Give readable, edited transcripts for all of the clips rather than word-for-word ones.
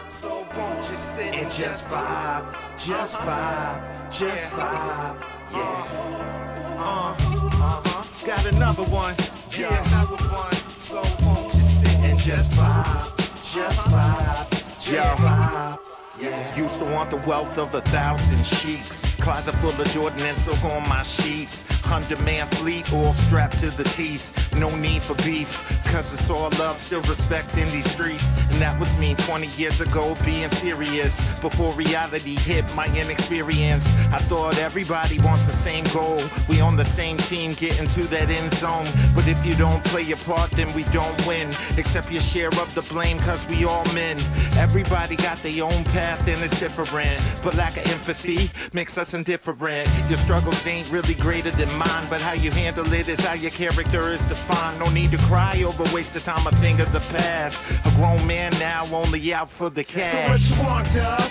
So won't you sit and just vibe, just vibe, just vibe, yeah. Got another one, yeah, another one. So won't you sit and just vibe, just vibe, just vibe. Yeah. Used to want the wealth of 1,000 sheiks. Closet full of Jordan and silk on my sheets. 100-man fleet, all strapped to the teeth. No need for beef, cause it's all love, still respect in these streets. And that was me 20 years ago, being serious. Before reality hit my inexperience, I thought everybody wants the same goal. We on the same team, getting to that end zone. But if you don't play your part, then we don't win. Accept your share of the blame, cause we all men. Everybody got their own path and it's different. But lack of empathy makes us indifferent. Your struggles ain't really greater than mine, but how you handle it is how your character is defined. No need to cry over wasted time, a thing of the past. A grown man now, only out for the cash. So what you want, dub?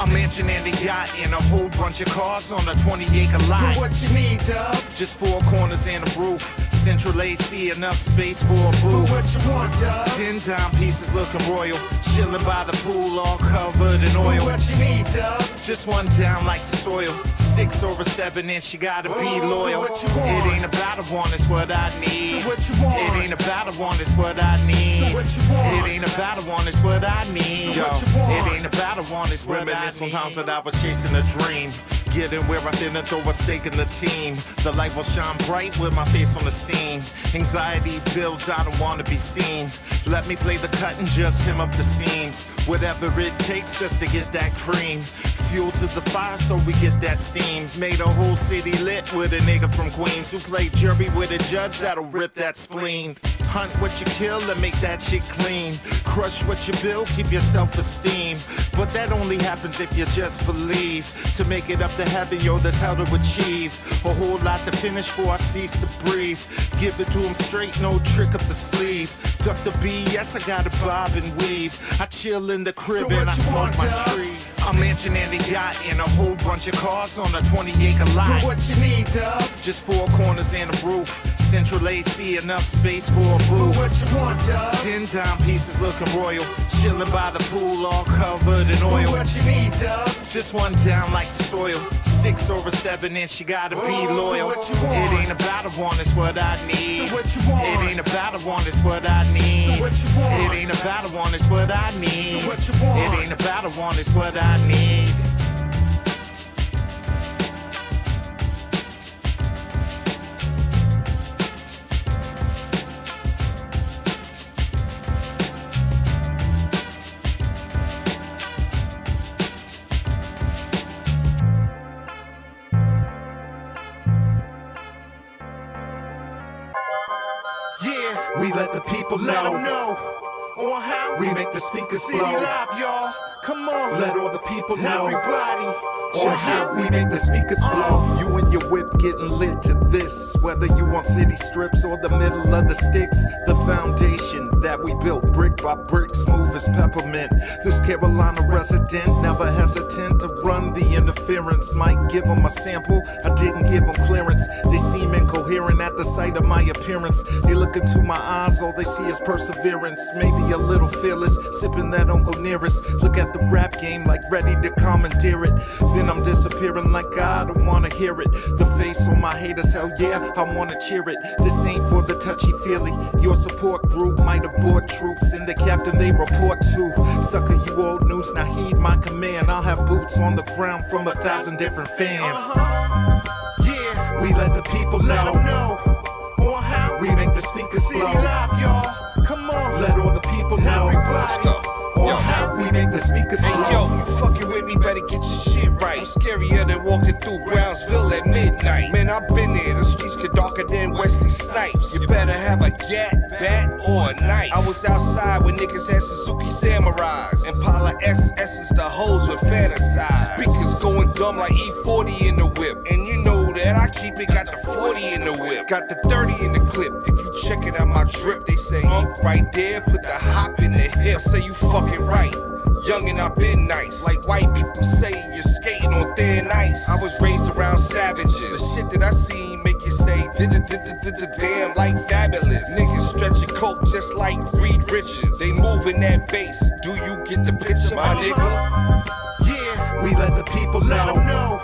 A mansion and a yacht and a whole bunch of cars on a 20-acre lot. For what you need, dub? Just 4 corners and a roof. Central AC, enough space for a booth. For what you want, dub? 10 dime pieces looking royal. Chilling by the pool, all covered in oil. For what you need, dub? Just one down like the soil. 6 or a 7 inch, you gotta be loyal. So what you want? It ain't about a want, it's what I need. So what you want? It ain't about a want, it's what I need. So what you want? It ain't about a want, it's what I need. So what you want? It ain't about a want, it's what I need. Reminisce on times that I was chasing a dream. Getting where I didn't throw a stake in the team. The light will shine bright with my face on the scene. Anxiety builds, I don't wanna be seen. Let me play the cut and just hem up the seams. Whatever it takes just to get that cream. Fuel to the fire so we get that steam. Made a whole city lit with a nigga from Queens who played jury with a judge that'll rip that spleen. Hunt what you kill and make that shit clean. Crush what you build, keep your self-esteem. But that only happens if you just believe. To make it up to heaven, yo, that's how to achieve. A whole lot to finish before I cease to breathe. Give it to him straight, no trick up the sleeve. Duck the BS, I gotta bob and weave. I chill in the crib So and I smoke want, my dog? trees. A mansion and a yacht and a whole bunch of cars on a 20-acre lot. For what you need, dub? Just 4 corners and a roof. Central AC, enough space for a booth. For what you want, dub? 10 dime pieces looking royal. Chilling by the pool, all covered in oil. For what you need, dub? Just one down like the soil. 6 or a 7 inch, you gotta be loyal. So what you want? It ain't about a want, it's what I need. So what you want? It ain't about a want, it's what I need. So what you want? It ain't about a want, it's what I need. So what you want? It ain't about a want, it's what I need. Yeah, We let the people let them know. know on how We make the speakers City blow. Live, y'all. Come on, Let all the people know. everybody. Check it, we make the speakers blow. You and your whip getting lit to this. Whether you on city strips or the middle of the sticks, the foundation that we built brick by brick, smooth as peppermint. This Carolina resident, never hesitant to run the interference. Might give them a sample, I didn't give them clearance. They seem incoherent at the sight of my appearance. They look into my eyes, all they see is perseverance. Maybe a little fearless, sipping that Uncle Nearest. Look at the rap game like ready to commandeer it. Then I'm disappearing like I don't wanna hear it. The face on my haters, hell yeah, I wanna cheer it. This ain't for the touchy-feely. Your support group might abort troops and the captain they report to. Sucker, you old news, now heed my command. I'll have boots on the ground from 1,000 different fans. Yeah, We let the people let them know. know on how We make the speakers City blow. Live, y'all. Come on, Let all the people know. everybody. On how we make the speakers Hey yo, blow. you fucking with me, better get your shit right. I'm scarier than walking through Brownsville at midnight. Man, I've been there, the streets get darker than Wesley Snipes. You better have a gat, bat, or a knife. I was outside when niggas had Suzuki Samurais. Impala SS's the hoes with fantasize. Speakers going dumb like E40 in the whip. And you know that I keep it, got the 40 in the whip. Got the 30 in the clip. If you check it out my drip, they say, right there, put the hop in the hip. I say you fucking right. Young and I've been nice. Like white people say, you're skating on thin ice. I was raised around savages. The shit that I seen make you say, damn, like fabulous. Niggas stretching coke just like Reed Richards. They moving that bass. Do you get the the picture, my nigga. Yeah, We let the people let 'em know.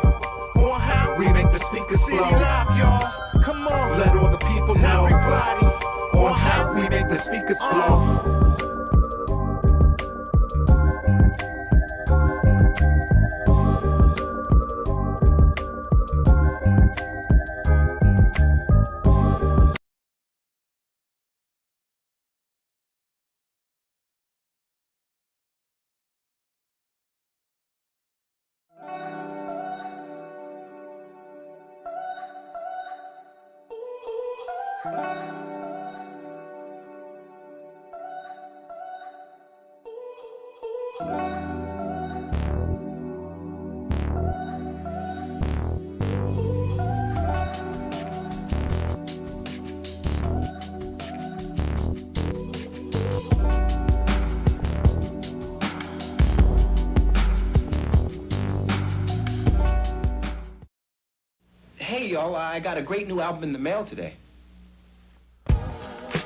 know. On how We make the speakers City blow. Live, y'all. Come on. Let all the people know. Everybody. On how we make the speakers blow. Hey, y'all, I got a great new album in the mail today.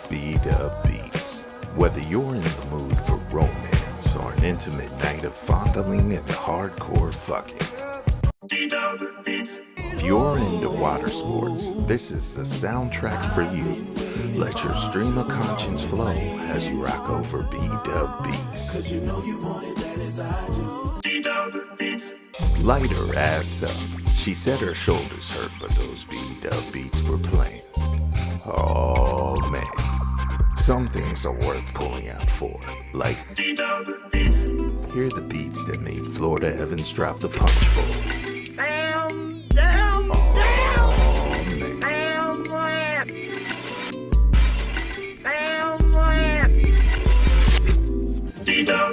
B-Dub Beats. Whether you're in the mood for romance or an intimate night of fondling and hardcore fucking. If you're into water sports, this is the soundtrack for you. Let your stream of conscience flow as you rock over B-Dub Beats. Cause you know you want it bad as I do. B-Dub Beats. Light her ass up. She said her shoulders hurt, but those B-Dub Beats were playing. Oh man. Some things are worth pulling out for, like B-Dub Beats. Here are the beats that made Florida Evans drop the punch bowl.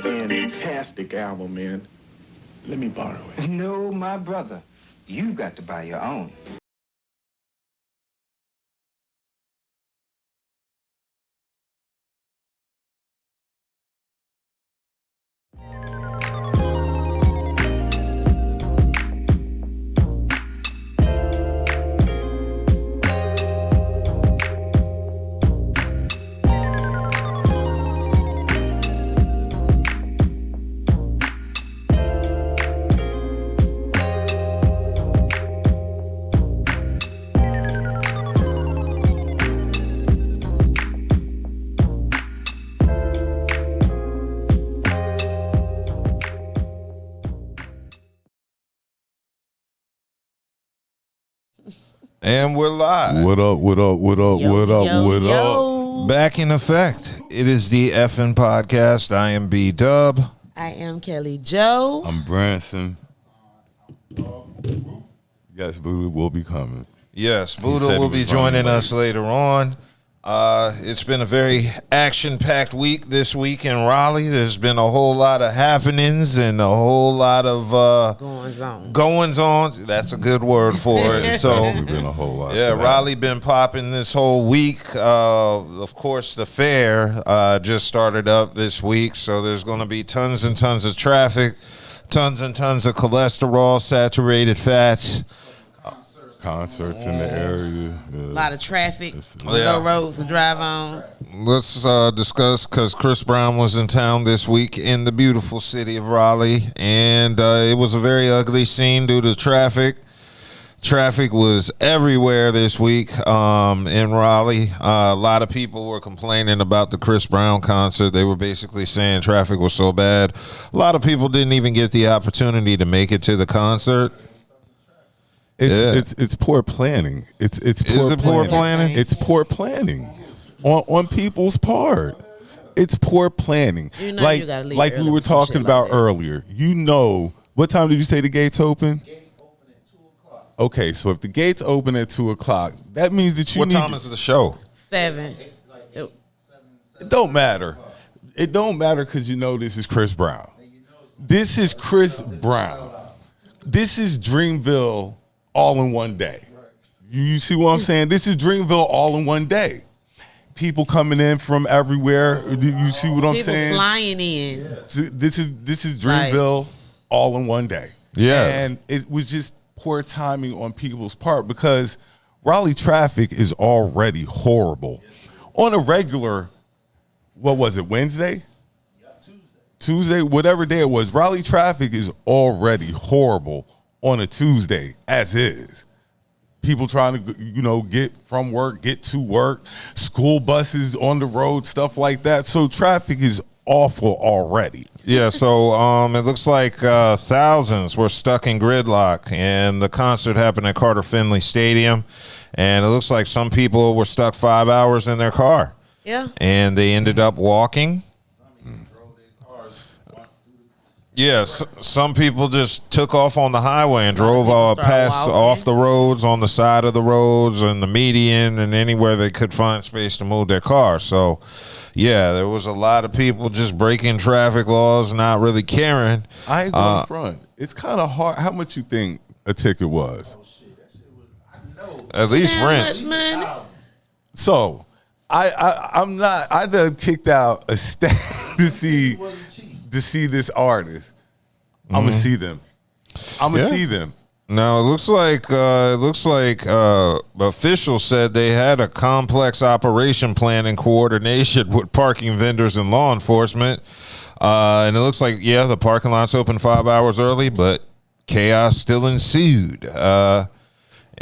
Fantastic album, man. Let me borrow it. No, my brother. You've got to buy your own. And we're live. What up, what up, what up, Yo, what up, yo, what yo. up? Back in effect. It is the effing podcast. I am B-Dub. I am Kelly Joe. I'm Branson. Yes, Buddha will be coming. Yes, said Buddha he will was be joining running us later on. It's been a very action-packed week this week in Raleigh. There's been a whole lot of happenings and a whole lot of goings-on. That's a good word for it. So, Definitely been a whole lot. yeah, to that. Raleigh been popping this whole week. Of course, the fair just started up this week, so there's going to be tons and tons of traffic, tons and tons of cholesterol, saturated fats. Concerts in the area. A lot of traffic. Yeah. No roads to drive on. Let's discuss, because Chris Brown was in town this week in the beautiful city of Raleigh, and it was a very ugly scene due to traffic. Traffic was everywhere this week in Raleigh. A lot of people were complaining about the Chris Brown concert. They were basically saying traffic was so bad. A lot of people didn't even get the opportunity to make it to the concert. It's poor planning. It's Poor planning? It's poor planning on people's part. It's poor planning. You know like you gotta leave like we early were for some talking shit about like that. earlier. You know, what time did you say the gates open? Gates open at 2:00. Okay, so if the gates open at 2:00, that means that you What need time is the show? 7. It don't matter. It don't matter because you know this is Chris Brown. This is Chris Brown. This is Dreamville all in one day. You see what I'm saying? This is Dreamville all in one day. People coming in from everywhere. You see what I'm People saying? flying in. This is Dreamville all in one day. Yeah. And it was just poor timing on people's part because Raleigh traffic is already horrible. On a regular, what was it, Wednesday? Tuesday, whatever day it was, Raleigh traffic is already horrible on a Tuesday as is. People trying to, get from work, get to work, school buses on the road, stuff like that. So traffic is awful already. Yeah, so it looks like thousands were stuck in gridlock, and the concert happened at Carter Finley Stadium, and it looks like some people were stuck 5 hours in their car. Yeah. And they ended up walking. Yes, some people just took off on the highway and drove past off the roads, on the side of the roads, and the median, and anywhere they could find space to move their car. So, yeah, there was a lot of people just breaking traffic laws, not really caring. I ain't going front. It's kind of hard. How much you think a ticket was? At least rent. Much money. So, I'm not. I done kicked out a stack to see this artist. I'm gonna see them. See them. Now it looks like officials said they had a complex operation plan in coordination with parking vendors and law enforcement, and it looks like the parking lot's open 5 hours early, but chaos still ensued.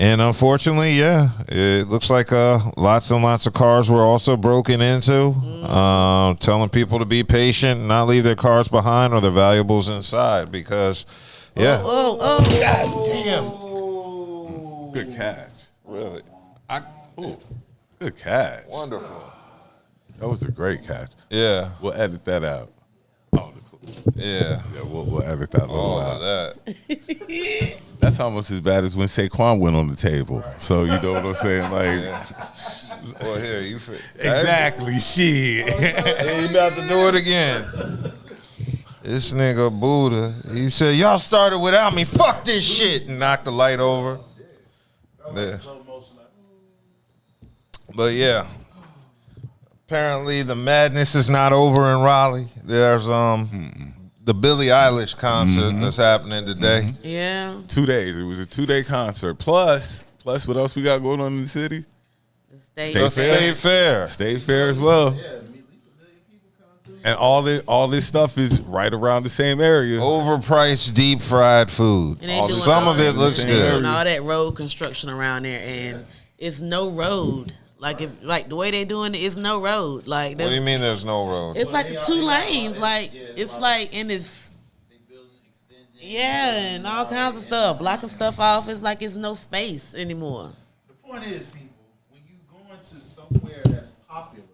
And unfortunately, it looks like lots and lots of cars were also broken into, telling people to be patient and not leave their cars behind or their valuables inside because, Oh. God damn. Good catch. Really? Good catch. Wonderful. That was a great catch. Yeah. We'll edit that out. Oh, Yeah. we'll edit that All out. of that. That's almost as bad as when Saquon went on the table. So you know what I'm saying? Like, Well, here, exactly. Shit. He about to do it again. This nigga Buddha, he said, y'all started without me. Fuck this shit. And knocked the light over. Yeah. But yeah. Apparently the madness is not over in Raleigh. There's the Billie Eilish concert that's happening today. Yeah. 2 days. It was a 2-day concert. Plus what else we got going on in the city? Stay fair. State Fair as well. And all this stuff is right around the same area. Overpriced deep fried food. And they doing Some of it looks good. And all that road construction around there, and it's no road. Like the way they doing it is no road. Like What do you mean there's no road? It's like 2 lanes. Like it's like in this. Yeah, and all kinds of stuff, blocking stuff off. It's like it's no space anymore. The point is, people, when you go into somewhere that's popular,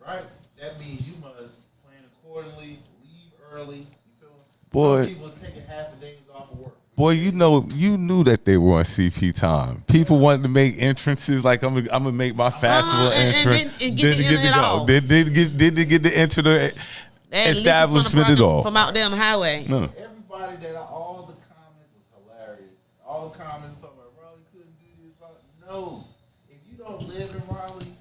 right? That means you must plan accordingly, leave early. You feel me? Boy. Some people taking half a days off of work. Boy, you knew that they were on CP time. People wanted to make entrances like I'm gonna make my fashionable entrance. And get the internet off. Did they get to enter the establishment at all? From out there on the highway. No. Everybody all the comments was hilarious. All the comments talking about Raleigh couldn't do this. No, if you don't live in Raleigh,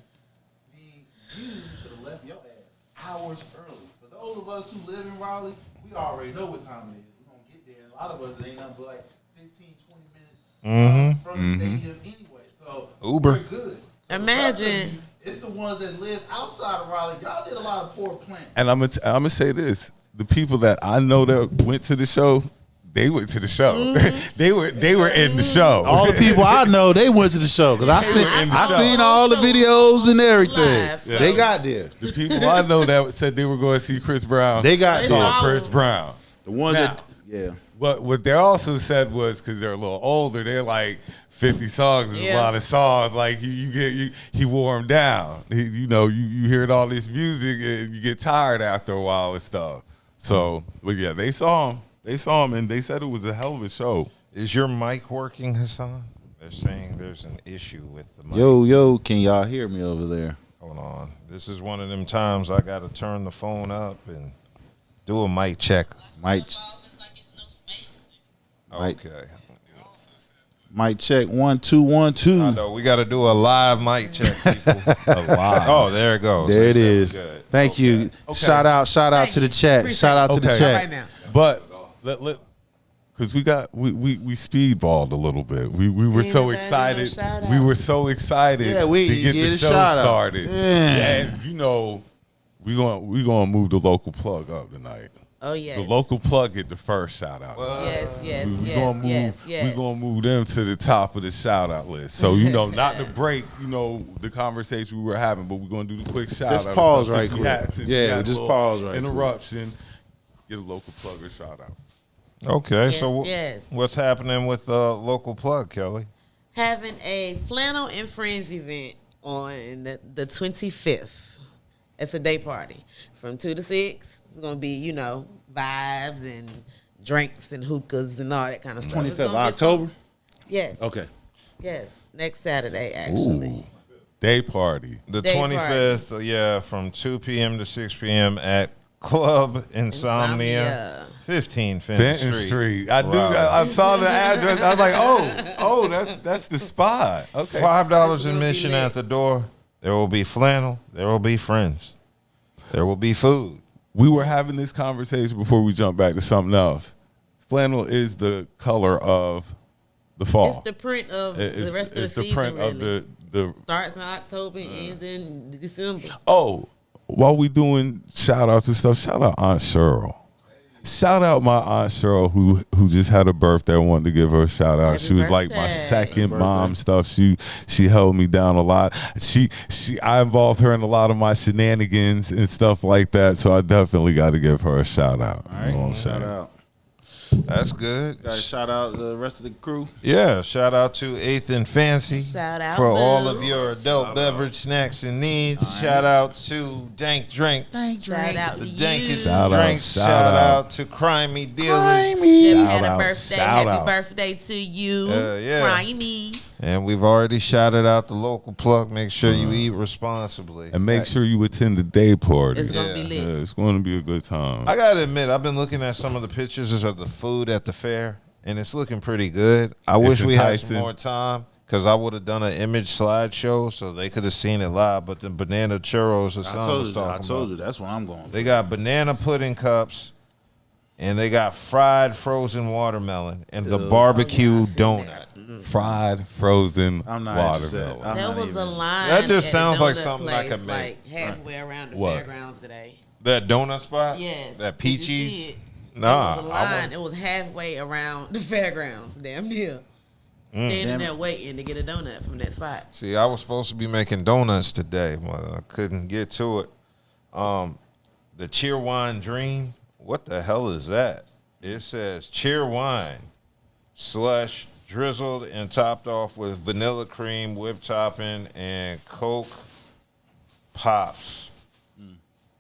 then you should have left your ass hours early. For those of us who live in Raleigh, we already know what time it is. We're gonna get there. And a lot of us, it ain't nothing but like 15, 20 minutes from the stadium anyway. So Uber. we're good. So Imagine. it's the ones that live outside of Raleigh. Y'all did a lot of poor planning. And I'm gonna say this: the people that I know that went to the show, they went to the show. they were in the show. All the people I know, they went to the show because I seen all the videos and everything. Live. Yeah. They got there. The people I know that said they were going to see Chris Brown, They got saw there. Chris Brown. The ones Now, that, yeah. But what they also said was, because they're a little older, they're like 50 songs is a Yeah. lot of songs. Like he wore them down. You hear all this music and you get tired after a while and stuff. So, but yeah, they saw him and they said it was a hell of a show. Is your mic working, Hassan? They're saying there's an issue with the mic. Yo, can y'all hear me over there? Hold on. This is one of them times I got to turn the phone up and do a mic check. Okay. Mic check 1 2 1 2. I know we got to do a live mic check, people. Oh, there it goes. There it They is. said good. Thank you. Okay. Shout out to the chat. Appreciate Shout out to the Okay. chat. Right now. But because we speedballed a little bit. We were so Anybody excited. want a shout We out? were so excited Yeah, we to get get the a show shout out. started. Yeah. And we gonna move the local plug up tonight. Oh yes. The local plug get the first shout out. Yes. We're gonna move them to the top of the shout out list. So not to break, the conversation we were having, but we're gonna do the quick shout out. Just pause right Since we quick. had- since we had a Just little pause right quick. interruption. Get a local plug or shout out. Okay, Yes, so yes. what's happening with local plug, Kelly? Having a Flannel and Friends event on the 25th. It's a day party from 2 to 6. It's gonna be vibes and drinks and hookahs and all that kind of stuff. 25th It's of gonna be October? fun. Yes. Okay. Yes. Next Saturday, actually. Ooh, day party. The Day 25th, from 2 p.m. to 6 p.m. at Club Insomnia, 15 Fenton Street. I saw the address. I was like, that's the spot. Okay. $5 admission at the door. There will be flannel. There will be friends. There will be food. We were having this conversation before we jump back to something else. Flannel is the color of the fall. It's the print of the rest of the It's the season. print of really. the. Starts in October and ends in December. Oh, while we doing shout outs and stuff, shout out Aunt Cheryl. Shout out my Aunt Cheryl who just had a birthday. I wanted to give her a shout out. Happy She was like my birthday. second mom stuff. She held me down a lot. I involved her in a lot of my shenanigans and stuff like that. So I definitely got to give her a shout out. All right. You know what I'm Shout saying? out. That's good. Got to shout out the rest of the crew. Yeah, shout out to Eighth and Fancy Shout out, for all Boo. of your adult beverage snacks and needs. Shout out to Dank Drinks. Shout out The to you. dankest Shout out, drinks. shout Shout out. out to Crimey Dealers. Jim Shout had a out, birthday. shout Happy out. birthday to you. Yeah. Crimey. And we've already shouted out the local plug. Make sure you eat responsibly. And make sure you attend the day party. It's gonna be lit. Yeah, it's going to be a good time. I gotta admit, I've been looking at some of the pictures of the food at the fair, and it's looking pretty good. I wish we had some enticing. more time because I would have done an image slideshow so they could have seen it live. But the banana churros, the son was talking about. you. That's what I'm going for. They got banana pudding cups, and they got fried frozen watermelon and the barbecue donut. Fried, frozen I'm not watermelon. interested. I'm There not was even- a line. That just at sounds the like donut something I place, could make. Like halfway around the What? fairgrounds today. That donut spot? Yes. That Did you see Peaches? it? Nah. There was a I line. It was halfway around the fairgrounds. Damn near. Standing Damn there waiting to get a donut from that spot. See, I was supposed to be making donuts today, but I couldn't get to it. The Cheerwine Dream, what the hell is that? It says Cheerwine slush drizzled and topped off with vanilla cream, whipped topping, and Coke Pops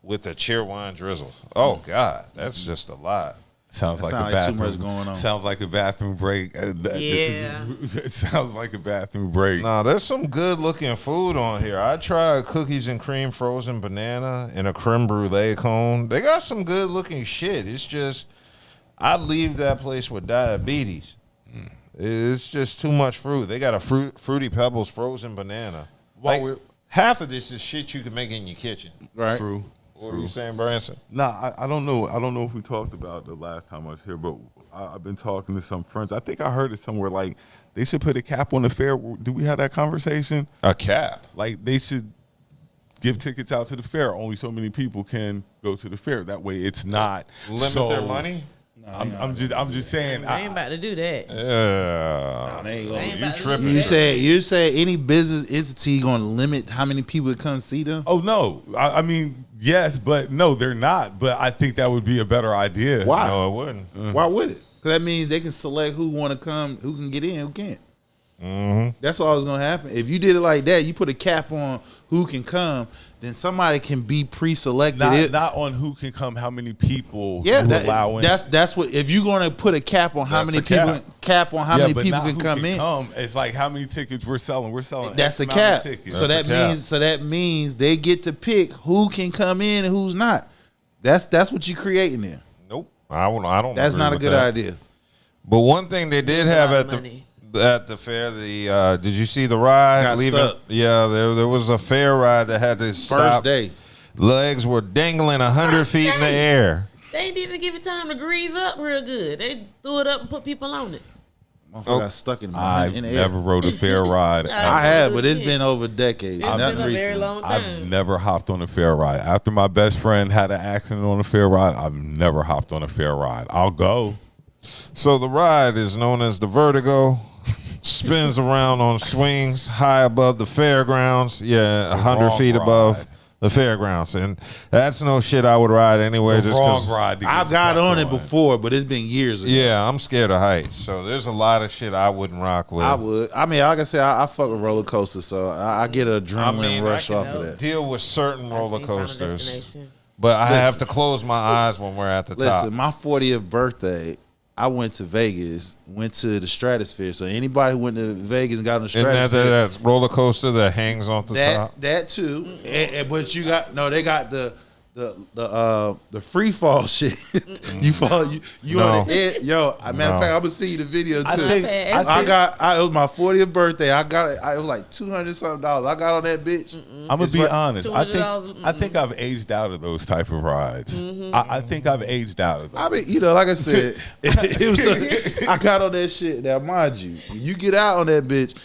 with the Cheerwine drizzle. Oh, God, that's just a lot. Sounds That like sound a like too bathroom. much going on. Sounds like a bathroom break. Yeah. It sounds like a bathroom break. Nah, there's some good looking food on here. I tried cookies and cream frozen banana and a creme brulee cone. They got some good looking shit. It's just, I'd leave that place with diabetes. It's just too much fruit. They got a Fruity Pebbles frozen banana. While Like, we're- half of this is shit you can make in your kitchen. Right. True. What were you saying, Branson? Nah, I don't know. I don't know if we talked about the last time I was here, but I've been talking to some friends. I think I heard it somewhere. Like they should put a cap on the fair. Do we have that conversation? A cap. Like they should give tickets out to the fair. Only so many people can go to the fair. That way, it's not Limit so- their money? I'm just saying. I ain't about to do that. Yeah. They ain't I gonna- ain't You about to tripping. do You that. say any business entity gonna limit how many people come see them? Oh no! I mean, yes, but no, they're not. But I think that would be a better idea. Why? No, it wouldn't. Why would it? Because that means they can select who want to come, who can get in, who can't. That's all that's gonna happen. If you did it like that, you put a cap on who can come, then somebody can be pre-selected. Not on who can come, how many people Yeah, you allow in. that's what. If you're gonna put a cap on how That's many a cap. people, cap on how Yeah, many but people not can who come in. It's like how many tickets we're selling. We're selling. That's X a amount of cap. tickets. So That's that a cap. means they get to pick who can come in and who's not. That's what you're creating there. Nope. I don't. That's agree not a with good that. idea. But one thing they did have lot at of the money. fair, did you see the ride? Got stuck. Yeah, there was a fair ride that had to stop. First day. Legs were dangling 100 feet in the air. They didn't even give it time to grease up real good. They threw it up and put people on it. Motherfucker got stuck in I've the air. never rode a fair ride. I have, but it's been over decades. It's Nothing been a very recent. long I've time. never hopped on a fair ride. After my best friend had an accident on a fair ride, I've never hopped on a fair ride. I'll go. So the ride is known as the Vertigo. Spins around on swings high above the fairgrounds. Yeah, 100 wrong feet ride. above the fairgrounds. And that's no shit I would ride anyway. The Just wrong 'cause- ride. to get I got stuck on it before, but it's been years ago. Yeah, I'm scared of heights. So there's a lot of shit I wouldn't rock with. I would. I mean, like I said, I fuck with roller coasters, so I get an adrenaline rush I off can of that. deal with certain roller See, Final coasters. Destination. But I have Listen. to close my eyes when we're at the top. Listen, my 40th birthday, I went to Vegas, went to the Stratosphere. So anybody who went to Vegas and got on the Isn't that Stratosphere, that roller coaster that hangs off the top? that too. But you got they got the free fall shit. You fall, you No. on the edge. Yo, matter of No. fact, I'm gonna see you the video too. I think- It was my 40th birthday. It was like $200 something. I got on that bitch. I'm gonna be honest. $200. I think I've aged out of those type of rides. I think I've aged out of those. I mean, like I said, it was. I got on that shit. Now, mind you, when you get out on that bitch,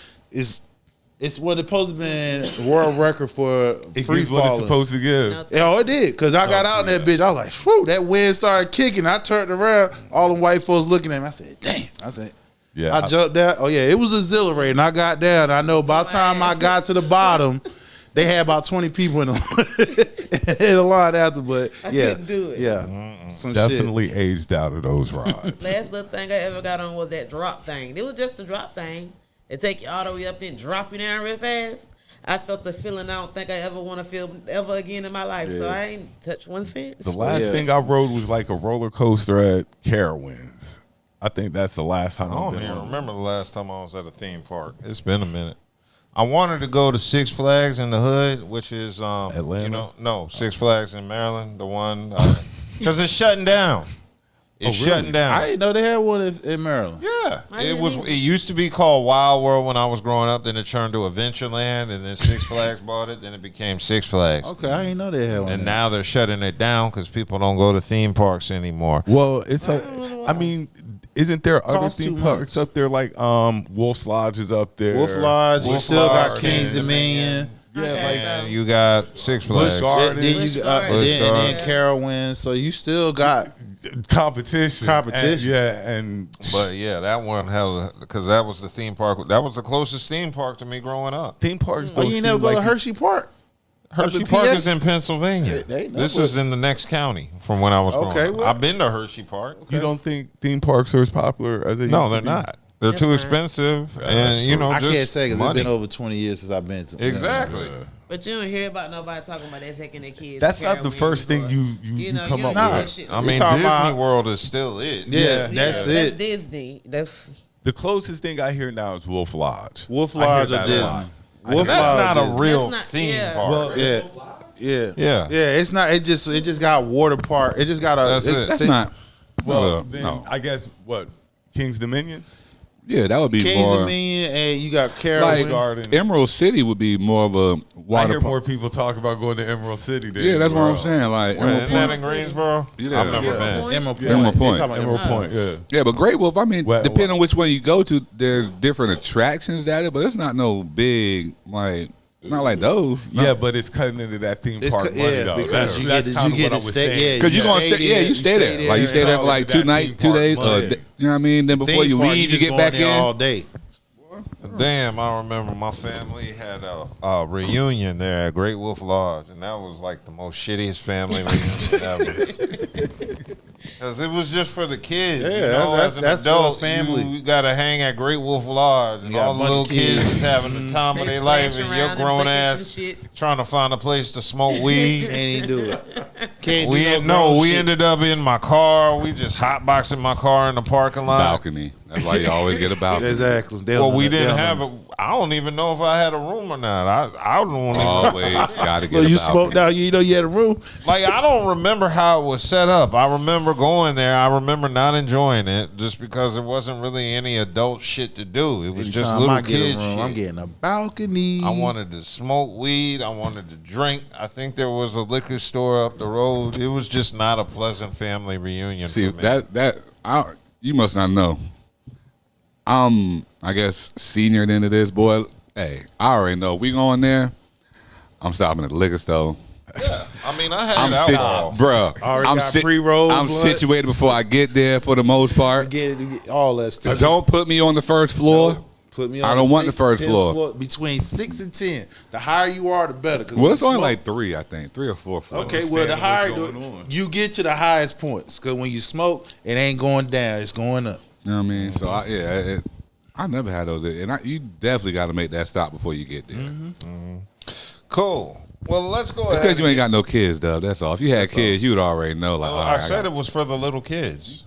it's what it's supposed to be world record for It free gives what it's falling. supposed to give. Yeah, it did. Because I got out in that bitch. I was like, whew, that wind started kicking. I turned around. All them white folks looking at me. I said, damn. I said, Yeah, I jumped down. Oh, yeah, it was exhilarating. I got down. I know by the time I got to the bottom, they had about 20 people in the line after. But yeah, couldn't do it. Yeah, some definitely aged out of those rides. Last little thing I ever got on was that drop thing. It was just a drop thing. It take you all the way up, then drop you down real fast. I felt a feeling I don't think I ever want to feel ever again in my life. So I ain't touched one since. The last thing I rode was like a roller coaster at Carowinds. I think that's the last time I I've don't been even on. remember the last time I was at a theme park. It's been a minute. I wanted to go to Six Flags in the Hood, which is Atlanta? No, Six Flags in Maryland, the one because it's shutting down. It's really? shutting down. I didn't know they had one in Maryland. Yeah, I it didn't was. either. It used to be called Wild World when I was growing up. Then it turned to Adventureland, and then Six Flags bought it. Then it became Six Flags. Okay, I didn't know they had one. And there. now they're shutting it down because people don't go to theme parks anymore. Well, I mean, isn't there other Costs theme too parks up there like Wolf's Lodge is up there? Wolf Lodge, you Wolf still got Lodge, Kings yeah. Dominion. Yeah, And you got Six Flags. Busch Gardens. Then Busch you Gardens. and then Yeah. Carowinds. So you still got competition. Competition. And But yeah, that one held because that was the theme park. That was the closest theme park to me growing up. theme parks Oh, don't you ain't never seem go to like Hershey Park? Hershey in Park PA? is in Pennsylvania. They ain't This never- is in the next county from when I was growing Okay, up. well- I've been to Hershey Park. You don't think theme parks are as popular as they No, used to they're be? not. They're Yes, too sir. expensive, that's and you true. know, I just can't say because it's money. been over 20 years since I've been to. Exactly. But you don't hear about nobody talking about that taking their kids. That's to not the Carowinds first thing or- you know, come you up don't hear with. that shit. I We mean, talking Disney about- World is still it. Yeah, that's That's it. Disney. That's The closest thing I hear now is Wolf Lodge. Wolf I hear Lodge or that a Disney. lot. Wolf That's Lodge not a Disney. real That's not- theme yeah. park. Well, Yeah. Yeah. Yeah. Yeah, it's not. It just got water park. It just got a. That's it. That's not. Well, No, then no. I guess what King's Dominion. Yeah, that would be Kings more Dominion, and you got like Carowinds. Gardens. Emerald City would be more of a I water hear park. more people talk about going to Emerald City. Than Yeah, that's what anywhere I'm else. saying. Like Isn't Emerald that Point. in Greensboro? Yeah. I've never Yeah. been. Emerald Point. Emerald Point. They talking about Emerald Point. Yeah. Yeah, but Great Wolf. I mean, Well, depending on which one you go to, there's different attractions at it, but it's not no big like not like those. No. Yeah, but it's cutting into that theme It's park cut- money yeah, though. because That's, you that's get to- kind you of get what I to was stay- saying. yeah, Because you you're gonna stay stay, there, you stay there. Like you and stay there for all like that two theme nights, 2 park days. money. You know what I mean? Then before you Theme park, leave, you just get going back there all in. day. Damn, I remember my family had a reunion there at Great Wolf Lodge, and that was like the most shittiest family reunion ever. Because it was just for the kids. Yeah, you know, that's- as an that's for adult, a family. You got to hang at Great Wolf Lodge, and You got all a the bunch little of kids kids. is having the time of They their life, splash and around your in grown buckets ass and shit. trying to find a place to smoke weed. Can't even do it. Can't We do grown we shit. ended up in my car. We just hotboxing my car in the parking lot. Balcony. That's why you always get a balcony. Exactly. They Well, don't we know- they didn't don't have know. it. I don't even know if I had a room or not. I don't even Always gotta get Well, a you balcony. smoked out. You know you had a room. like. I don't remember how it was set up. I remember going there. I remember not enjoying it just because there wasn't really any adult shit to do. It was just Anytime little I get kid a room, shit. I'm getting a balcony. I wanted to smoke weed. I wanted to drink. I think there was a liquor store up the road. It was just not a pleasant family reunion See for me. you must not know. I guess senior into this, boy. Hey, I already know if we going there, I'm stopping at the liquor store. Yeah, I mean, I had I'm alcohol. bruh. Already got pre-rolled I'm blunts. situated before I get there for the most part. Get all that stuff. Don't put me on the first floor. No, put me on I don't want the 6 first 10 floor. Between 6 and 10. The higher you are, the better. Well, it's only like 3, I think. 3 or 4 floors. Okay, well, the higher going on. you get to the highest points, because when you smoke, it ain't going down, it's going up. You know what I mean? So, I never had those. And you definitely got to make that stop before you get there. Cool. Well, let's go It's ahead. because you ain't got no kids, though. That's all. If you had kids, you would already know. Like, all I right, said it was for the little kids.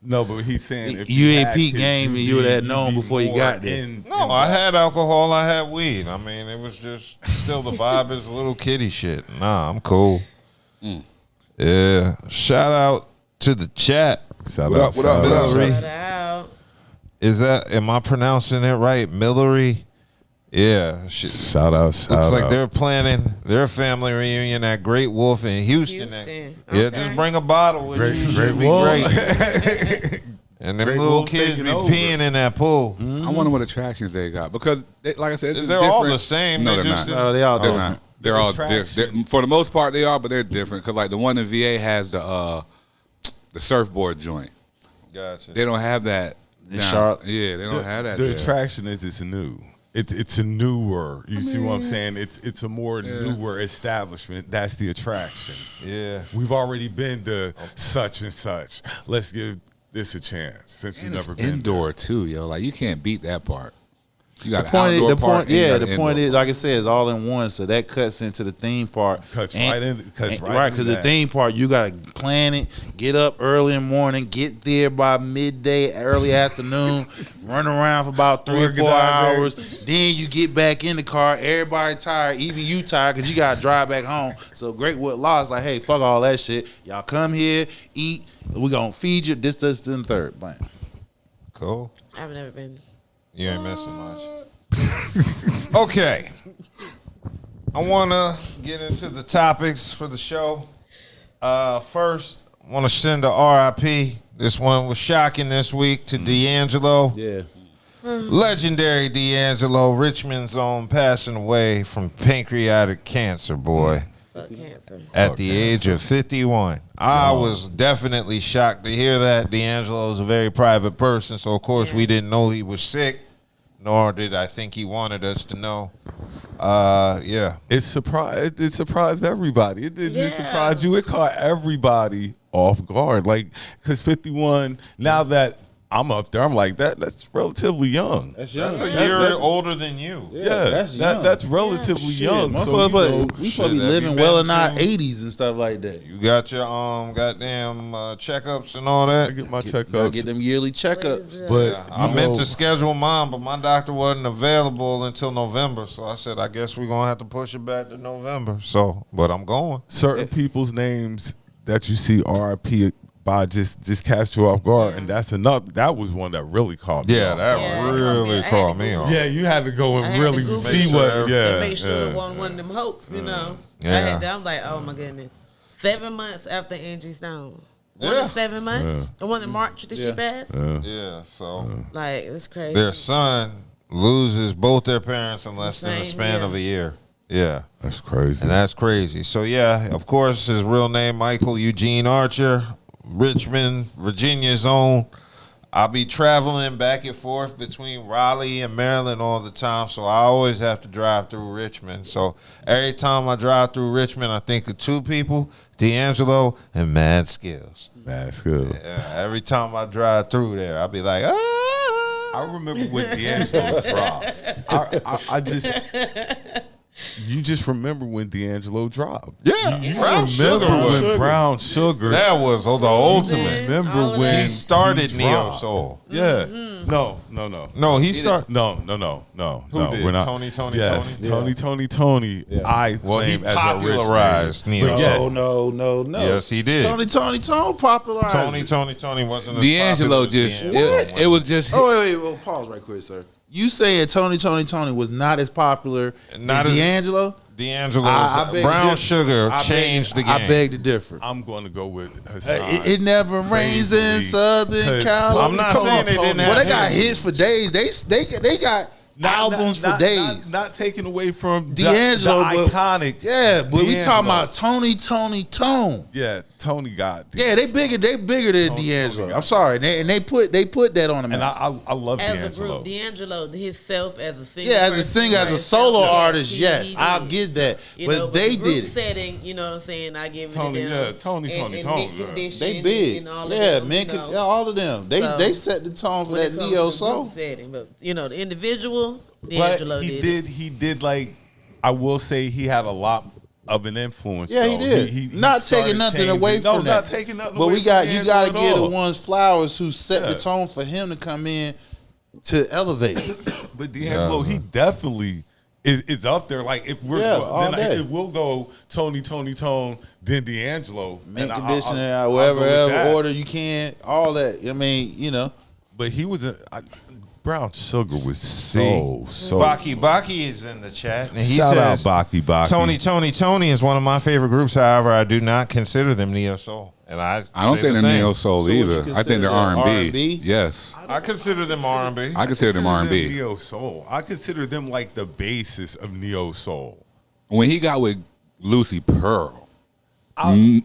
No, but he's saying if You ain't had peak kids, game and you would have known before you got there. No, I had alcohol. I had weed. I mean, it was just still the vibe is a little kiddie shit. Nah, I'm cool. Yeah. Shout out to the chat. Shout What out, up? What up, shout out. Millery? Shout out. Am I pronouncing it right? Millery? Yeah. Shout out. Looks like they're planning their family reunion at Great Wolf in Houston. Houston. Yeah, Okay. just bring a bottle with you. Great Should be Wolf. great. And them Great little Wolf kids be taking over. peeing in that pool. I wonder what attractions they got. Because, like I said, it's They're different. all the same. No, They they're just not. No, they all They're different. not. They're all attraction. for the most part, they are, but they're different. Because, like, the one in VA has the surfboard joint. Gotcha. They don't have that. In now. Charlotte? Yeah, they don't have that. The there. attraction is it's new. It's a newer. You see what I'm saying? It's a more newer establishment. That's the attraction. Yeah. We've already been to such and such. Let's give this a chance since we've And it's never been indoor, too, yo. Like, you can't beat that part. You got The point, an outdoor the part. point, and you yeah. got The an point indoor is, like I said, it's all in one, so that cuts into the theme part. Cuts And- right in. Cuts and- right. right, in because the that. theme part, you gotta plan it, get up early in the morning, get there by midday, early afternoon, run around for about 3 or 4 hours. Then you get back in the car, everybody tired, even you tired, because you gotta drive back home. So Great Wood Law is like, hey, fuck all that shit. Y'all come here, eat, we gonna feed you. This, and the third. Bam. Cool. I've never been. You ain't missing much. Okay. I want to get into the topics for the show. First, I want to send a R.I.P. This one was shocking this week to D'Angelo. Yeah. Legendary D'Angelo, Richmond's own, passing away from pancreatic cancer, boy. Fuck cancer. At the age of 51. I was definitely shocked to hear that. D'Angelo is a very private person, so of course we didn't know he was sick, nor did I think he wanted us to know. Yeah. It surprised everybody. It didn't just Yeah. surprise you. It caught everybody off guard. Like, because 51, now that I'm up there, I'm like, that's relatively young. That's young. That's a year older than you. that's young. that's relatively young. So, Motherfucker, you know, we shit, supposed to be have living you well been in our to- 80s and stuff like that. You got your goddamn checkups and all I that. get my Gotta checkups. get them yearly checkups. But I you meant know, to schedule mine, but my doctor wasn't available until November. So I said, I guess we're gonna have to push it back to November. So, but I'm going. certain people's names that you see R.I.P. by just catch you off guard, and that's enough. That was one that really caught me. Yeah, off that guard. Yeah. really I had caught to me Google. off. Yeah, you had to go I and had to really Google see it. what. And Yeah, And make sure yeah. it wasn't one of them hoax, you know. Yeah. I'm like, oh my goodness. 7 months after Angie Stone. Yeah. One in 7 months. The one in March that she passed. Yeah, so Like, it's crazy. their son loses both their parents in less than the Same, span yeah. of a year. Yeah. That's crazy. And that's crazy. So, yeah, of course, his real name, Michael Eugene Archer, Richmond, Virginia's own. I'll be traveling back and forth between Raleigh and Maryland all the time, so I always have to drive through Richmond. So every time I drive through Richmond, I think of two people, D'Angelo and Mad Skills. That's good. Yeah, every time I drive through there, I'll be like, ah. I remember when D'Angelo dropped. I just, you just remember when D'Angelo dropped. Yeah, You Brown Sugar remember was. when Brown Sugar. That was the ultimate. Remember All of when that. He started he Neo dropped. Soul. Yeah. Mm-hmm. No. No, he started. No. Who did? We're not. Tony, yes, Tony? Tony. I Well, he claim as a popularized rich man. Neo But yes, Oh, no. Yes, he did. Tony popularized. Tony wasn't as D'Angelo popular as just, D'Angelo. it was just, Oh, wait, well, pause right quick, sir. You saying Tony was not as popular Not as as- D'Angelo? D'Angelo's Brown Sugar changed the game. I beg to differ. I'm going to go with Hassan. It never rains in Southern California. I'm not saying they didn't have Well, they got hits. hits for days. They got albums for days. Not taking away from D'Angelo, the but- iconic. Yeah, but we talking D'Angelo. about Tone. Yeah, Tony got. Yeah, they bigger than D'Angelo. I'm sorry, they put that on him. And I love As a D'Angelo. group, D'Angelo himself as a singer. Yeah, as a singer, as a solo artist, yes, I'll get that. You But know, they the group did it. setting, you know what I'm saying? I give Tony, it to them. yeah, Tony, and yeah. Mint Condition They big. and all of Yeah, them, man, you know. yeah, all of them. They So, set the tone for when that it comes neo to the soul. group setting, but you know, the individual, But D'Angelo he did like, I will say he had a lot of an influence. Yeah, he though. did. He Not started taking nothing changing- away from no, that. not taking nothing But away you from got D'Angelo at give the all. ones flowers who set the Yeah. tone for him to come in to elevate. But D'Angelo, he definitely is up there. Like if we're all then day. it will go Tony, then D'Angelo. Mint And conditioner, I'll go whatever with that. order you can, all that. I mean, you know. But he was Brown Sugar was so Baki is in the chat. And he Shout says, out Baki. Tony is one of my favorite groups. However, I do not consider them neo soul. And I don't say think the they're same. neo soul So what you either. I consider think they're them, R&B. R&B? Yes, I consider them R&B. I consider them R&B. Neo soul. I consider them like the basis of neo soul. When he got with Lucy Pearl,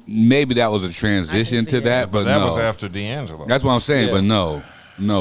maybe that was a transition to that, but that no. was after D'Angelo. That's what I'm saying, Yeah. but no.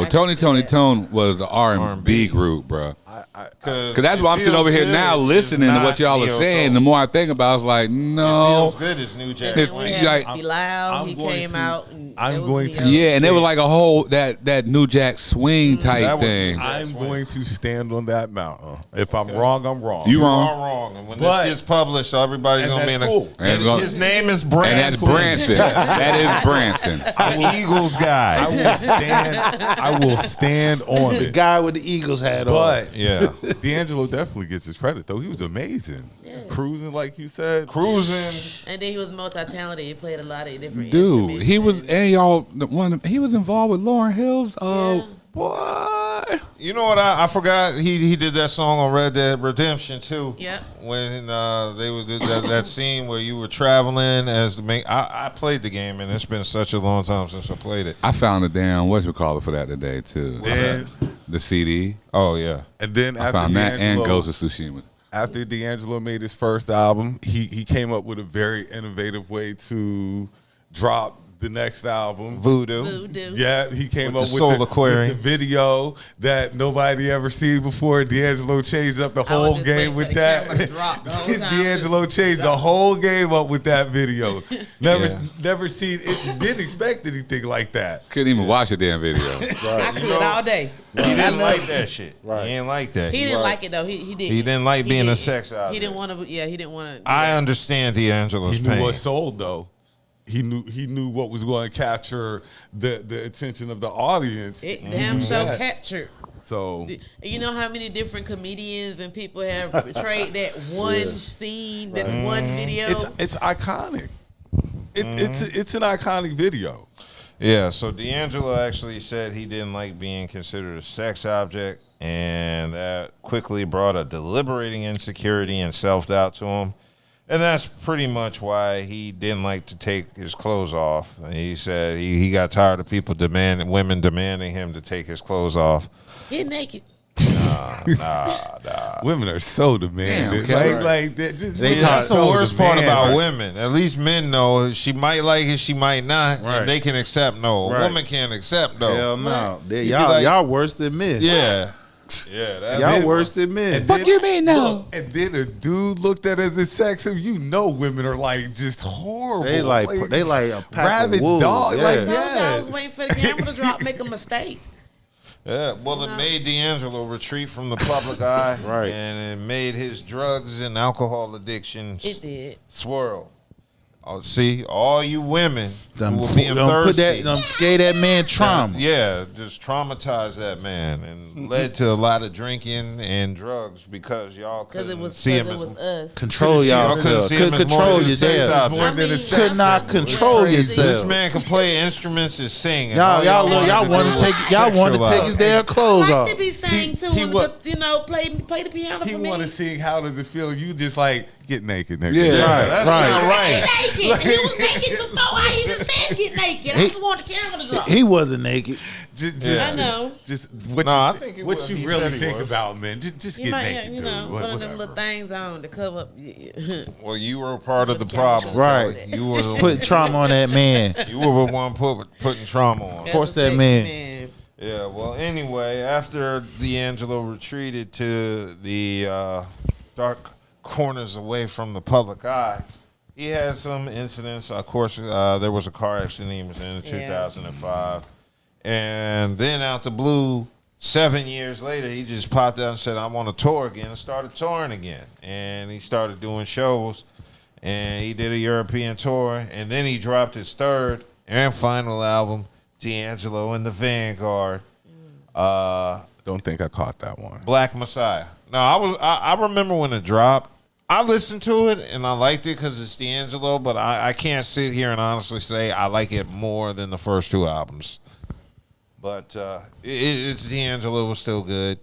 Tony Tone was an R&B group, bro. Because that's why I'm sitting over here now listening to what y'all are saying. The more I think about it, it's like, no. Feels good as New Jack And If- then we Swing. had like- Bilal, he I'm going came to- out. And I'm that was going to- Neo. Yeah, and it was like a whole, that New Jack Swing type That was- thing. I'm going to stand on that mountain. If I'm wrong, I'm wrong. You You wrong. are wrong. And when But- this gets published, everybody's And going to be in that's a. cool. And it's gonna- His name is And Branson. that's Branson. That is Branson. The Eagles guy. I will stand on The it. guy with the Eagles hat on. But Yeah. D'Angelo definitely gets his credit though. He was amazing. Cruising like you said. Cruising. And then he was multi-talented. He played a lot of different Dude, instruments. he was, and y'all, he was involved with Lauryn Hill's, Yeah. boy. You know what? I forgot he did that song on Red Dead Redemption too. Yep. When they would do that scene where you were traveling as the main. I played the game and it's been such a long time since I played it. I found a damn, whatchamacallit for that today, too. And, The CD. Oh yeah. and then I after found that and D'Angelo, Ghost of Tsushima. after D'Angelo made his first album, he came up with a very innovative way to drop the next album. Voodoo. Voodoo. Yeah, he came With up the with Soul the Aquarium. video that nobody ever seen before. D'Angelo changed up the I was whole just game waiting with for the that. camera to drop the whole time. D'Angelo changed the whole game up with that video. Yeah. Never seen it. Didn't expect anything like that. Couldn't even watch a damn video. I could all day. He didn't like that shit. Right. He didn't like that. He didn't like it though. He did. He didn't like being a did. sex object. He didn't want to. Yeah, he didn't want to. I understand D'Angelo's He knew pain. what sold though. He knew what was going to capture the attention of the audience. It damn show that. captured. So You know how many different comedians and people have portrayed that one scene, that one video. it's iconic. It's an iconic video. Yeah, so D'Angelo actually said he didn't like being considered a sex object, and that quickly brought a deliberating insecurity and self-doubt to him. And that's pretty much why he didn't like to take his clothes off. And he said he got tired of women demanding him to take his clothes off. Get naked. Women are so demanding. Damn, That's the worst part about women. At least men know she might like it, she might not. Right. And they can accept no. A Right. woman can't accept no. Hell no. be Y'all, like- y'all worse than men. Yeah. Yeah. Y'all worse than men. Fuck you mean no? And then a dude looked at it as a sex, and you know women are like just horrible. They like a pack rabid of wolves. dog. Yeah. Like I yeah. was waiting for the camera to drop, make a mistake. Yeah, well, it made D'Angelo retreat from the public eye, Right. And it made his drugs and alcohol addictions It did. swirl. Oh, see, all you women Them who were being thirsty, gave that man trauma. yeah, just traumatized that man and led to a lot of drinking and drugs because y'all Because couldn't it was, see him it as was us. Control Y'all yourself. couldn't see him Could as more control than a sex yourself. object. More than a sex Could not symbol. control This yourself. man can play instruments and sing. and Y'all all want to take his damn I clothes like off. to be sang too, he and wa- play the piano He for me. want to sing "How Does It Feel?" You just like get naked, nigga. Yeah. That's not right. Naked. He was naked before I even said get naked. I just want the camera to drop. He wasn't naked. I know. Just what I you, think it what was. you He really said he think was. about, man. Just You get might naked, have, dude. one of them Whatever. little things on to cover up. Well, you were part of the problem. Right. Kelly. You were the Put trauma on that man. You were the one putting trauma on. Force that man. Yeah, well, anyway, after D'Angelo retreated to the dark corners away from the public eye, he had some incidents. Of course, there was a car accident he was in 2005. And then out the blue, 7 years later, he just popped out and said, I want to tour again, and started touring again. And he started doing shows, and he did a European tour, and then he dropped his third and final album, D'Angelo and the Vanguard. Don't think I caught that one. Black Messiah. No, I remember when it dropped. I listened to it and I liked it because it's D'Angelo, but I can't sit here and honestly say I like it more than the first two albums. But it's D'Angelo was still good.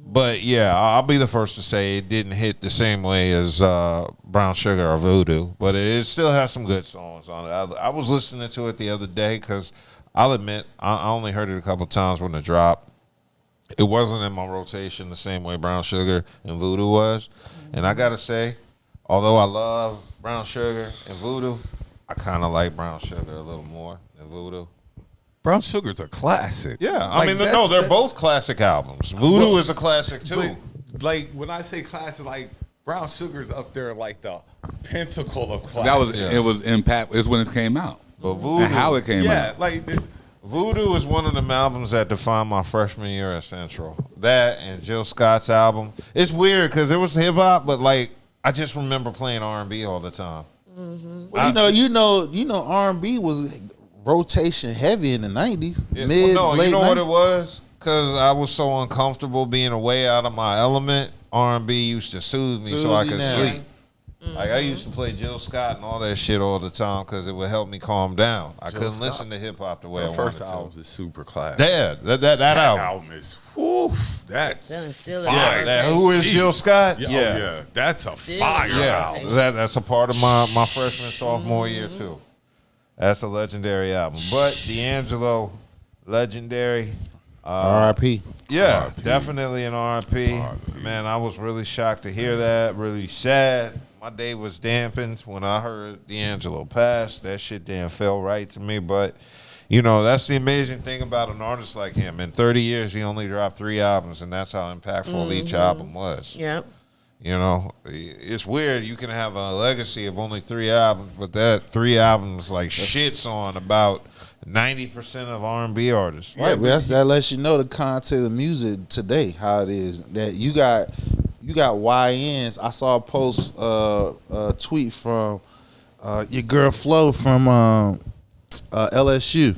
But yeah, I'll be the first to say it didn't hit the same way as Brown Sugar or Voodoo, but it still has some good songs on it. I was listening to it the other day because I'll admit I only heard it a couple times when it dropped. It wasn't in my rotation the same way Brown Sugar and Voodoo was. And I got to say, although I love Brown Sugar and Voodoo, I kind of like Brown Sugar a little more than Voodoo. Brown Sugar's a classic. Yeah, I mean, they're both classic albums. Voodoo is a classic too. But, like when I say classic, like Brown Sugar's up there, like the pinnacle of classic. That was it. Was impact. It's when it came out. But Voodoo, And how it came out. Yeah, like Voodoo is one of them albums that defined my freshman year at Central. That and Jill Scott's album. It's weird because it was hip hop, but like I just remember playing R&B all the time. Well, you know, R&B was rotation heavy in the 90s. Yeah. Mid, Well, no, late you know 90s. what it was? Because I was so uncomfortable being away out of my element. R&B used to soothe me so I could sleep. Like I used to play Jill Scott and all that shit all the time because it would help me calm down. I couldn't listen to hip hop the way I the wanted first to. album is super classic. Yeah, that album. Is whew, that's Still Yeah, who is Jill Scott? yeah, oh, yeah, that's a Still fire Yeah, album. that's a part of my freshman, sophomore year, too. That's a legendary album. But D'Angelo, legendary. R.I.P. Yeah, R.I.P. definitely an R.I.P. R.I.P. Man, I was really shocked to hear that, really sad. My day was dampened when I heard D'Angelo pass. That shit damn felt right to me. But, you know, that's the amazing thing about an artist like him. In 30 years, he only dropped 3 albums, and that's how impactful each album was. Yep. You know, it's weird. You can have a legacy of only 3 albums, but that 3 albums like shits on about 90% of R&B artists. Right, but that lets you know the content of music today, how it is. That you got YNs. I saw a post, a tweet from your girl Flo from LSU.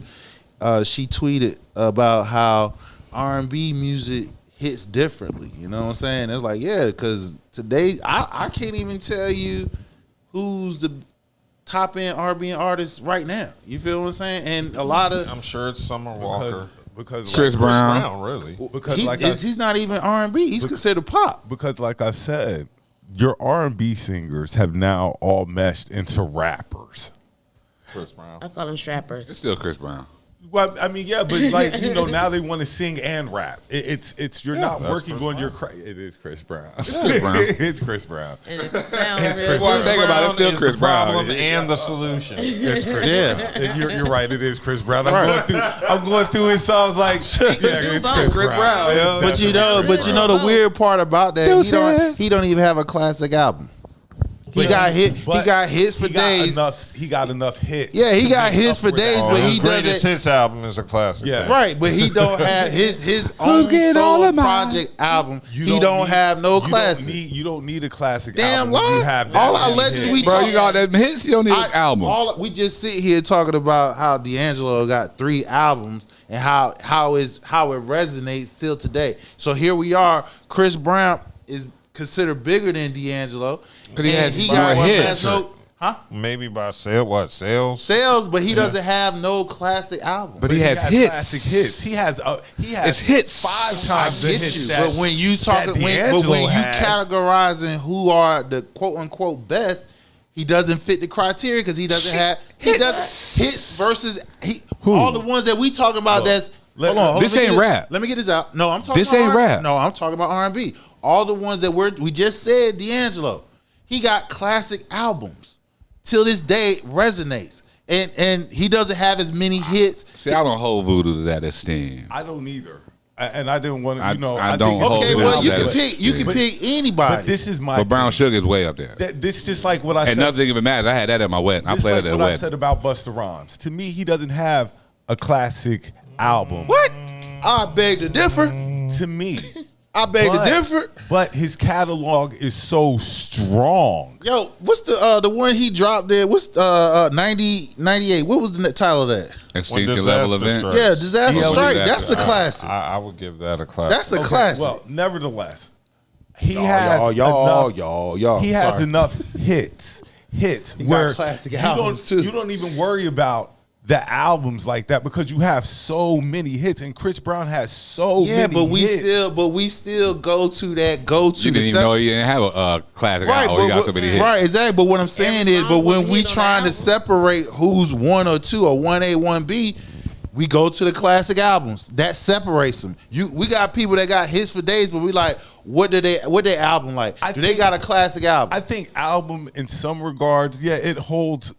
She tweeted about how R&B music hits differently. You know what I'm saying? It's like, yeah, because today I can't even tell you who's the top end R&B artist right now. You feel what I'm saying? And a lot of I'm sure it's Summer Walker. Because Chris Brown. Really. because he's not even R&B. He's considered pop. because like I said, your R&B singers have now all meshed into rappers. Chris Brown. I call them strappers. It's still Chris Brown. Well, I mean, yeah, but like now they want to sing and rap. It's you're not that's working Chris on your. It is Chris Brown. Chris Brown. It's Chris Brown. And it sounds It's real Chris Well, good. think about it, it's still is Chris the Brown. problem and the solution. It's Chris Brown. You're right. It is Chris Brown. I'm going through his songs like it's Chris Brown. yeah. But you know the weird part about that, he don't even have a classic album. He got hits for days. He got enough hits. Yeah, he got hits for days, but His he greatest doesn't. hits album is a classic. Yeah. Right, but he don't have his own getting all solo of mine? project album. You He don't have no you classic. You don't need a classic Damn, album. when You what? have that All many allegedly hits. we Bro, talk- you got that hits. You don't need an album. We just sit here talking about how D'Angelo got 3 albums and how it resonates still today. So here we are. Chris Brown is considered bigger than D'Angelo Because he has more got hits. Huh? Maybe by sales. Sales, but he doesn't have no classic album. But he has hits. Classic hits. He has It's hits. 5 times the Get hits you. that, But when you talking, that when D'Angelo you has. categorizing who are the quote unquote best, he doesn't fit the criteria because he doesn't have hits versus all the ones that we talking about. Look, Hold on. This ain't rap. Let me get this out. No, I'm talking. This about ain't rap. No, I'm talking about R&B. All the ones that we just said. D'Angelo, he got classic albums. Till this day resonates, and he doesn't have as many hits. See, I don't hold Voodoo to that esteem. I don't either, and I didn't want to. I I don't think hold Okay, it well out you that can way. pick. You can pick anybody. But this is my. But Brown thing. Sugar is way up there. This just like what I And said. nothing even matters. I had that at my wedding. I This played like it at a what I wedding. said about Busta Rhymes. To me, he doesn't have a classic album. What? I beg to differ. To me, I beg to differ. But his catalog is so strong. Yo, what's the one he dropped there? What's 98? What was the title of that? Extinction Level Event. Strike. Yeah, Disaster Yeah, Strike. Disaster. That's a classic. I would give that a classic. That's a classic. Well, nevertheless, he has y'all. He has Sorry. enough hits got where classic you albums, too. You don't even worry about the albums like that because you have so many hits, and Chris Brown has so many but we hits. still go to that go-to. You didn't even know he didn't have a classic album. He got so many hits. Right, exactly. But what I'm saying Every is, song but was when a we hit on trying the to album. separate who's 1 or 2 or 1A, 1B, we go to the classic albums. That separates them. We got people that got hits for days, but we like, what their album like? Do they got a classic album? I think album in some regards, yeah, it holds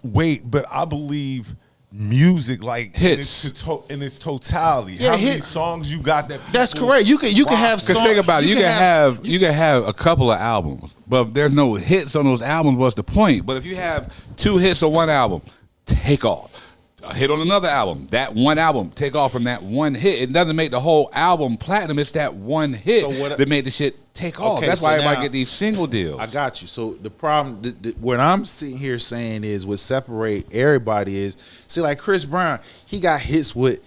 weight, but I believe music like Hits. in its totality. Yeah, How many hits. songs you got that? That's people correct. You can have Because songs. think about it, you can have a couple of albums, but if there's no hits on those albums, what's the point? But if you have 2 hits on one album, take off. A hit on another album, that one album, take off from that one hit. It doesn't make the whole album platinum. It's that one hit that made the shit take off. Okay, That's so why everybody now- get these single deals. I got you. So the problem, what I'm sitting here saying is, what separate everybody is, see, like Chris Brown, he got hits with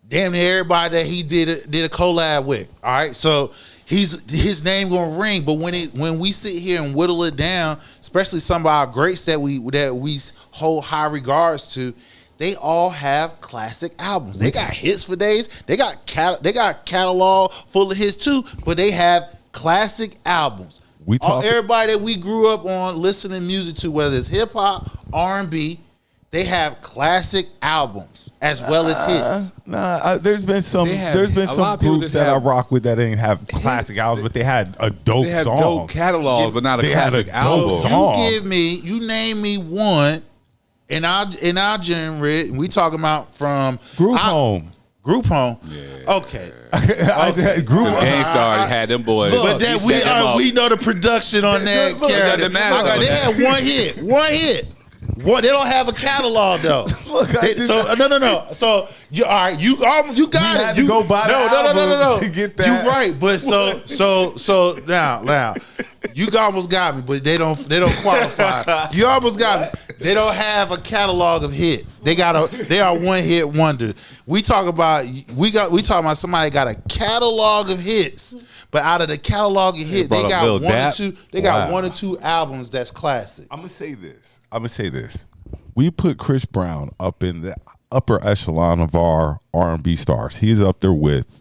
damn near everybody that he did a collab with. All right, so his name gonna ring. But when we sit here and whittle it down, especially some of our greats that we hold high regards to, they all have classic albums. They got hits for days. They got catalog full of hits too, but they have classic albums. Everybody that we grew up on listening music to, whether it's hip hop, R&B, they have classic albums as well as hits. There's been some groups that I rock with that didn't have classic albums, but they had a dope song. Dope catalogs, but not a classic album. You name me one in our genre. We talking about from Group Home. Group Home. Yeah. Okay. Group Home. Gangstar already had them boys. But that we know the production on that Look, it character. doesn't matter. They had one hit. They don't have a catalog though. No. So you all right? You got it. Had to go buy the album to get that. You're right, but so now you almost got me, but they don't qualify. You almost got me. They don't have a catalog of hits. They are one hit wonder. We talking about somebody got a catalog of hits, but out of the catalog of hits, they got one or two. They got 1 or 2 albums that's classic. I'm gonna say this. We put Chris Brown up in the upper echelon of our R&B stars. He's up there with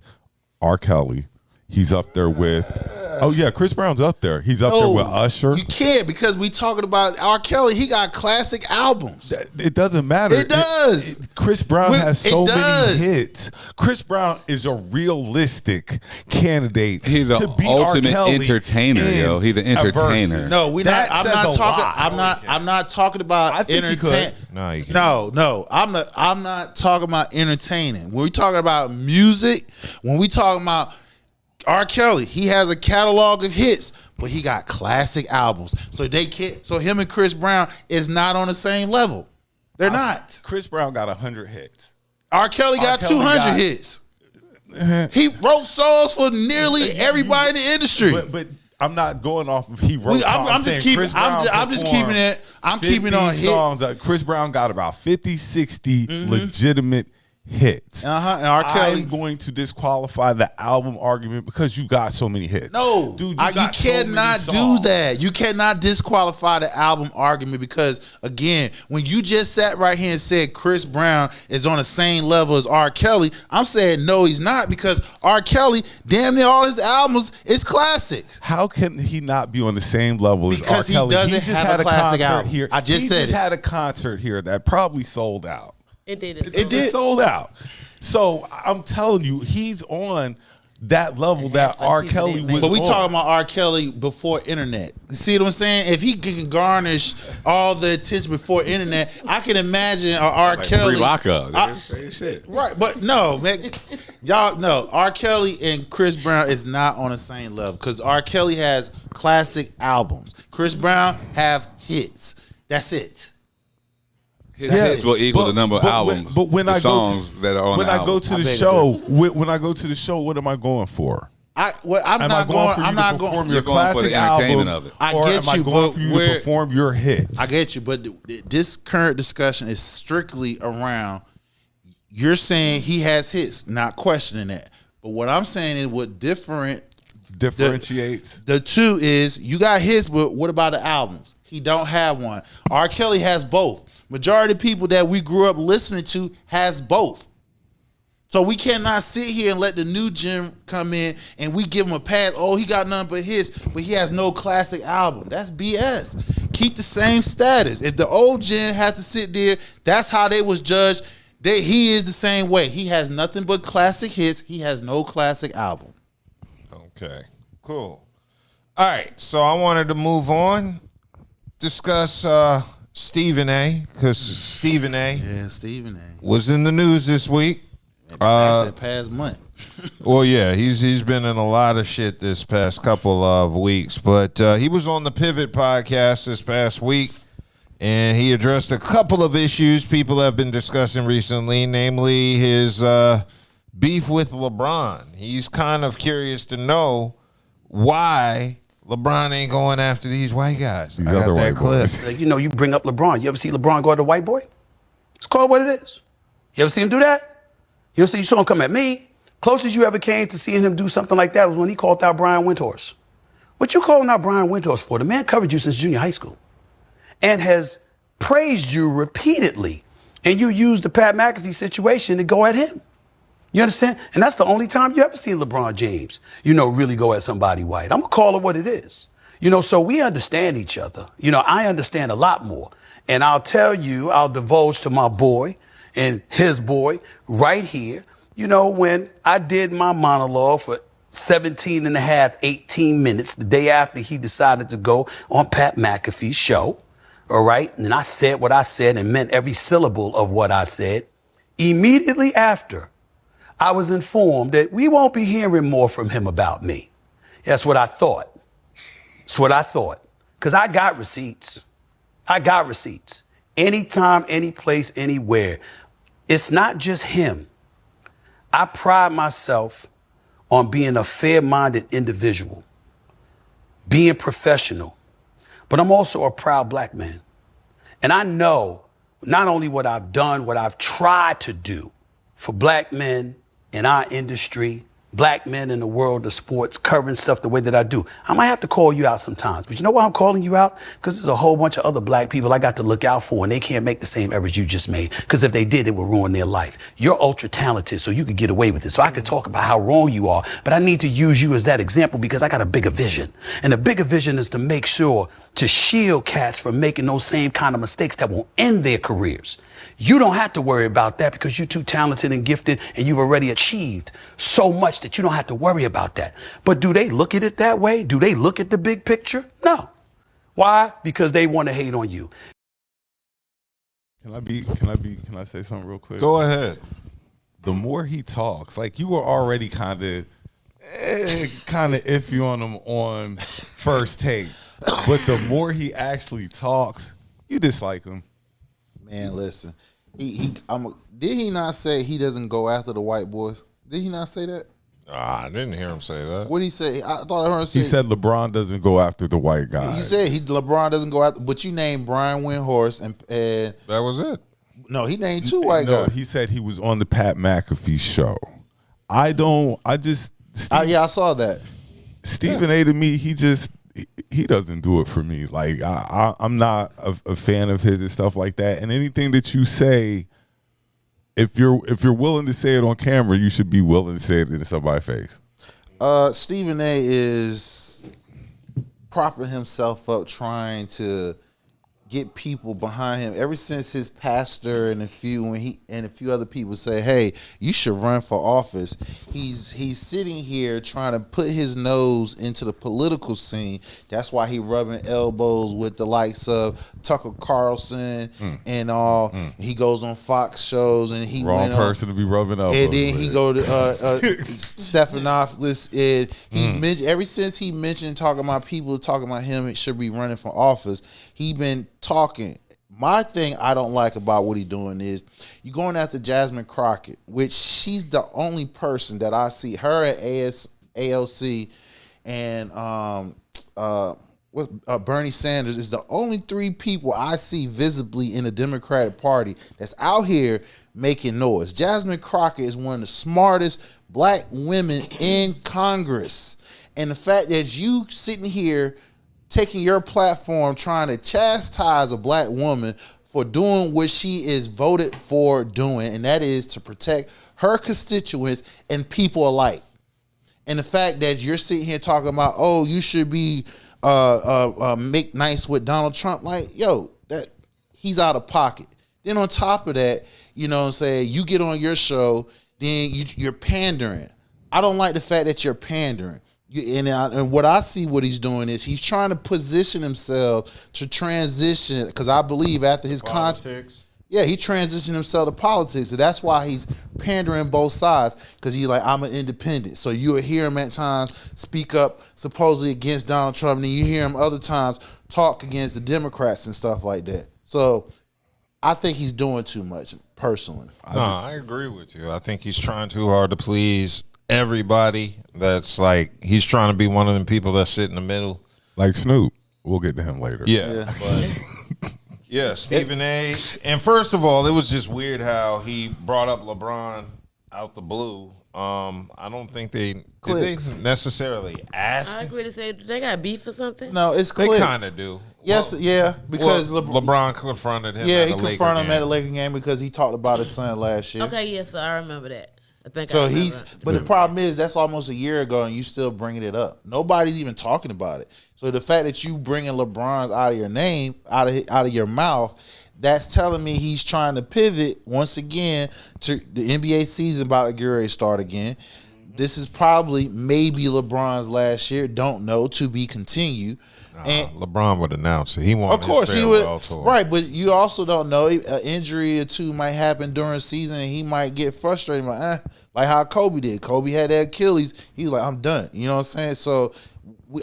R. Kelly. He's up there with. Oh yeah, Chris Brown's up there. He's up there with Usher. You can't, because we talking about R. Kelly. He got classic albums. It doesn't matter. It does. Chris Brown has so many hits. Chris Brown is a realistic candidate. He's to an beat ultimate R. Kelly entertainer, yo. He's an entertainer. No, we not. I'm not talking about entertainment. No, you can't. No. I'm not talking about entertaining. When we talking about music, when we talking about R. Kelly, he has a catalog of hits, but he got classic albums. So they can't. So him and Chris Brown is not on the same level. They're not. Chris Brown got 100 hits. R. Kelly got 200 hits. He wrote songs for nearly everybody in the industry. But I'm not going off of he wrote. I'm just keeping. I'm just keeping it. I'm keeping on hit songs. Chris Brown got about 50, 60 legitimate hits. And R. Kelly. I'm going to disqualify the album argument because you got so many hits. No, dude, you cannot do that. You cannot disqualify the album argument because, again, when you just sat right here and said Chris Brown is on the same level as R. Kelly, I'm saying no, he's not, because R. Kelly, damn near all his albums is classics. How can he not be on the same level as R. Because he Kelly? doesn't have a classic album. Here. I just said he just it. had a concert here that probably sold out. It did. It did sold out. So I'm telling you, he's on that level that R. Kelly was. But we on. talking about R. Kelly before internet. See what I'm saying? If he can garnish all the attention before internet, I can imagine R. Kelly. Pre-lockup. Shit. Right, but no, man, y'all know R. Kelly and Chris Brown is not on the same level because R. Kelly has classic albums. Chris Brown have hits. That's it. His hits will equal the number of albums. But when I songs that are on when the I album. go to the show, when I go to the show, what am I going for? I'm Am not I going for you I'm to not perform going. your You're going for the classic entertainment album, of it. I or get am you, I going but for you where- to perform your hits? I get you, but this current discussion is strictly around. You're saying he has hits, not questioning that. But what I'm saying is what differentiates the two is you got hits, but what about the albums? He don't have one. R. Kelly has both. Majority of people that we grew up listening to has both. So we cannot sit here and let the new gen come in and we give him a pass. Oh, he got none but hits, but he has no classic album. That's BS. Keep the same status. If the old gen had to sit there, that's how they was judged. He is the same way. He has nothing but classic hits. He has no classic album. Okay, cool. All right, so I wanted to move on, discuss Stephen A, because Stephen A was in the news this week. Actually, past month. Well, yeah, he's been in a lot of shit this past couple of weeks, but he was on the Pivot podcast this past week, and he addressed a couple of issues people have been discussing recently, namely his beef with LeBron. He's kind of curious to know why LeBron ain't going after these white guys. These I got other that white clip. boys. Like, you bring up LeBron. You ever see LeBron go at a white boy? It's called what it is. You ever see him do that? You saw him come at me. Closest you ever came to seeing him do something like that was when he called out Brian Windhorst. What you calling out Brian Windhorst for? The man covered you since junior high school and has praised you repeatedly. And you used the Pat McAfee situation to go at him. You understand? And that's the only time you ever seen LeBron James, really go at somebody white. I'm going to call it what it is. So we understand each other. I understand a lot more. And I'll tell you, I'll divulge to my boy and his boy right here, when I did my monologue for 17 and a half, 18 minutes, the day after he decided to go on Pat McAfee's show, all right? And I said what I said and meant every syllable of what I said. Immediately after, I was informed that we won't be hearing more from him about me. That's what I thought. That's what I thought. Because I got receipts. Anytime, any place, anywhere. It's not just him. I pride myself on being a fair-minded individual, being professional, but I'm also a proud black man. And I know not only what I've done, what I've tried to do for black men in our industry, black men in the world of sports, covering stuff the way that I do. I might have to call you out sometimes, but you know why I'm calling you out? Because there's a whole bunch of other black people I got to look out for, and they can't make the same errors you just made. Because if they did, it would ruin their life. You're ultra talented, so you could get away with it. So I could talk about how wrong you are, but I need to use you as that example because I got a bigger vision. And the bigger vision is to make sure to shield cats from making those same kind of mistakes that will end their careers. You don't have to worry about that because you're too talented and gifted and you've already achieved so much that you don't have to worry about that. But do they look at it that way? Do they look at the big picture? No. Why? Because they want to hate on you. Can I say something real quick? Go ahead. The more he talks, like you were already kind of iffy on him on first take, but the more he actually talks, you dislike him. Man, listen. Did he not say he doesn't go after the white boys? Did he not say that? I didn't hear him say that. What did he say? I thought I heard him say. He said LeBron doesn't go after the white guys. He said LeBron doesn't go after. But you named Brian Windhorst and that was it. No, he named two white No, guys. he said he was on the Pat McAfee show. I saw that. Stephen A. to me, he doesn't do it for me. Like I'm not a fan of his and stuff like that. And anything that you say, if you're willing to say it on camera, you should be willing to say it in somebody's face. Stephen A. is propping himself up, trying to get people behind him. Ever since his pastor and a few other people say, "Hey, you should run for office," he's sitting here trying to put his nose into the political scene. That's why he rubbing elbows with the likes of Tucker Carlson and all. He goes on Fox shows and he wrong went person to be rubbing elbows. And then with. he go to Stephanopoulos. And he mentioned, ever since he mentioned talking about people talking about him, it should be running for office. He been talking. My thing I don't like about what he's doing is you going after Jasmine Crockett, which she's the only person that I see, her at AOC and Bernie Sanders is the only three people I see visibly in the Democratic Party that's out here making noise. Jasmine Crockett is one of the smartest black women in Congress. And the fact that you sitting here taking your platform trying to chastise a black woman for doing what she is voted for doing, and that is to protect her constituents and people alike. And the fact that you're sitting here talking about, oh, you should be make nice with Donald Trump, like, yo, that he's out of pocket. Then on top of that, you know what I'm saying, you get on your show, then you're pandering. I don't like the fact that you're pandering. And what I see what he's doing is he's trying to position himself to transition, because I believe after his politics. he transitioned himself to politics. So that's why he's pandering both sides, because he's like, I'm an independent. So you'll hear him at times speak up supposedly against Donald Trump, and then you hear him other times talk against the Democrats and stuff like that. So I think he's doing too much, personally. I agree with you. I think he's trying too hard to please everybody. That's like, he's trying to be one of them people that sit in the middle. Like Snoop. We'll get to him later. Yeah. But yeah, Stephen A. And first of all, it was just weird how he brought up LeBron out the blue. I don't think they necessarily ask. I agree to say they got beef or something. No, it's They clips. kind of do. Yes, because LeBron confronted him. Yeah, at he the Laker confronted him game. at the Laker game because he talked about his son last year. Okay, yes, I remember that. I think So I remember. but the problem is that's almost a year ago and you still bringing it up. Nobody's even talking about it. So the fact that you bringing LeBron's out of your name, out of your mouth, that's telling me he's trying to pivot once again to the NBA season about to get ready to start again. This is probably maybe LeBron's last year. Don't know, to be continued. And LeBron would announce it. He wanted of course his he would, farewell tour. right? But you also don't know, an injury or two might happen during the season, and he might get frustrated, like how Kobe did. Kobe had that Achilles. He was like, "I'm done." You know what I'm saying? So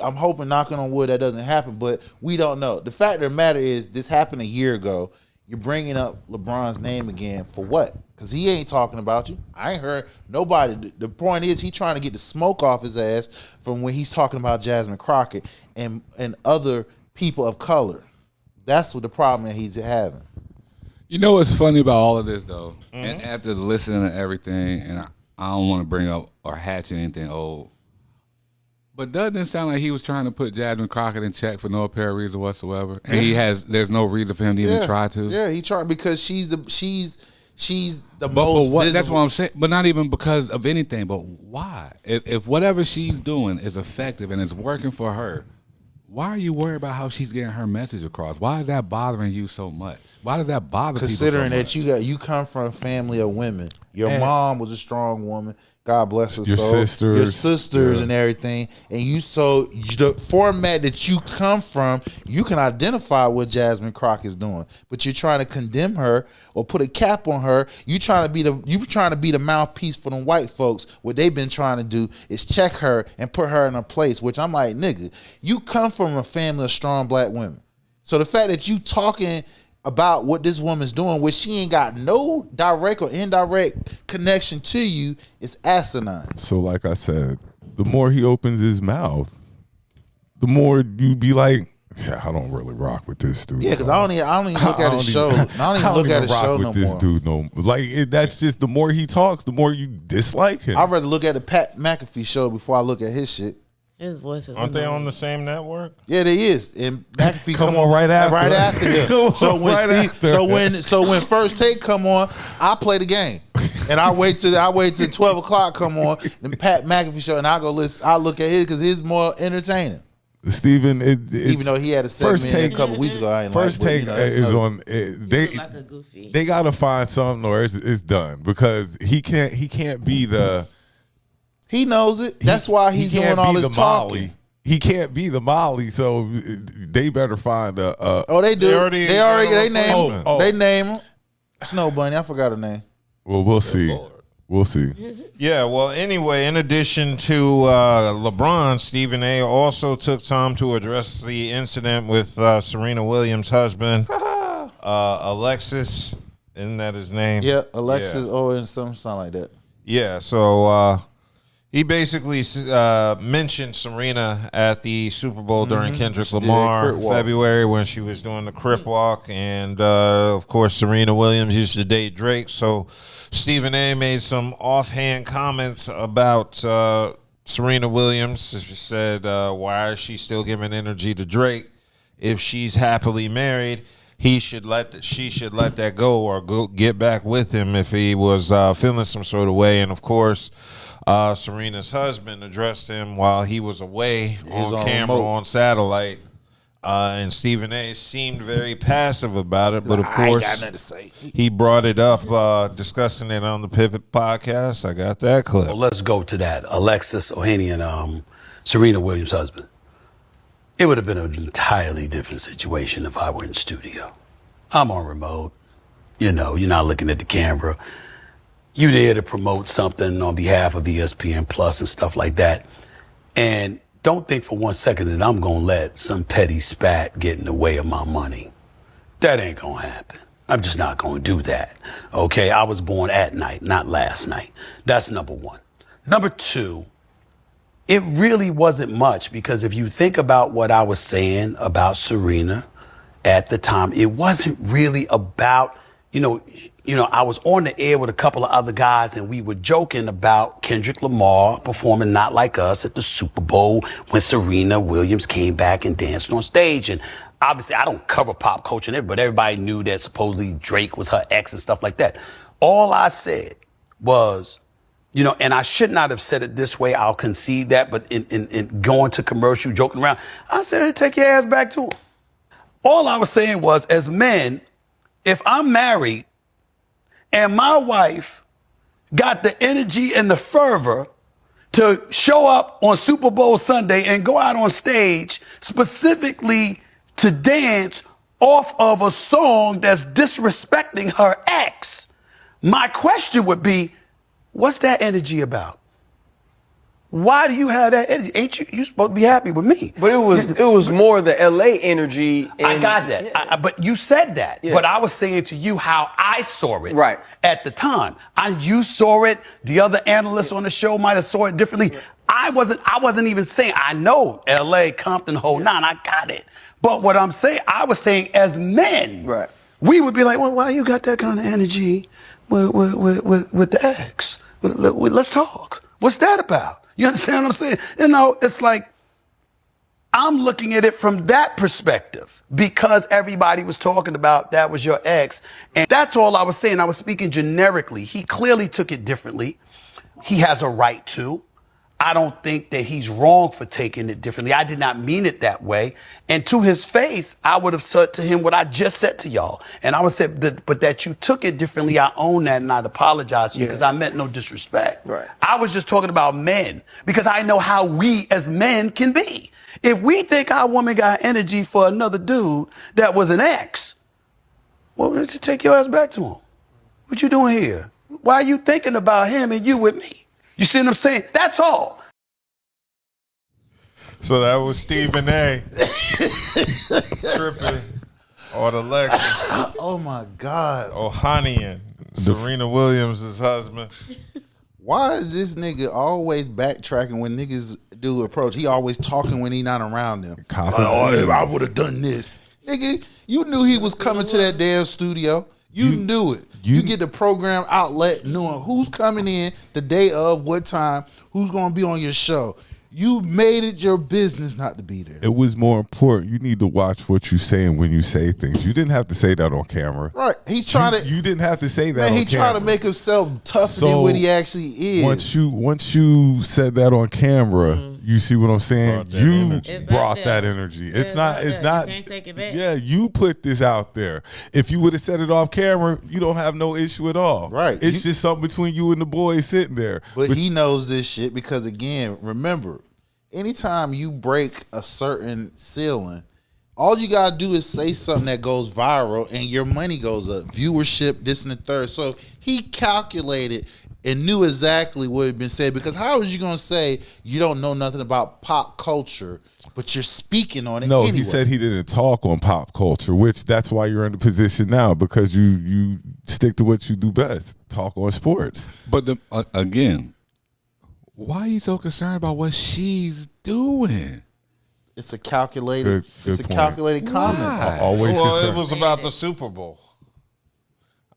I'm hoping, knocking on wood, that doesn't happen. But we don't know. The fact of the matter is, this happened a year ago. You're bringing up LeBron's name again for what? Because he ain't talking about you. I ain't heard nobody. The point is, he trying to get the smoke off his ass from when he's talking about Jasmine Crockett and other people of color. That's what the problem that he's having. You know what's funny about all of this, though? And after listening to everything, and I don't want to bring up or hatch anything old, but doesn't it sound like he was trying to put Jasmine Crockett in check for no apparent reason whatsoever? And there's no reason for him to even try to? Yeah, he tried because she's the But most for what? visible. That's what I'm saying. But not even because of anything. But why? If whatever she's doing is effective and it's working for her, why are you worried about how she's getting her message across? Why is that bothering you so much? Why does that bother Considering people so much? that you come from a family of women, your mom was a strong woman. God bless her Your soul. sisters. Your sisters and everything. And the format that you come from, you can identify what Jasmine Crockett's doing. But you're trying to condemn her or put a cap on her. You trying to be the mouthpiece for them white folks. What they've been trying to do is check her and put her in a place, which I'm like, nigga, you come from a family of strong black women. So the fact that you talking about what this woman's doing, which she ain't got no direct or indirect connection to you, is asinine. So like I said, the more he opens his mouth, the more you be like, Yeah, I don't really rock with this dude. Yeah, because I don't even look at his show. I don't even look at his show no more. This dude that's just the more he talks, the more you dislike him. I'd rather look at the Pat McAfee show before I look at his shit. His voice is Aren't they annoying. on the same network? Yeah, they is. And McAfee come on right after. Right after him. So when First Take come on, I play the game. And I wait till 12 o'clock come on, the Pat McAfee show, and I go listen. I look at his because his more entertaining. Steven, even though he had a segment a couple weeks ago, I ain't First Take is on. Like a goofy. They got to find something, or it's done because he can't be the. He knows it. That's why he's doing all this talking. He can't be the Molly, so they better find a. Oh, they do. They name him. Oh. They name him. Snow Bunny. I forgot her name. Well, we'll see. We'll see. Yeah, well, anyway, in addition to LeBron, Stephen A. also took time to address the incident with Serena Williams' husband, Alexis. Isn't that his name? Yeah, Alexis and something like that. Yeah, so he basically mentioned Serena at the Super Bowl during Kendrick Lamar in February when she was doing the Crip Walk. And, of course, Serena Williams used to date Drake, so Stephen A. made some offhand comments about Serena Williams. She said, why is she still giving energy to Drake? If she's happily married, she should let that go or go get back with him if he was feeling some sort of way. And, of course, Serena's husband addressed him while he was away on camera, on satellite. And Stephen A. seemed very passive about it, but of course, I ain't got nothing to say. He brought it up, discussing it on the Pivot podcast. I got that clip. Well, let's go to that. Alexis Ohanian and Serena Williams' husband. It would have been an entirely different situation if I were in studio. I'm on remote. You know, you're not looking at the camera. You there to promote something on behalf of ESPN Plus and stuff like that. And don't think for 1 second that I'm going to let some petty spat get in the way of my money. That ain't going to happen. I'm just not going to do that. Okay, I was born at night, not last night. That's number one. Number two, it really wasn't much because if you think about what I was saying about Serena at the time, it wasn't really about, you know, I was on the air with a couple of other guys and we were joking about Kendrick Lamar performing Not Like Us at the Super Bowl when Serena Williams came back and danced on stage. And obviously I don't cover pop culture, but everybody knew that supposedly Drake was her ex and stuff like that. All I said was, and I should not have said it this way. I'll concede that. But in going to commercial, joking around, I said, hey, take your ass back to him. All I was saying was, as men, if I'm married, and my wife got the energy and the fervor to show up on Super Bowl Sunday and go out on stage specifically to dance off of a song that's disrespecting her ex. My question would be, what's that energy about? Why do you have that energy? Ain't you supposed to be happy with me? But it was more the LA energy. I got that. Yeah. But you said that. Yeah. But I was saying to you how I saw it right at the time. And you saw it. The other analysts on the show might have saw it differently. Yeah. I wasn't even saying, I know LA, Compton, whole nine, I got it. But what I'm saying, I was saying as men, right, we would be like, well, why you got that kind of energy with the ex? Let's talk. What's that about? You understand what I'm saying? It's like I'm looking at it from that perspective because everybody was talking about that was your ex. And that's all I was saying. I was speaking generically. He clearly took it differently. He has a right to. I don't think that he's wrong for taking it differently. I did not mean it that way. And to his face, I would have said to him what I just said to y'all. And I would say, but that you took it differently, I own that and I'd apologize to you because I meant no disrespect. Right. I was just talking about men because I know how we as men can be. If we think our woman got energy for another dude that was an ex, well, let's just take your ass back to him. What you doing here? Why are you thinking about him and you with me? You see what I'm saying? That's all. So that was Stephen A. tripping on Alexis. Oh my God. Ohanian, Serena Williams' husband. Why is this nigga always backtracking when niggas dude approach. He always talking when he not around them. Like, Confidence. I would have done this. Nigga, you knew he was coming to that damn studio. You knew it. You get the program outlet knowing who's coming in, the day of, what time, who's going to be on your show. You made it your business not to be there. It was more important. You need to watch what you say and when you say things. You didn't have to say that on camera. Right. He's trying to. You didn't have to say that Man, on he camera. trying to make himself tougher than what he actually is. Once you said that on camera, you see what I'm saying? You brought that energy. It's not. You can't take it back. Yeah, you put this out there. If you would have said it off camera, you don't have no issue at all. Right. It's just something between you and the boys sitting there. But he knows this shit because, again, remember, anytime you break a certain ceiling, all you gotta do is say something that goes viral and your money goes up. Viewership, this and the third. So he calculated and knew exactly what had been said, because how was you gonna say you don't know nothing about pop culture, but you're speaking on it No, anyway? he said he didn't talk on pop culture, which that's why you're in the position now, because you stick to what you do best, talk on sports. But again, why are you so concerned about what she's doing? It's a calculated. Good it's a point. calculated comment. Always Well, concerned. it was about the Super Bowl.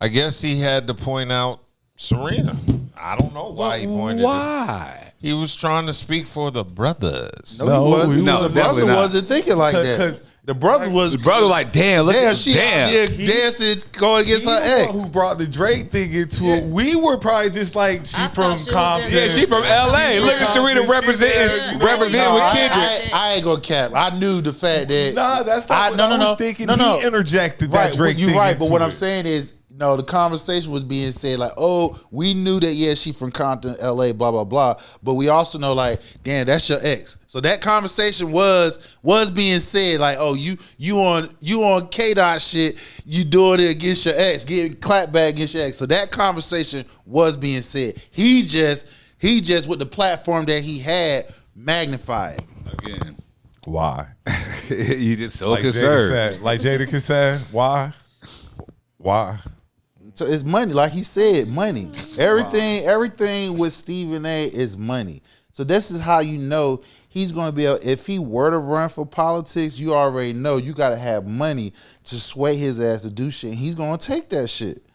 I guess he had to point out Serena. I don't know why he pointed Why? it. He was trying to speak for the brothers. No, he wasn't. No, The brother definitely not. wasn't thinking like that. 'Cause The brother was. The brother like, damn, look at she out there dancing, going against her He the ex. one who brought the Drake thing into it. We were probably just like, she I from thought she was Compton. just- Yeah, she from LA. Look at Serena representing No, with Kendrick. I ain't gonna cap. I knew the fact that. Nah, that's not what I was thinking. He interjected that Right, Drake you're thing right. But into what I'm it. saying is, no, the conversation was being said like, oh, we knew that, yeah, she from Compton, LA, blah, blah, blah. But we also know, like, damn, that's your ex. So that conversation was being said, like, oh, you on K-Dot shit, you doing it against your ex, getting clapped back against your ex. So that conversation was being said. He just with the platform that he had, magnified. Again, Why? you just so Like concerned. Jada said, why? Why? So it's money, like he said, money. Everything with Stephen A is money. So this is how you know he's going to be able, if he were to run for politics, you already know you got to have money to sway his ass to do shit. And he's going to take that shit.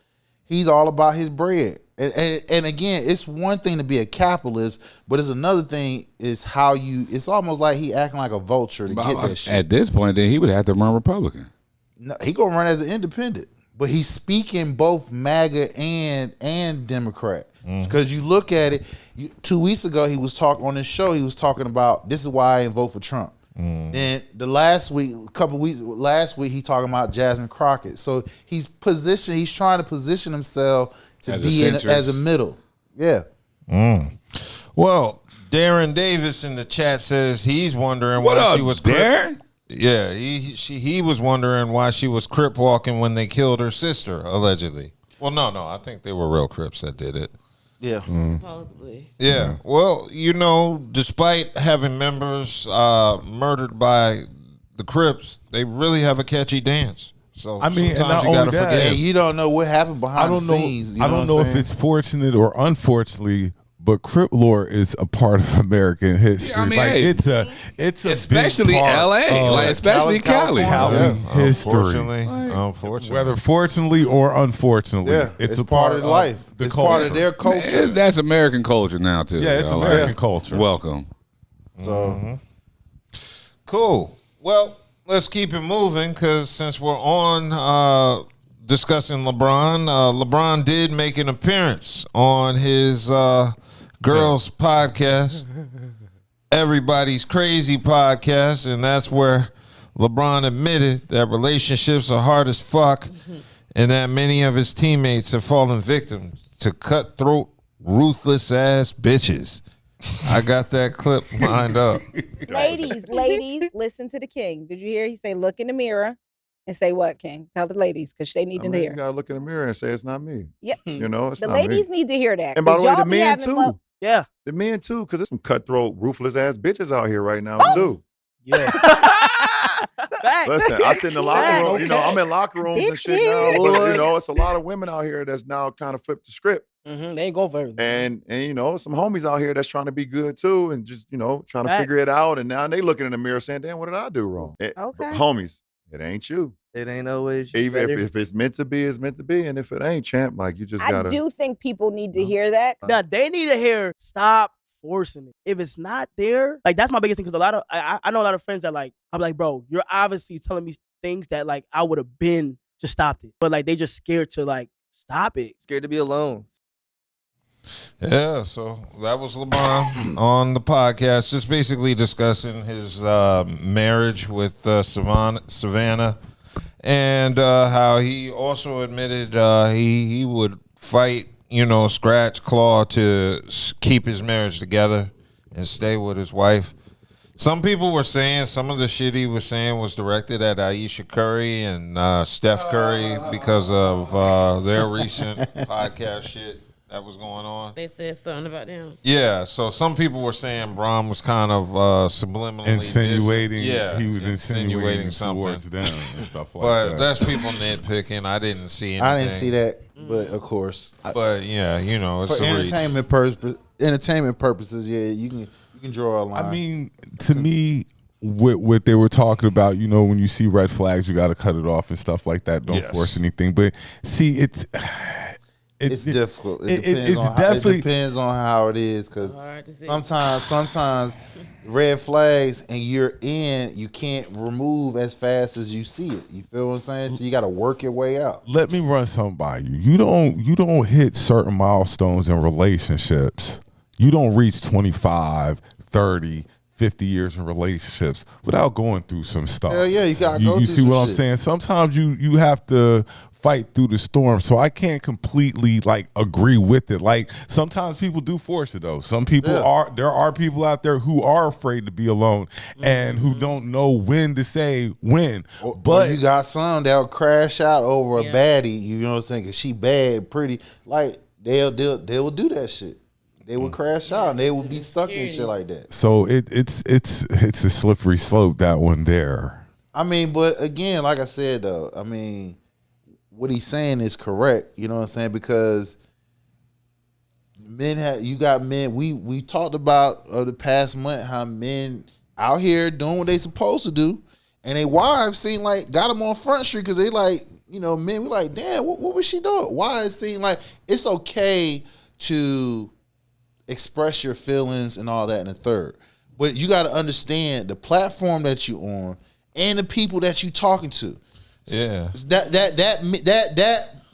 He's all about his bread. And again, it's one thing to be a capitalist, but it's another thing is how it's almost like he acting like a vulture to get that shit. At this point, then he would have to run Republican. No, he going to run as an independent. But he's speaking both MAGA and Democrat. Because you look at it, 2 weeks ago he was talking on his show. He was talking about this is why I didn't vote for Trump. Then last week he talking about Jasmine Crockett. So he's trying to position himself to As be a as a middle. Yeah. Well, Darren Davis in the chat says he's wondering What why up, she was Darren? Yeah, he was wondering why she was crip walking when they killed her sister, allegedly. Well, no, I think they were real Crips that did it. Yeah. Supposedly. Yeah. Well, despite having members murdered by the Crips, they really have a catchy dance. So I mean, and sometimes not you gotta only that, forgive. And you don't know what happened behind the scenes. I don't know if it's fortunate or unfortunately, but Crip lore is a part of American history. Yeah, I mean, like hey, it's a especially big part LA, of like especially Cali. history. Unfortunately. Whether fortunately or unfortunately, Yeah, it's a part of life. The It's culture. part of their culture. Man, that's American culture now too. Yeah, it's y'all. American Like, culture. Welcome. So Cool. Well, let's keep it moving because since we're on discussing LeBron, LeBron did make an appearance on his girls' podcast, Everybody's Crazy podcast, and that's where LeBron admitted that relationships are hard as fuck and that many of his teammates have fallen victim to cutthroat, ruthless ass bitches. I got that clip lined up. Ladies, listen to the king. Did you hear? He say, look in the mirror and say what, King? Tell the ladies because they need to You hear. gotta look in the mirror and say it's not me. Yep. You know, it's The not ladies me. need to hear that. And by the 'cause way, y'all the be men having too. Yeah. The men too, because there's some cutthroat, ruthless ass bitches out here right now too. Yeah. Listen, I sit in the locker room. You know, Okay. I'm in locker rooms and shit Deep now. shit. But it's a lot of women out here that's now kind of flipped the script. They ain't going for everything. And you know, some homies out here that's trying to be good too, and just, you know, trying to Facts. figure it out. And now they looking in the mirror saying, "Damn, what did I do wrong?" Homies, it ain't you. It ain't always Even if it's meant to be, it's meant to be. And if it ain't, champ, like you just gotta. I do think people need to hear that. Now they need to hear stop forcing it. If it's not there, like that's my biggest thing. Because a lot of I know a lot of friends that like I'm like, bro, you're obviously telling me things that like I would have been just stopped it, but like they just scared to like stop it. Scared to be alone. Yeah, so that was LeBron on the podcast, just basically discussing his marriage with Savannah, and how he also admitted he would fight, you know, scratch, claw to keep his marriage together and stay with his wife. Some people were saying some of the shit he was saying was directed at Ayesha Curry and Steph Curry because of their recent podcast shit that was going on. They said something about them. Yeah, so some people were saying Braun was kind of subliminally insinuating. he was insinuating something towards them and stuff like but that. that's people nitpicking. I didn't see anything. I didn't see that, but of course. But yeah, you know, it's for a reach. entertainment purposes, yeah, you can draw a line. I mean, to me, what they were talking about, you know, when you see red flags, you got to cut it off and stuff like that. Don't force anything. But see, it's difficult. It depends on how it is, because sometimes red flags and you can't remove as fast as you see it. You feel what I'm saying? So you got to work your way out. Let me run something by you. You don't hit certain milestones in relationships. You don't reach 25, 30, 50 years in relationships without going through some stuff. Hell yeah, you got to go through You see some what I'm shit. saying? Sometimes you have to fight through the storm. So I can't completely like agree with it. Like sometimes people do force it though. Some people there are people out there who are afraid to be alone and who don't know when to say when. But you got some that'll crash out over a baddie, you know what I'm saying? 'Cause she bad, pretty. Like they will do that shit. They would crash out and they would be stuck in shit like that. So it's a slippery slope, that one there. I mean, but again, like I said though, I mean, what he's saying is correct. You know what I'm saying? Because you got men. We talked about the past month how men out here doing what they supposed to do, and their wives seem like got them on Front Street because they like, you know, men. We like, damn, what was she doing? Why it seem like it's okay to express your feelings and all that in the third, but you got to understand the platform that you on and the people that you talking to. Yeah,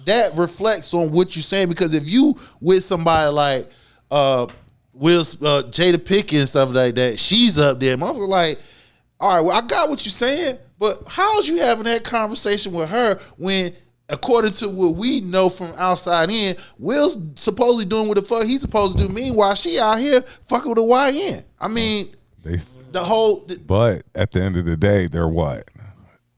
that reflects on what you're saying, because if you with somebody like Jada Pinkett and stuff like that, she's up there, motherfucker. Like, all right, well, I got what you're saying, but how's you having that conversation with her when, according to what we know from outside in, Will's supposedly doing what the fuck he's supposed to do. Meanwhile, she out here fucking with a YN. I mean, but at the end of the day, they're what?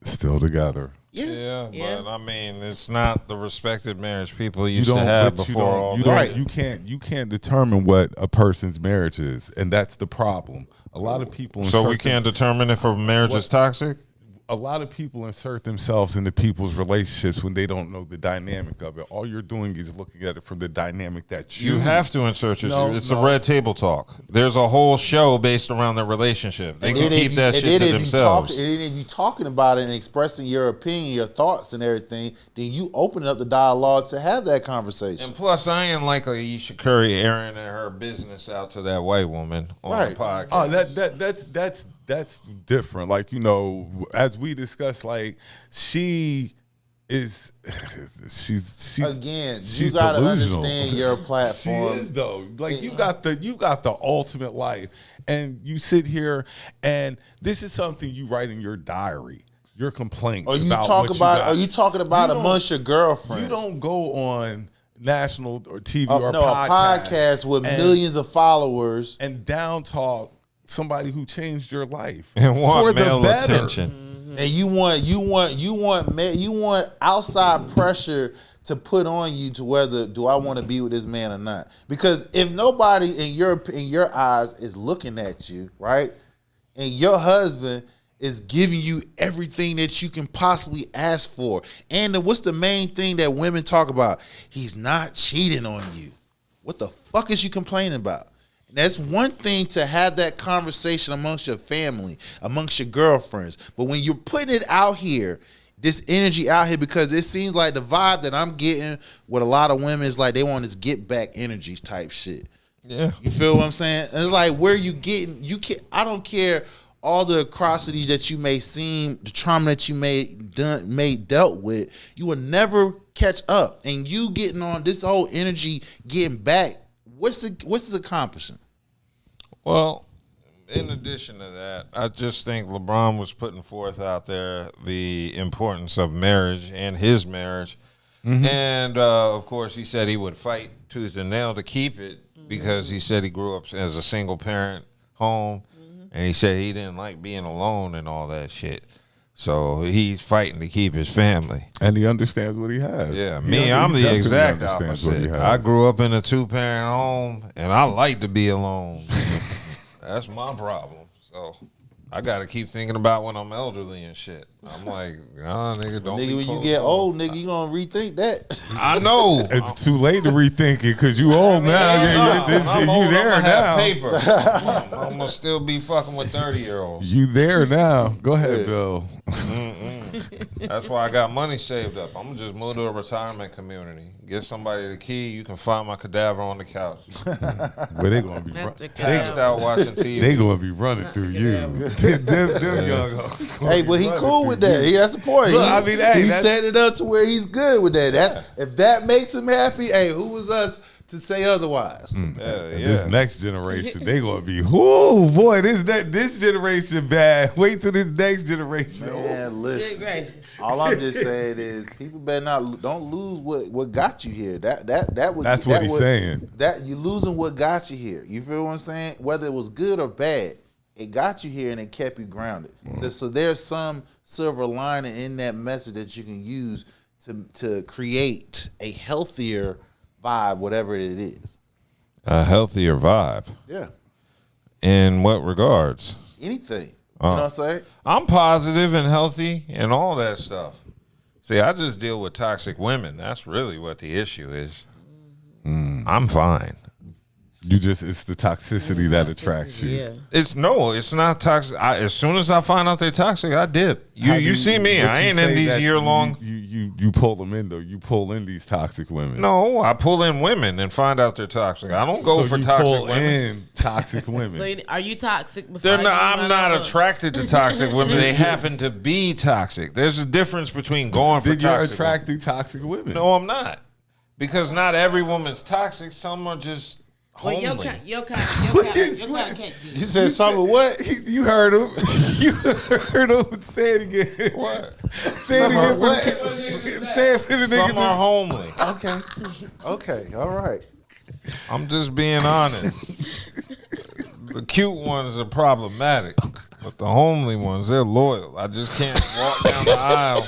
Still together. Yeah, but I mean, it's not the respected marriage people used to have before. You can't determine what a person's marriage is, and that's the problem. A lot of people. So we can't determine if a marriage is toxic. A lot of people insert themselves into people's relationships when they don't know the dynamic of it. All you're doing is looking at it from the dynamic that You have to insert yourself. It's a red table talk. There's a whole show based around their relationship. They can keep that shit to themselves. And if you talking about it and expressing your opinion, your thoughts and everything, then you open up the dialogue to have that conversation. And plus, I ain't like Ayesha Curry airing her business out to that white woman on the podcast. Oh, that's different. Like, you know, as we discussed, like she's again, she's you gotta delusional. understand your platform. She is though. Like you got the ultimate life, and you sit here, and this is something you write in your diary, your complaints. Or you about talk what about, you got. or you talking about amongst your girlfriends. You don't go on national or TV or a podcast with millions of followers and down talk somebody who changed your life and want for male the better. attention. And you want outside pressure to put on you to whether do I want to be with this man or not. Because if nobody in your eyes is looking at you, right, and your husband is giving you everything that you can possibly ask for, and what's the main thing that women talk about? He's not cheating on you. What the fuck is you complaining about? And that's one thing to have that conversation amongst your family, amongst your girlfriends. But when you're putting it out here, this energy out here, because it seems like the vibe that I'm getting with a lot of women is like they want this get back energy type shit. Yeah. You feel what I'm saying? And it's like, where you getting, I don't care all the atrocities that you may seem, the trauma that you may dealt with, you will never catch up. And you getting on this whole energy, getting back, what's this accomplishing? Well, in addition to that, I just think LeBron was putting forth out there the importance of marriage and his marriage. And, of course, he said he would fight tooth and nail to keep it because he said he grew up as a single-parent home, and he said he didn't like being alone and all that shit. So he's fighting to keep his family. And he understands what he has. Yeah, He I'm the definitely exact understands what he opposite. has. I grew up in a two-parent home, and I like to be alone. That's my problem. So I got to keep thinking about when I'm elderly and shit. I'm like, nah, nigga, don't be Nigga, when close you get to me. old, nigga, you gonna rethink that. I know. It's too late to rethink it because you old now. I'm You old, there I'm gonna have now. paper. I'm gonna still be fucking with 30-year-olds. You there now. Go ahead, Bill. That's why I got money saved up. I'm gonna just move to a retirement community. Get somebody the key. You can find my cadaver on the couch. Where they gonna be? Passed out watching TV. They gonna be running through you. them young hoes gonna Hey, be but he running cool through with that. you. That's the point. Look, he, I mean, hey, he that's- set it up to where he's good with that. That's if that makes him happy. Hey, who was us to say otherwise? And this next generation, they gonna be, oh boy, this generation bad. Wait till this next generation. Man, listen. All I'm just saying is, people better don't lose what got you here. That's what he's saying. That you losing what got you here. You feel what I'm saying? Whether it was good or bad, it got you here and it kept you grounded. So there's some silver lining in that message that you can use to create a healthier vibe, whatever it is. A healthier vibe. Yeah. In what regards? Anything. You know what I'm saying? I'm positive and healthy and all that stuff. See, I just deal with toxic women. That's really what the issue is. I'm fine. It's the toxicity that attracts you. Yeah. It's not toxic. As soon as I find out they're toxic, I dip. You see me. I ain't in these year-long. You pull them in though. You pull in these toxic women. No, I pull in women and find out they're toxic. I don't go for toxic pull women. in toxic women. So are you toxic? I'm not attracted to toxic women. They happen to be toxic. There's a difference between going for Then you're toxic. attracting toxic women. No, I'm not. Because not every woman's toxic. Some are just Well, homely. your kind can't be. You said something what? You heard him. You heard him. Say it again. What? Say it again. What? Say it for the niggas. Some are homely. Okay. All right. I'm just being honest. The cute ones are problematic, but the homely ones, they're loyal. I just can't walk down the aisle.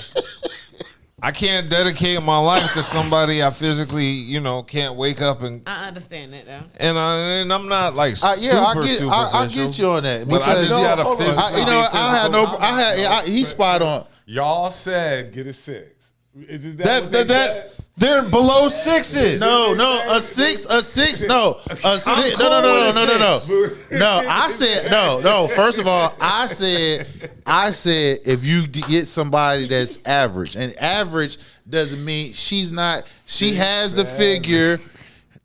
I can't dedicate my life to somebody I physically, can't wake up and. I understand that though. And I'm not like super superficial. I get you on that. But I just got to physically. He's spot on. Y'all said get a 6. Is that what they said? They're below 6s. No, a six. No, a six. No, I said no. First of all, I said if you get somebody that's average, and average doesn't mean she's not. She has the figure.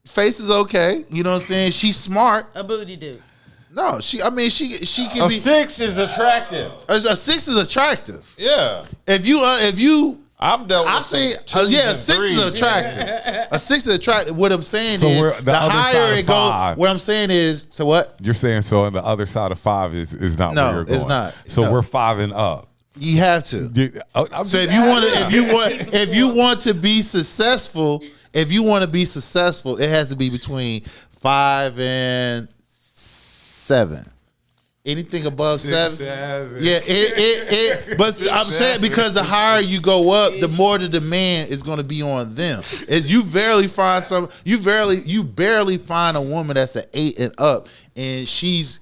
Face is okay. You know what I'm saying? She's smart. A booty dude. No, she can be. A 6 is attractive. A 6 is attractive. Yeah. If you. I've dealt with I say, some twos a and 6 is threes. attractive. A 6 is attractive. What I'm saying So we're is, the the other higher side of it goes. 5. What I'm saying is, so what? You're saying so, and the other side of 5 is not No, where you're going. it's not. So No. we're 5 and up. You have to. I'm So just if you want asking. to, if you want to be successful, it has to be between 5 and 7. Anything above 7, yeah. But I'm saying because the higher you go up, the more the demand is going to be on them. Is you barely find you barely find a woman that's an 8 and up, and she's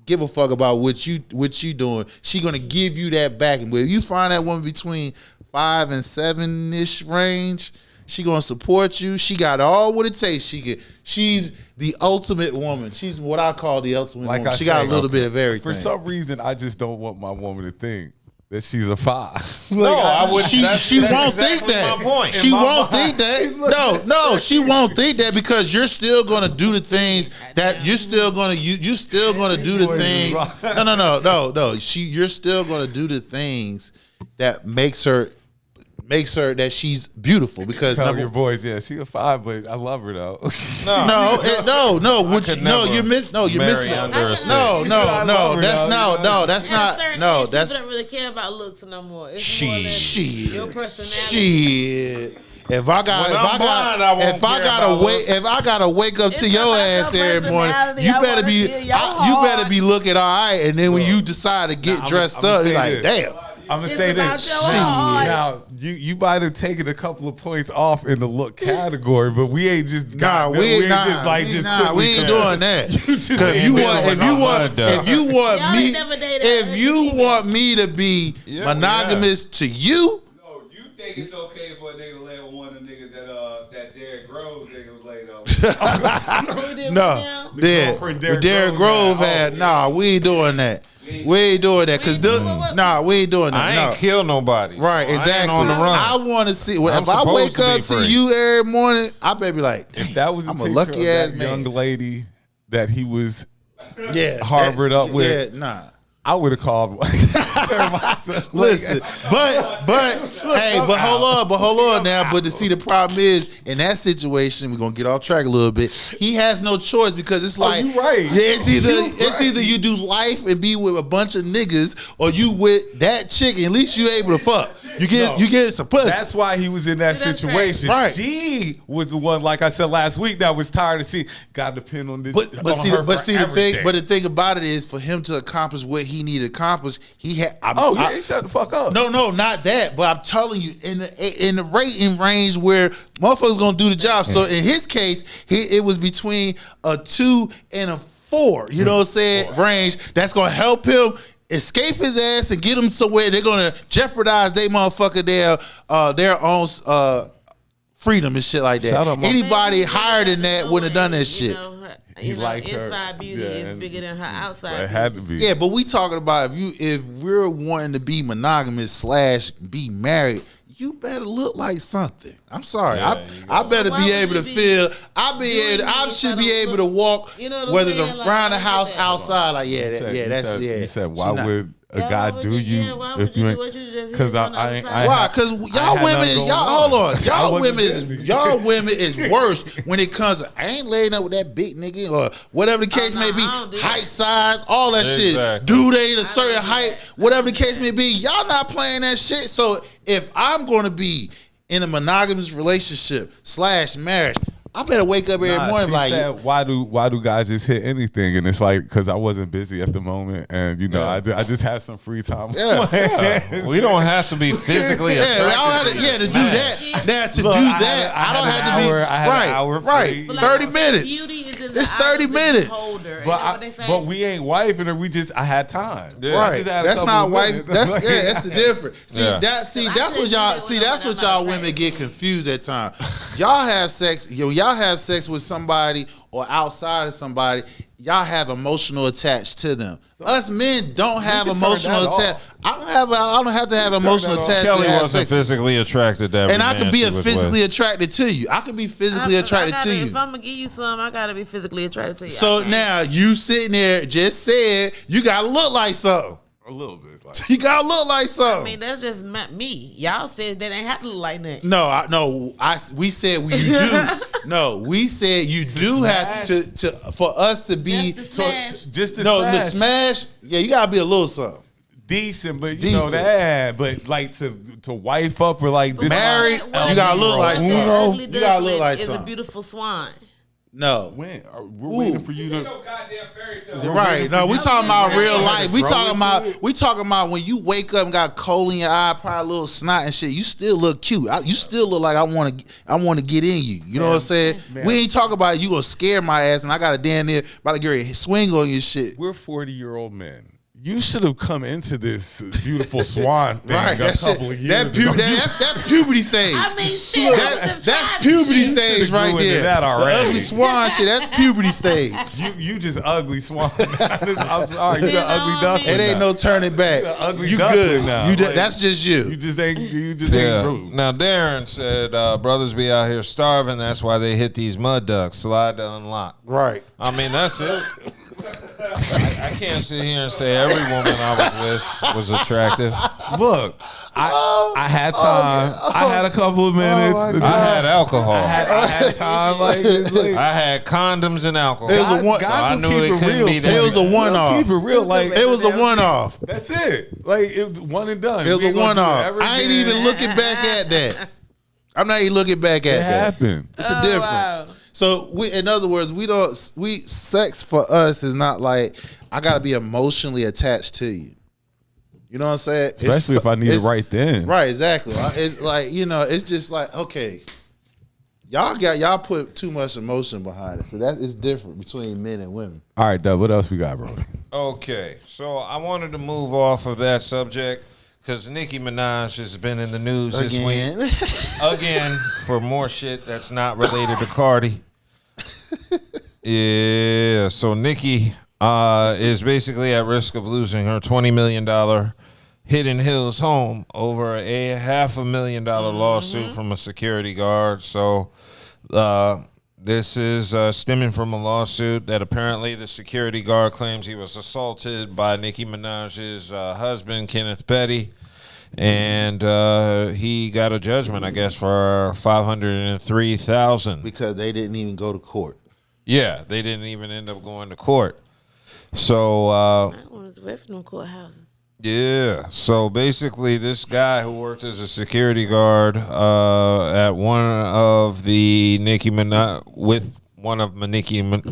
give a fuck about what you doing. She gonna give you that back. And if you find that woman between 5 and 7 ish range, She gonna support you. She got all what it takes. She's the ultimate woman. She's what I call the ultimate woman. She got a little bit of everything. For some reason, I just don't want my woman to think that she's a 5. No, I wouldn't. She won't think that. My point. She won't think that. No, she won't think that because you're still gonna do the things that you're still gonna do the things. No. You're still gonna do the things that makes her that she's beautiful because tell your boys, yeah, she a 5, but I love her though. No. You're missing. No, that's not. No, that's. People don't really care about looks no more. It's Shit. Your personality. Shit. If I gotta wake up to your ass every morning, you better be looking all right. And then when you decide to get dressed up, you're like, damn. I'm gonna say this. Now you might have taken a couple of points off in the look category, but we ain't just we ain't doing that. If you want me to be monogamous to you. No, you think it's okay for a nigga to lay with one of the niggas that Derrick Groves nigga was laid on? No, Derrick Grove had. Nah, we ain't doing that. We ain't doing that because we ain't doing that. I ain't kill nobody. Right, exactly. I ain't on the run. I want to see. If I wake up to you every morning, I better be like, if that was I'm a lucky ass young lady that he was harbored up with. Yeah, I would have called. Listen, but hold on now. But to see the problem is in that situation, we're gonna get off track a little bit. He has no choice because it's like, you right. Yeah, it's either you do life and be with a bunch of niggas, or you with that chick. And at least you able to fuck. You get some pussy. That's why he was in that situation. Right. She was the one, like I said last week, that was tired of seeing. Got to depend on this. But the thing about it is, for him to accomplish what he needed to accomplish, he had. Shut the fuck up. No, not that. But I'm telling you, in the rating range where motherfuckers gonna do the job. So in his case, it was between a 2 and a 4. You know what I'm saying? Range that's gonna help him escape his ass and get him somewhere. They're gonna jeopardize their their own freedom and shit like that. Anybody higher than that wouldn't have done that shit. Inside beauty is bigger than her outside. It had to be. Yeah, but we talking about if we're wanting to be monogamous / be married, you better look like something. I'm sorry. I better be able to feel. I should be able to walk, whether it's around the house, outside. Like You said why would a guy do you if you ain't? Because why? Because y'all women is worse when it comes to, I ain't laying up with that big nigga or whatever the case may be, height, size, all that shit. Dude ain't a certain height, whatever the case may be. Y'all not playing that shit. So if I'm going to be in a monogamous relationship / marriage, I better wake up every morning like. Said, why do guys just hit anything? And it's like, because I wasn't busy at the moment, and I just had some free time. Yeah, we don't have to be physically attracted. To do that. Now to do that, I don't have to be right. 30 minutes. It's 30 minutes. But we ain't wifing her. I had time. Yeah. Right. That's not wife. That's the difference. That's what y'all women get confused at times. Y'all have sex. Y'all have sex with somebody or outside of somebody. Y'all have emotional attached to them. Us men don't have emotional attached. I don't have to have emotional attached. Kelly wasn't physically attracted to every and I can be physically attracted to you. I can be physically attracted to you. If I'm gonna give you some, I gotta be physically attracted to you. So now you sitting there just said you gotta look like something. A little bit. You gotta look like something. I mean, that's just me. Y'all said that ain't have to look like that. We said you do. No, we said you do have to for us to be the smash. Yeah, you gotta be a little something decent, but you know that. But like to wife up or like this married, you gotta look like something. You gotta look like something. It's a beautiful swan. No, we're waiting for you to. Right? No, we talking about real life. We talking about when you wake up and got coal in your eye, probably a little snot and shit. You still look cute. You still look like I want to get in you. You know what I'm saying? Man. We ain't talking about you gonna scare my ass and I got a damn near about to get a swing on your shit. We're 40-year-old men. You should have come into this beautiful swan thing Right, a that couple shit, of years that ago. that's puberty stage. I mean, shit. That's puberty stage right grew into there. that already. The ugly swan shit. That's puberty stage. You just ugly swan. I'm sorry, you the ugly duckling. It ain't no turning back. You the ugly You duckling good now. You Like, that's just you. You just ain't Yeah. rude. Now Darren said brothers be out here starving. That's why they hit these mud ducks. Slide to unlock. Right. I mean, that's it. I can't sit here and say every woman I was with was attractive. Look, I had time. I had a couple of minutes. I had alcohol. I had time. Like I had condoms and alcohol. It was a one. So I knew it couldn't be that. It was a one-off. Keep it real. Like it was a one-off. That's it. Like it one and done. It was We a ain't gonna do one-off. it ever I ain't again. even looking back at that. I'm not even looking back at It that. happened. It's a difference. Wow. So in other words, sex for us is not like I gotta be emotionally attached to you. You know what I'm saying? Especially if I need it right then. Right, exactly. It's like, it's just like, okay, y'all put too much emotion behind it. So that is different between men and women. All right, Dub, what else we got, bro? Okay, so I wanted to move off of that subject because Nicki Minaj has been in the news Again. this week again for more shit that's not related to Cardi. Yeah, so Nicki is basically at risk of losing her $20 million Hidden Hills home over a $500,000 lawsuit from a security guard. So this is stemming from a lawsuit that apparently the security guard claims he was assaulted by Nicki Minaj's husband, Kenneth Petty. And he got a judgment, I guess, for $503,000 Because they didn't even go to court. Yeah, they didn't even end up going to court. So I was away from them courthouses. yeah, so basically, this guy who worked as a security guard at one of the Nicki Minaj with one of Nicki Minaj's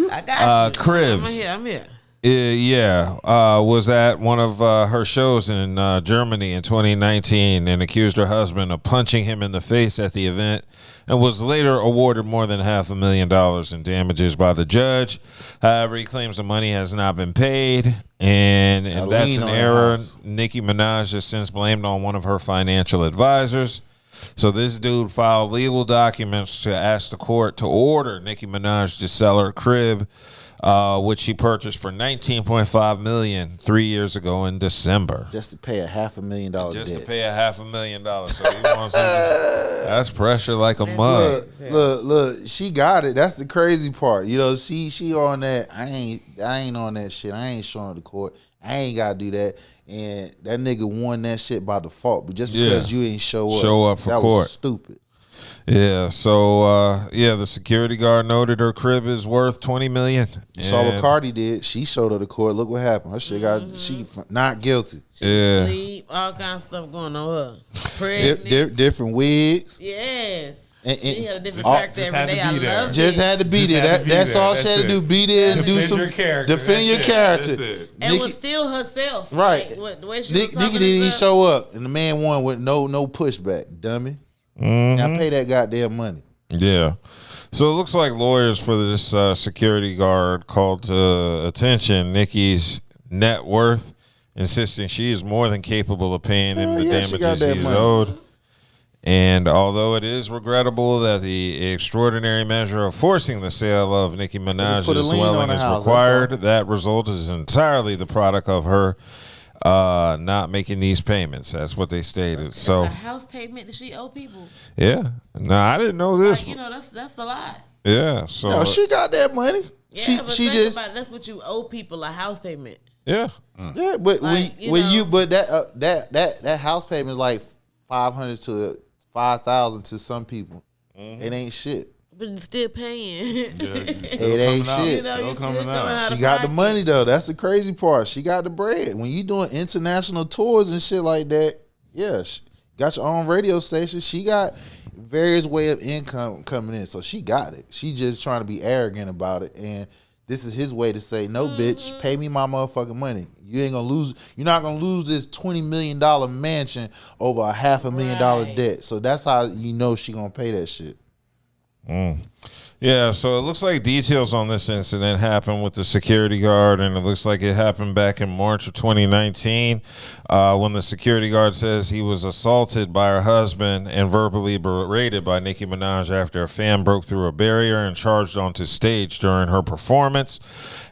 I got you. cribs. I'm here. Was at one of her shows in Germany in 2019 and accused her husband of punching him in the face at the event and was later awarded more than $500,000 in damages by the judge. However, he claims the money has not been paid, and that's an error. Nicki Minaj has since blamed on one of her financial advisors. So this dude filed legal documents to ask the court to order Nicki Minaj to sell her crib, which she purchased for $19.5 million 3 years ago in December. Just to pay $500,000 Just debt. to pay $500,000. So he wants that's pressure like a mug. Look, she got it. That's the crazy part. She on that. I ain't on that shit. I ain't showing the court. I ain't gotta do that. And that nigga won that shit by default. But just because you ain't show up for that court. was stupid. Yeah, so the security guard noted her crib is worth $20 million. You saw what Cardi did. She showed up to court. Look what happened. Her shit she not guilty. Yeah. Sleep, all kinds of stuff going on her. Pregnant. Different wigs. Yes. And she had a different character every day. I loved Just had to be there. That's all she had to do. Be there and do some. Defend your character. And was still herself. Right. Like, the way she Nicki was didn't even show up, and the man won with no pushback. Dummy. Now pay that goddamn money. Yeah. So it looks like lawyers for this security guard called to attention Nicki's net worth, insisting she is more than capable of paying him the damages he's owed. And although it is regrettable that the extraordinary measure of forcing the sale of Nicki Minaj's dwelling is required, that result is entirely the product of her not making these payments. That's what they stated. So a house payment that she owe people. Yeah. No, I didn't know this. That's a lot. Yeah. So no, she got that money. Yeah, she just that's what you owe people, a house payment. Yeah. Yeah, but like, that house payment is like $500 to $5,000 to some people. It ain't shit. But you're still paying. It ain't shit. She got the money though. That's the crazy part. She got the bread. When you doing international tours and shit like that, yeah, she got your own radio station. She got various way of income coming in. So she got it. She just trying to be arrogant about it. And this is his way to say, no, bitch, pay me my motherfucking money. You ain't gonna lose. You're not gonna lose this $20 million mansion over a $500,000 debt. So that's how you know she gonna pay that shit. Yeah, so it looks like details on this incident happened with the security guard, and it looks like it happened back in March of 2019 when the security guard says he was assaulted by her husband and verbally berated by Nicki Minaj after a fan broke through a barrier and charged onto stage during her performance.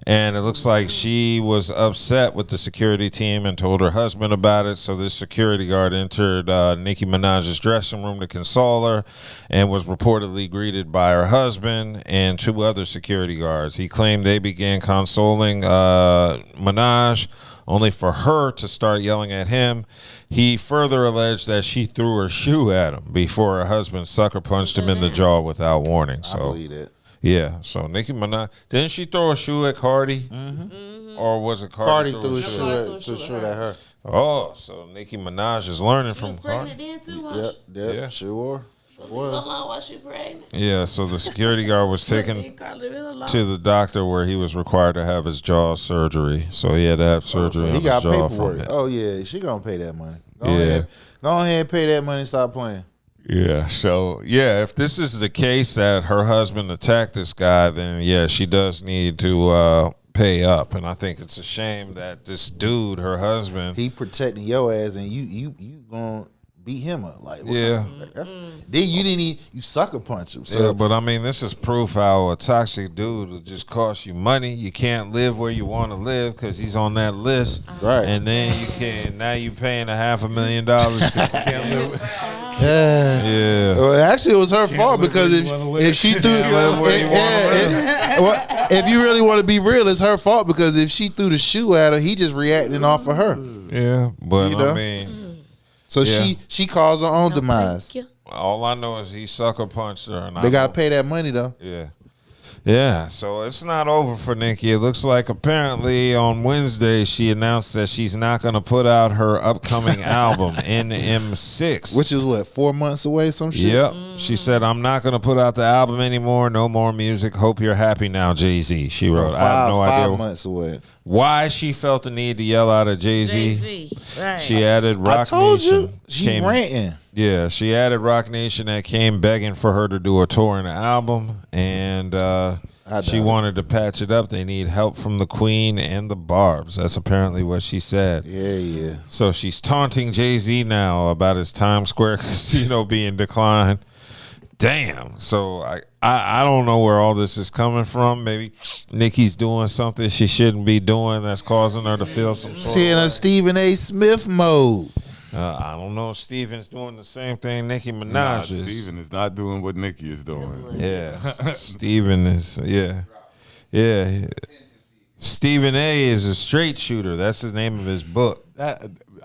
And it looks like she was upset with the security team and told her husband about it. So this security guard entered Nicki Minaj's dressing room to console her and was reportedly greeted by her husband and 2 other security guards. He claimed they began consoling Minaj only for her to start yelling at him. He further alleged that she threw her shoe at him before her husband sucker punched him in the jaw without warning. So, I believe that. Yeah, so Nicki Minaj, didn't she throw a shoe at Cardi? Or was it Cardi? Cardi threw a shoe at her. Oh, so Nicki Minaj is learning from Pregnant Cardi. then too, Yeah, sure. While she pregnant. Yeah, so the security guard was taken to the doctor where he was required to have his jaw surgery. So he had to have surgery on He got his jaw paperwork. from it. Oh yeah, she gonna pay that money. Go Yeah. ahead and pay that money and stop playing. Yeah, so yeah, if this is the case that her husband attacked this guy, then yeah, she does need to pay up. And I think it's a shame that this dude, her husband, He protecting your ass, and you gonna beat him up. Like, Yeah. Then you didn't even, you sucker punch him. So yeah, but I mean, this is proof how a toxic dude will just cost you money. You can't live where you want to live because he's on that list, right? And then you can now you paying $500,000 'cause you can't live. Yeah. Well, actually, it was her fault because if she threw, if you really want to be real, it's her fault because if she threw the shoe at her, he just reacting off of her. Yeah, but You know? I mean, So yeah. she caused her own demise. All I know is he sucker punched her, and They gotta pay that money though. Yeah. Yeah, so it's not over for Nicki. It looks like apparently on Wednesday she announced that she's not going to put out her upcoming album, NM6. Which is what, 4 months away, some shit? Yep. She said, I'm not going to put out the album anymore. No more music. Hope you're happy now, Jay-Z. She wrote. I have no idea. 5 months away. Why she felt the need to yell out at Jay-Z. Jay-Z, right. She added Rock I told Nation. you, she ranting. Yeah, she added Rock Nation that came begging for her to do a tour and an album, and she wanted to patch it up. They need help from the Queen and the Barbs. That's apparently what she said. Yeah. So she's taunting Jay-Z now about his Times Square casino being declined. Damn. So I don't know where all this is coming from. Maybe Nicki's doing something she shouldn't be doing that's causing her to feel some sort She in a Stephen A. Smith mode. I don't know if Steven's doing the same thing Nicki Minaj Nah, is. Steven is not doing what Nicki is doing. Yeah. Steven is, yeah. Stephen A. is a straight shooter. That's the name of his book.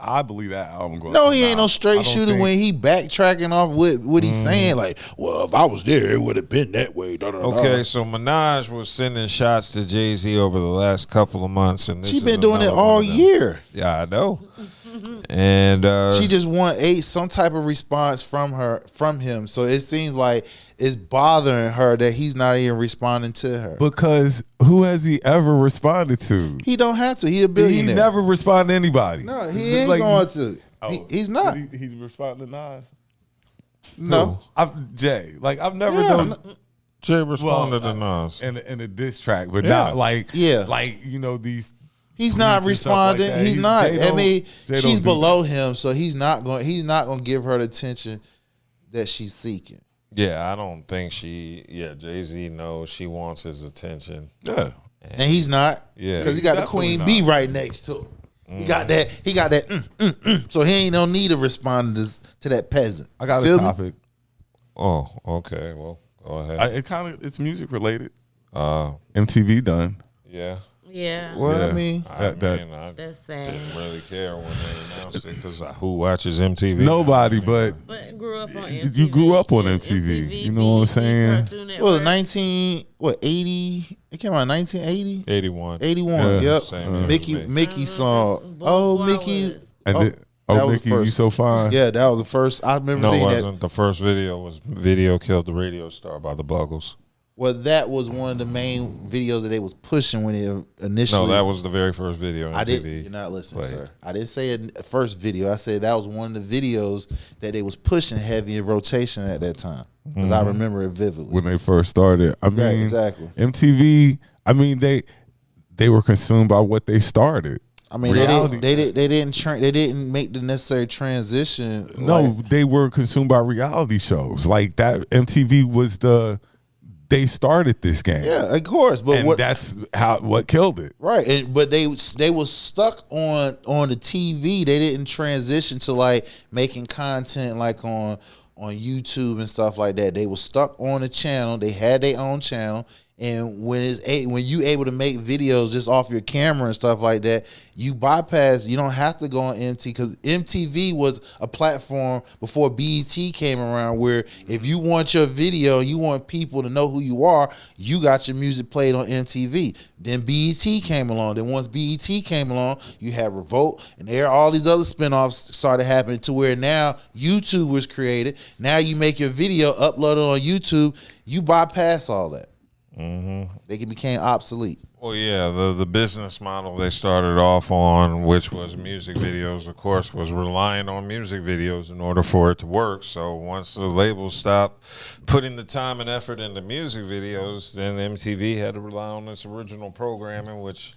I believe that album going. No, he ain't no straight shooter when he backtracking off what he's saying. Like, well, if I was there, it would have been that way. Okay, so Minaj was sending shots to Jay-Z over the last couple of months, and this She is been doing it another all one of them. year. Yeah, I know. And she just want some type of response from him. So it seems like it's bothering her that he's not even responding to her. Because who has he ever responded to? He don't have to. He a billionaire. He never responded to anybody. No, he ain't going to. He's not. He's responding to Nas. No, Jay. Like I've never known. Jay responded to Nas in a diss track, but Yeah. not like Yeah. like these. He's tweets not and stuff like responding. that. He's not. Jay I mean, Jay she's don't do below him, so he's not going. He's not going to give her the attention that she's seeking. yeah, I don't think Jay-Z knows she wants his attention. Yeah. And he's not. Yeah. Because he got the Definitely Queen not. Bee right next to him. He got that. He got that. So he ain't no need to respond to that peasant. I got Feel a me? topic. Oh, okay. Well, go ahead. It's music related. MTV done. Yeah. Yeah. Well, Yeah. I mean, I That's sad. didn't really care when they announced it because who watches MTV? Nobody, but grew up on MTV. you grew up on MTV. You know what I'm saying? what was it, 80? It came out in 1980? 81. 81, Yeah. yep. Same year Mickey as me. Mickey song. Oh, Mickey. And Oh, then, that was Mickey, the you first. so fine. Yeah, that was the first. I remember No, it seeing wasn't. The first video was Video Killed the Radio Star by the Buggles. Well, that was one of the main videos that they was pushing when it initially. No, that was the very first video on I TV. didn't. You're not listening, played. sir. I didn't say a first video. I said that was one of the videos that they was pushing heavy in rotation at that time because I remember it vividly when they first started. I mean, exactly. MTV. I mean, they were consumed by what they started. I mean, they didn't make the necessary transition. No, they were consumed by reality shows like that. MTV was they started this game. Yeah, of course, but that's what killed it. Right, but they was stuck on the TV. They didn't transition to like making content like on YouTube and stuff like that. They were stuck on the channel. They had their own channel. And when you able to make videos just off your camera and stuff like that, you bypass. You don't have to go on MTV because MTV was a platform before BET came around. Where if you want your video, you want people to know who you are, you got your music played on MTV. Then BET came along. Then once BET came along, you had Revolt, and all these other spinoffs started happening to where now YouTube was created. Now you make your video, upload it on YouTube. You bypass all that. They became obsolete. Well, yeah, the business model they started off on, which was music videos, of course, was relying on music videos in order for it to work. So once the labels stopped putting the time and effort into music videos, then MTV had to rely on its original programming, which,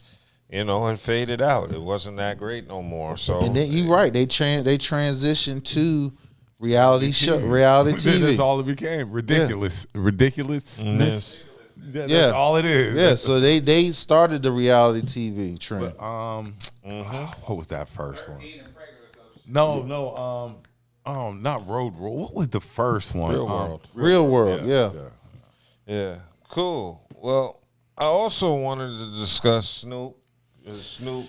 it faded out. It wasn't that great no more. So, and then you're right. They transitioned to reality TV. That's all it became. Ridiculousness. That's all it is. Yeah, so they started the reality TV trend. What was that first one? No, not Road Rule. What was the first one? Real World. Yeah. Cool. Well, I also wanted to discuss Snoop. Snoop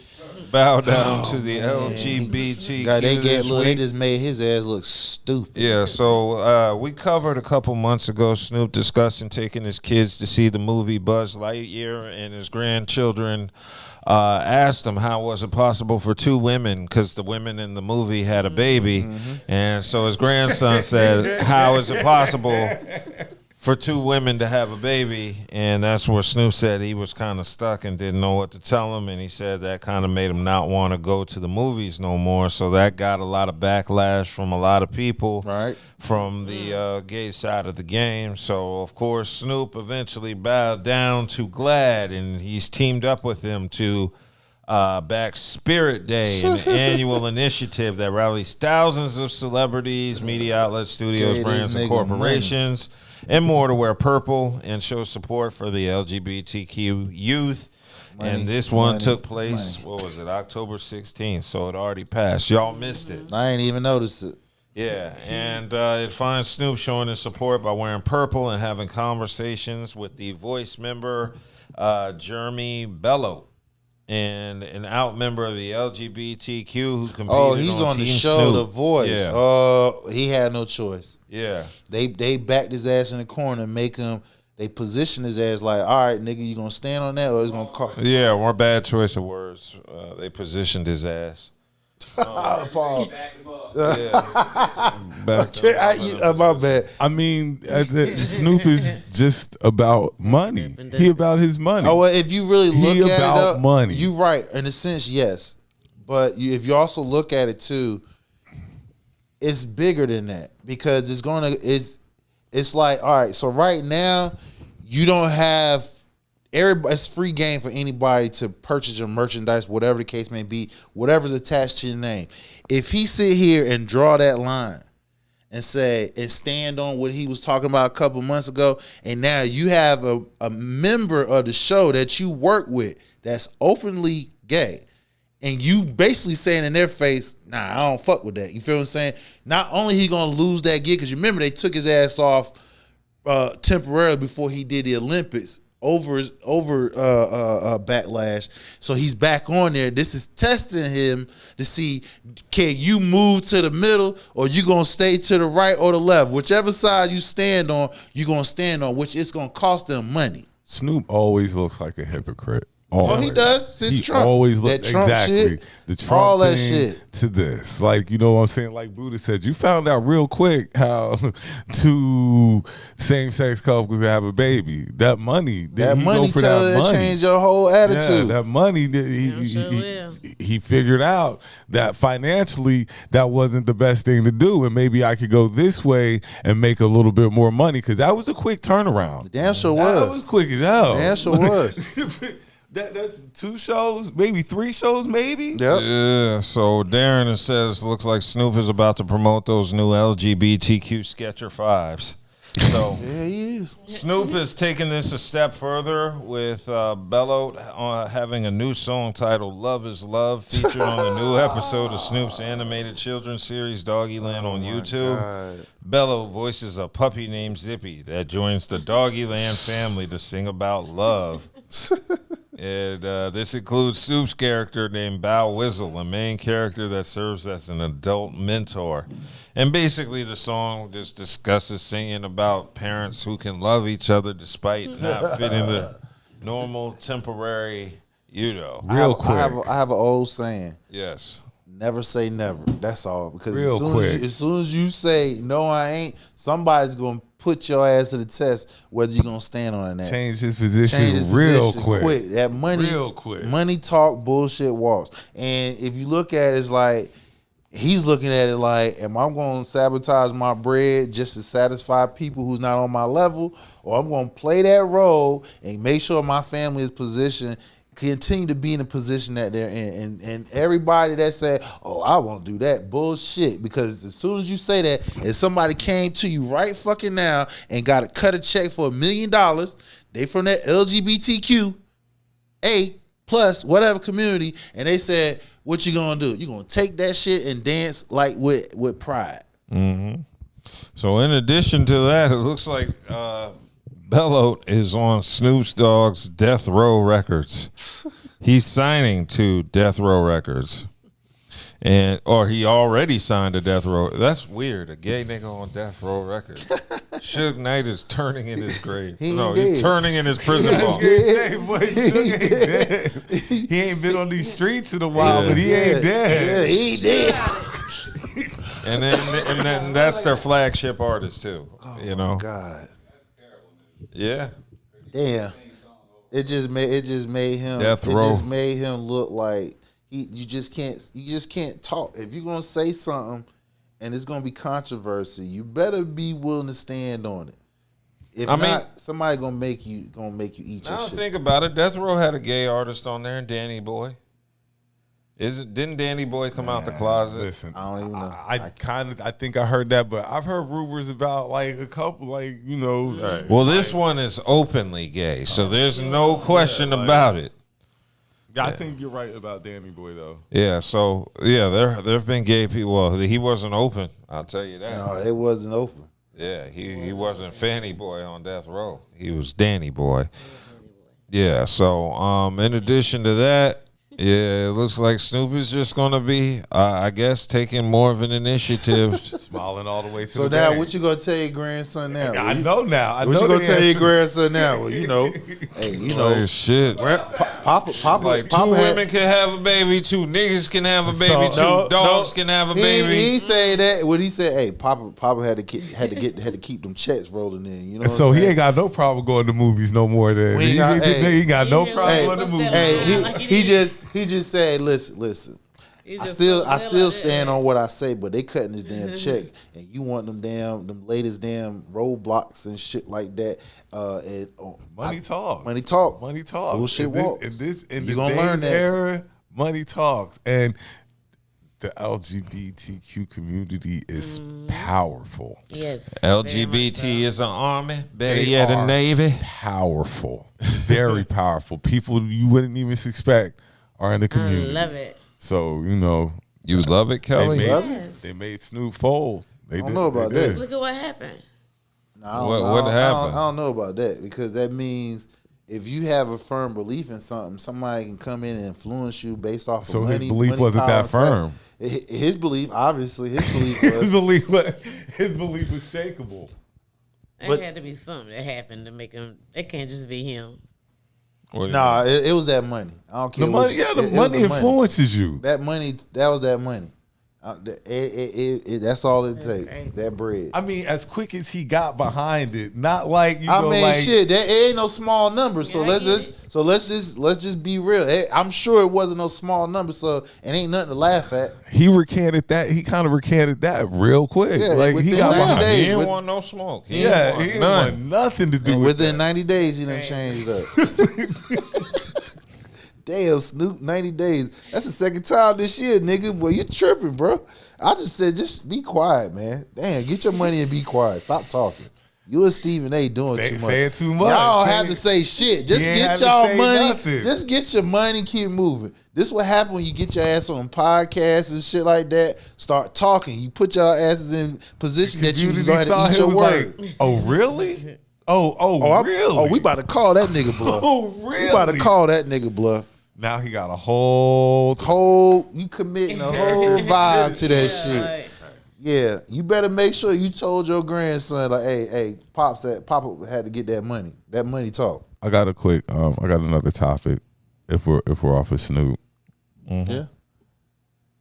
bowed down to the LGBTQ. They just made his ass look stupid. Yeah, so we covered a couple months ago Snoop discussing taking his kids to see the movie Buzz Lightyear, and his grandchildren asked him how was it possible for two women, because the women in the movie had a baby, and so his grandson said, how is it possible for two women to have a baby? And that's where Snoop said he was kind of stuck and didn't know what to tell him, and he said that kind of made him not want to go to the movies no more. So that got a lot of backlash from a lot of people, right, from the gay side of the game. So of course Snoop eventually bowed down to GLAAD, and he's teamed up with them to back Spirit Day, an annual initiative that rallies thousands of celebrities, media outlets, studios, brands, and corporations and more to wear purple and show support for the LGBTQ youth. And this one took place, what was it, October 16th, so it already passed. Y'all missed it. I ain't even noticed it. Yeah, and it finds Snoop showing his support by wearing purple and having conversations with the Voice member, Jeremy Bello, and an out member of the LGBTQ who competed he's on the Team show, Snoop. The Voice. Yeah. He had no choice. Yeah. They backed his ass in the corner and they position his ass like, all right, nigga, you gonna stand on that or it's gonna cost? Yeah, more bad choice of words. They positioned his ass. Paul. My bad. I mean, Snoop is just about money. He about his money. Oh, well, if you really look at about it, money. You're right in a sense, yes. But if you also look at it too, it's bigger than that because it's like, all right. So right now, you don't have. It's free game for anybody to purchase your merchandise, whatever the case may be, whatever's attached to your name. If he sit here and draw that line and stand on what he was talking about a couple months ago, and now you have a member of the show that you work with that's openly gay, and you basically saying in their face, nah, I don't fuck with that. You feel what I'm saying? Not only he gonna lose that gig, because you remember they took his ass off temporarily before he did the Olympics. Over backlash, so he's back on there. This is testing him to see, can you move to the middle or you gonna stay to the right or the left? Whichever side you stand on, you gonna stand on, which is gonna cost them money. Snoop always looks like a hypocrite. Oh, he does. Since He Trump. always That look Trump exactly shit, the Trump all that thing shit. to this. Like, you know what I'm saying? Like Buddha said, you found out real quick how two same-sex couples can have a baby. That money, That he money go for tell that it money. change your whole attitude. Yeah, that money, he figured out that financially that wasn't the best thing to do, and maybe I could go this way and make a little bit more money, because that was a quick turnaround. Damn sure That was. was quick as hell. Damn sure was. That's 2 shows, maybe 3 shows, maybe. Yeah, so Darren says, looks like Snoop is about to promote those new LGBTQ Sketcher 5s. So yeah, he is. Snoop is taking this a step further with Bello having a new song titled Love is Love, featured on the new episode of Snoop's animated children's series Doggyland on YouTube. God. Bello voices a puppy named Zippy that joins the Doggyland family to sing about love. And this includes Snoop's character named Bow Wizzle, a main character that serves as an adult mentor. And basically the song just discusses singing about parents who can love each other despite not fitting the normal temporary, Real quick. I have an old saying. Yes. Never say never. That's all. Because Real quick. As soon as you say, no, I ain't, somebody's going to put your ass to the test whether you're going to stand on that. Change his position real quick. That money, Real quick. Money talk, bullshit walks. And if you look at it, it's like, he's looking at it like, am I going to sabotage my bread just to satisfy people who's not on my level? Or I'm going to play that role and make sure my family is positioned, continue to be in the position that they're in. And everybody that said, oh, I won't do that, bullshit. Because as soon as you say that, if somebody came to you right fucking now and got to cut a check for $1 million, they from that LGBTQ, A plus whatever community, and they said, what you gonna do? You gonna take that shit and dance like with pride. Mm-hmm. So in addition to that, it looks like Bello is on Snoop Dogg's Death Row Records. He's signing to Death Row Records. Or he already signed to Death Row. That's weird. A gay nigga on Death Row Records. Suge Knight is turning in his grave. He's turning in his prison bunk. He ain't been on these streets in a while, but he ain't dead. Yeah, he ain't dead. And then that's their flagship artist too. Oh, God. Yeah. Damn. It just made him. Death Row. It just made him look like you just can't talk. If you're gonna say something and it's gonna be controversy, you better be willing to stand on it. If not, somebody gonna make you eat your Now shit. think about it. Death Row had a gay artist on there, Danny Boy. Didn't Danny Boy come out the closet? Listen, I don't even know. I think I heard that, but I've heard rumors about like a couple, like, you know. Right. Well, this one is openly gay, so there's no question about it. Yeah, I think you're right about Danny Boy though. Yeah, so there've been gay people. Well, he wasn't open. I'll tell you that. No, it wasn't open. Yeah, he wasn't Fanny Boy on Death Row. He was Danny Boy. Yeah, so in addition to that, yeah, it looks like Snoop is just going to be, I guess, taking more of an initiative. Smiling all the way to So the now, bank. what you gonna tell your grandson now? I know now. What you gonna tell your grandson now? Well, you know, hey, you know, Like, shit. Papa, Like Papa two had- women can have a baby, 2 niggas can have a baby, So- 2 dogs can have a baby. He ain't say that. What he said, hey, Papa had to keep them checks rolling in. You know. So what I'm he saying? ain't got no problem going to movies no more. Then We he ain't got- got no problem going to movies. Hey, he just said, listen. I still stand on what I say, but they cutting this damn check, and you want them latest damn roadblocks and shit like that. Money talks. Money talk. Money talks. Bullshit in walks. In You the gonna learn days this. era, money talks, and the LGBTQ community is powerful. Yes. LGBT is an army, better They yet a are navy. Powerful, very powerful. People you wouldn't even expect are in the community. I love it. So you know, you love it, Kelly. They made Snoop fold. They I don't know about that. Look at what happened. No, What happened? I don't know about that, because that means if you have a firm belief in something, somebody can come in and influence you based off So of his money. belief money, wasn't power, that and firm. fact. His belief, obviously, his belief was. His belief was shakeable. There had to be something that happened to make him. It can't just be him. Nah, it was that money. I don't care. The money, the money influences you. That money, that was that money. That's all it takes. That bread. I mean, as quick as he got behind it, not like shit. That it ain't no small number. So let's just be real. I'm sure it wasn't no small number. So it ain't nothing to laugh at. He recanted that. He kind of recanted that real quick. Yeah, like he got behind. He didn't want no smoke. He didn't want nothing to do with within that. 90 days. He done changed it up. Damn, Snoop, 90 days. That's the second time this year, nigga. Boy, you tripping, bro. I just said, just be quiet, man. Damn, get your money and be quiet. Stop talking. You and Stephen A. doing too much. Saying too much. Y'all have to say shit. Just get y'all money. Nothing. Just get your money and keep moving. This is what happens when you get your ass on podcasts and shit like that. Start talking. You put y'all asses in position that you can go ahead and eat your word. Like, oh, really? Really? Oh, we about to call that nigga bluff. Oh, really? We about to call that nigga bluff. Now he got a whole you committing a whole vibe to that shit. Yeah, you better make sure you told your grandson like, hey, Papa had to get that money. That money talk. I got a quick. I got another topic. If we're off of Snoop, Yeah.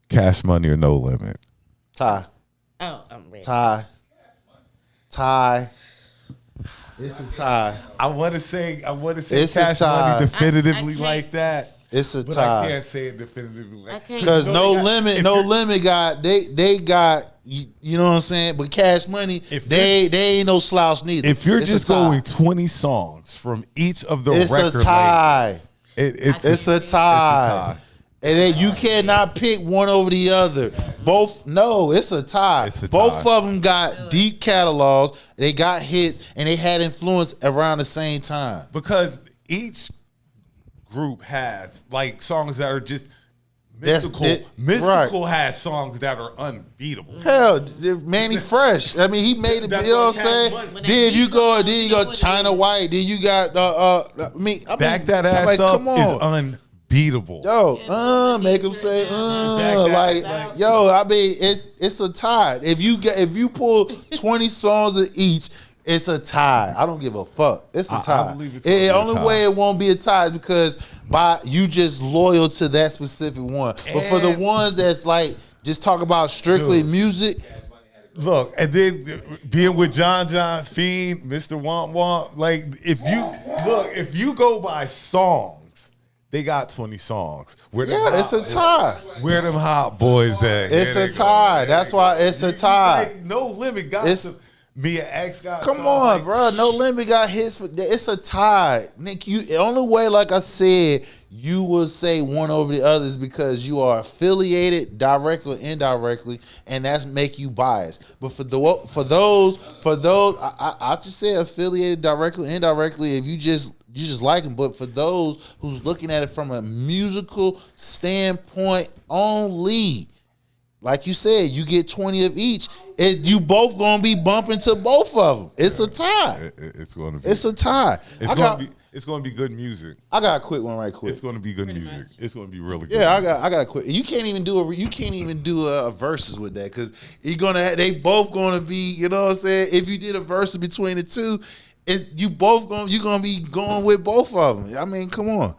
Cash Money or No Limit. Ty. Oh, I'm ready. Ty. It's a tie. I want to say It's Cash a tie. Money definitively like that. It's a but tie. I can't say it definitively like that. Because No Limit got they got you know what I'm saying. But Cash Money they ain't no slouch neither. If you're it's just going 20 songs from each of the it's record a tie. labels, it's a tie. And then you cannot pick one over the other. It's a tie. Both of them got deep catalogs. They got hits, and they had influence around the same time. Because each group has like songs that are just mystical. Mystical has songs that are unbeatable. Hell, Manny Fresh. I mean, he made it. You know what I'm saying? Then you go China White. Then you got Back That Ass like, Up come on. is unbeatable. Yo, make them say, yo. I mean, it's a tie. If you pull 20 songs of each, it's a tie. I don't give a fuck. It's a tie. I believe it's The only way it won't be a tie is because you just loyal to that specific one. But for the ones that's like just talk about strictly music. Look, and then being with John Fiend, Mr. Womp Womp, like if you go by songs, they got 20 songs. It's a tie. Where them hot boys at? It's a tie. That's why it's a tie. Like, No Limit got some. Mia X got. Come on, bro. No Limit got hits. It's a tie, Nick. The only way, like I said, you will say one over the other is because you are affiliated directly or indirectly, and that's make you biased. But for those, I just say affiliated directly, indirectly. If you just like them, but for those who's looking at it from a musical standpoint only, like you said, you get 20 of each. You both gonna be bumping to both of them. It's a tie. It's gonna be. It's a tie. It's gonna be good music. I got a quick one right quick. It's gonna be good music. It's gonna be really good. Yeah, I got a quick. You can't even do a verses with that because they both gonna be. You know what I'm saying? If you did a verse between the two, you're gonna be going with both of them. I mean, come on.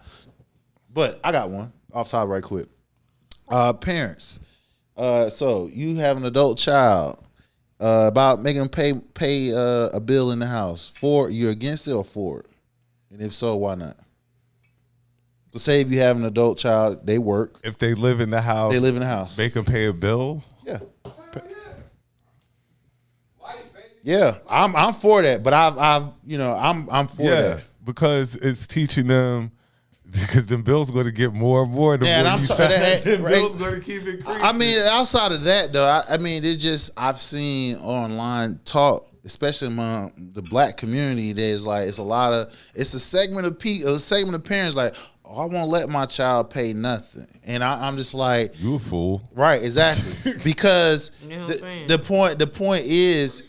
But I got one off top right quick. Parents. So you have an adult child. About making them pay a bill in the house. You're against it or for it? And if so, why not? So say if you have an adult child, they work. If they live in the house, Make them pay a bill. Yeah. Yeah, I'm for that, but I'm for that because it's teaching them. Because the bill's going to get more and more. Bill's going to keep increasing. I mean, outside of that, though, I've seen online talk, especially among the black community. There's like it's a segment of parents like, oh, I won't let my child pay nothing, and I'm just like, you a fool, right? Exactly, because the point is.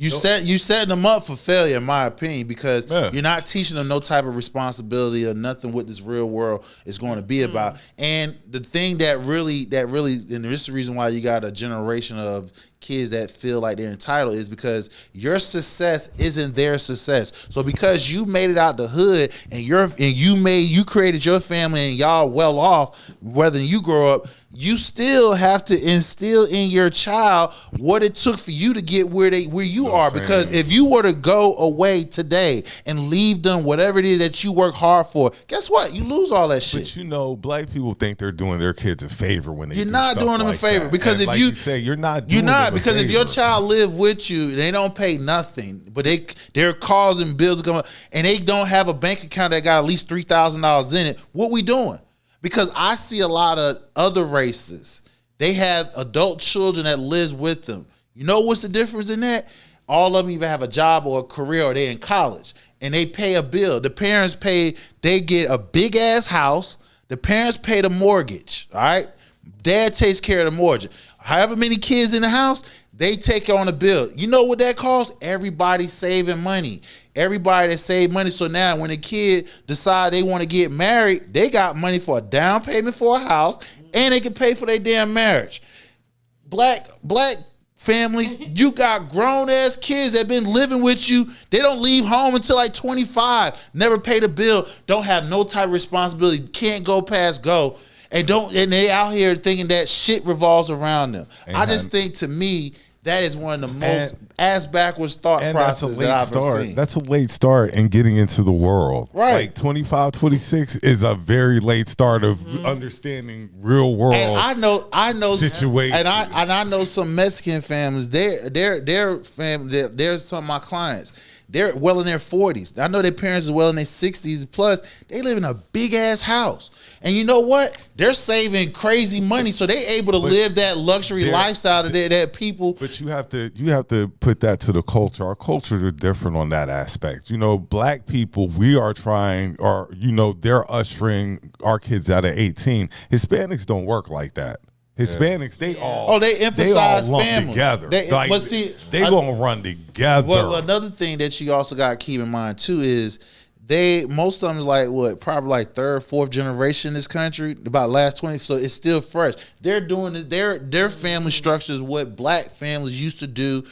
You setting them up for failure, in my opinion, because you're not teaching them no type of responsibility or nothing what this real world is going to be about. And the thing that really, and this is the reason why you got a generation of kids that feel like they're entitled, is because your success isn't their success. So because you made it out the hood and you created your family and y'all well off, whether you grow up, you still have to instill in your child what it took for you to get where you are. Because if you were to go away today and leave them whatever it is that you work hard for, guess what? You lose all that shit. But you know, black people think they're doing their kids a favor when they You're not doing them a favor because if you say you're not doing them a because if favor. your child live with you, they don't pay nothing, but they're causing bills to come up, and they don't have a bank account that got at least $3,000 in it. What we doing? Because I see a lot of other races. They have adult children that lives with them. You know what's the difference in that? All of them either have a job or a career or they're in college and they pay a bill. The parents they get a big ass house. The parents pay the mortgage, all right? Dad takes care of the mortgage. However many kids in the house, they take on a bill. You know what that costs? Everybody's saving money. Everybody that saved money. So now when a kid decide they want to get married, they got money for a down payment for a house and they can pay for their damn marriage. Black families, you got grown ass kids that been living with you. They don't leave home until like 25, never paid a bill, don't have no type of responsibility, can't go past go. And they out here thinking that shit revolves around them. I just think, to me, that is one of the most ass backwards thought processes that I've ever seen. That's a late start in getting into the world. Right. Like 25, 26 is a very late start of understanding real world. And I know situations. And I know some Mexican families. Their family. They're some of my clients. They're well in their 40s. I know their parents are well in their 60s plus. They live in a big ass house. And you know what? They're saving crazy money, so they able to live that luxury lifestyle that people. But you have to put that to the culture. Our cultures are different on that aspect. You know, black people, we are trying, or they're ushering our kids out at 18. Hispanics don't work like that. Hispanics, they emphasize lump family together. They gonna run together. Well, another thing that you also got to keep in mind too is most of them is like probably like third, fourth generation in this country, about last 20. So it's still fresh. They're doing this. Their family structure is what black families used to do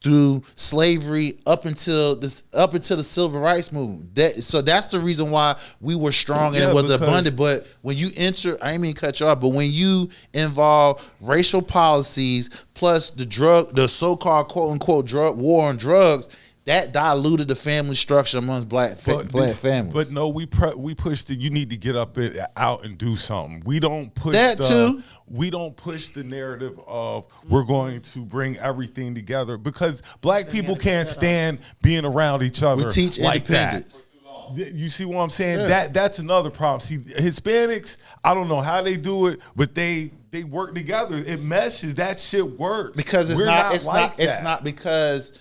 through slavery up until the civil rights movement. So that's the reason why we were strong and it was abundant. But when you enter, I didn't mean to cut you off, but when you involve racial policies plus the so-called quote unquote war on drugs, that diluted the family structure amongst black families. But no, we pushed it. You need to get up out and do something. We don't push that too. We don't push the narrative of we're going to bring everything together because black people can't stand being around each other. We teach like independence. That. You see what I'm saying? Yeah. That's another problem. See, Hispanics, I don't know how they do it, but they work together. It meshes. That shit works because it's not because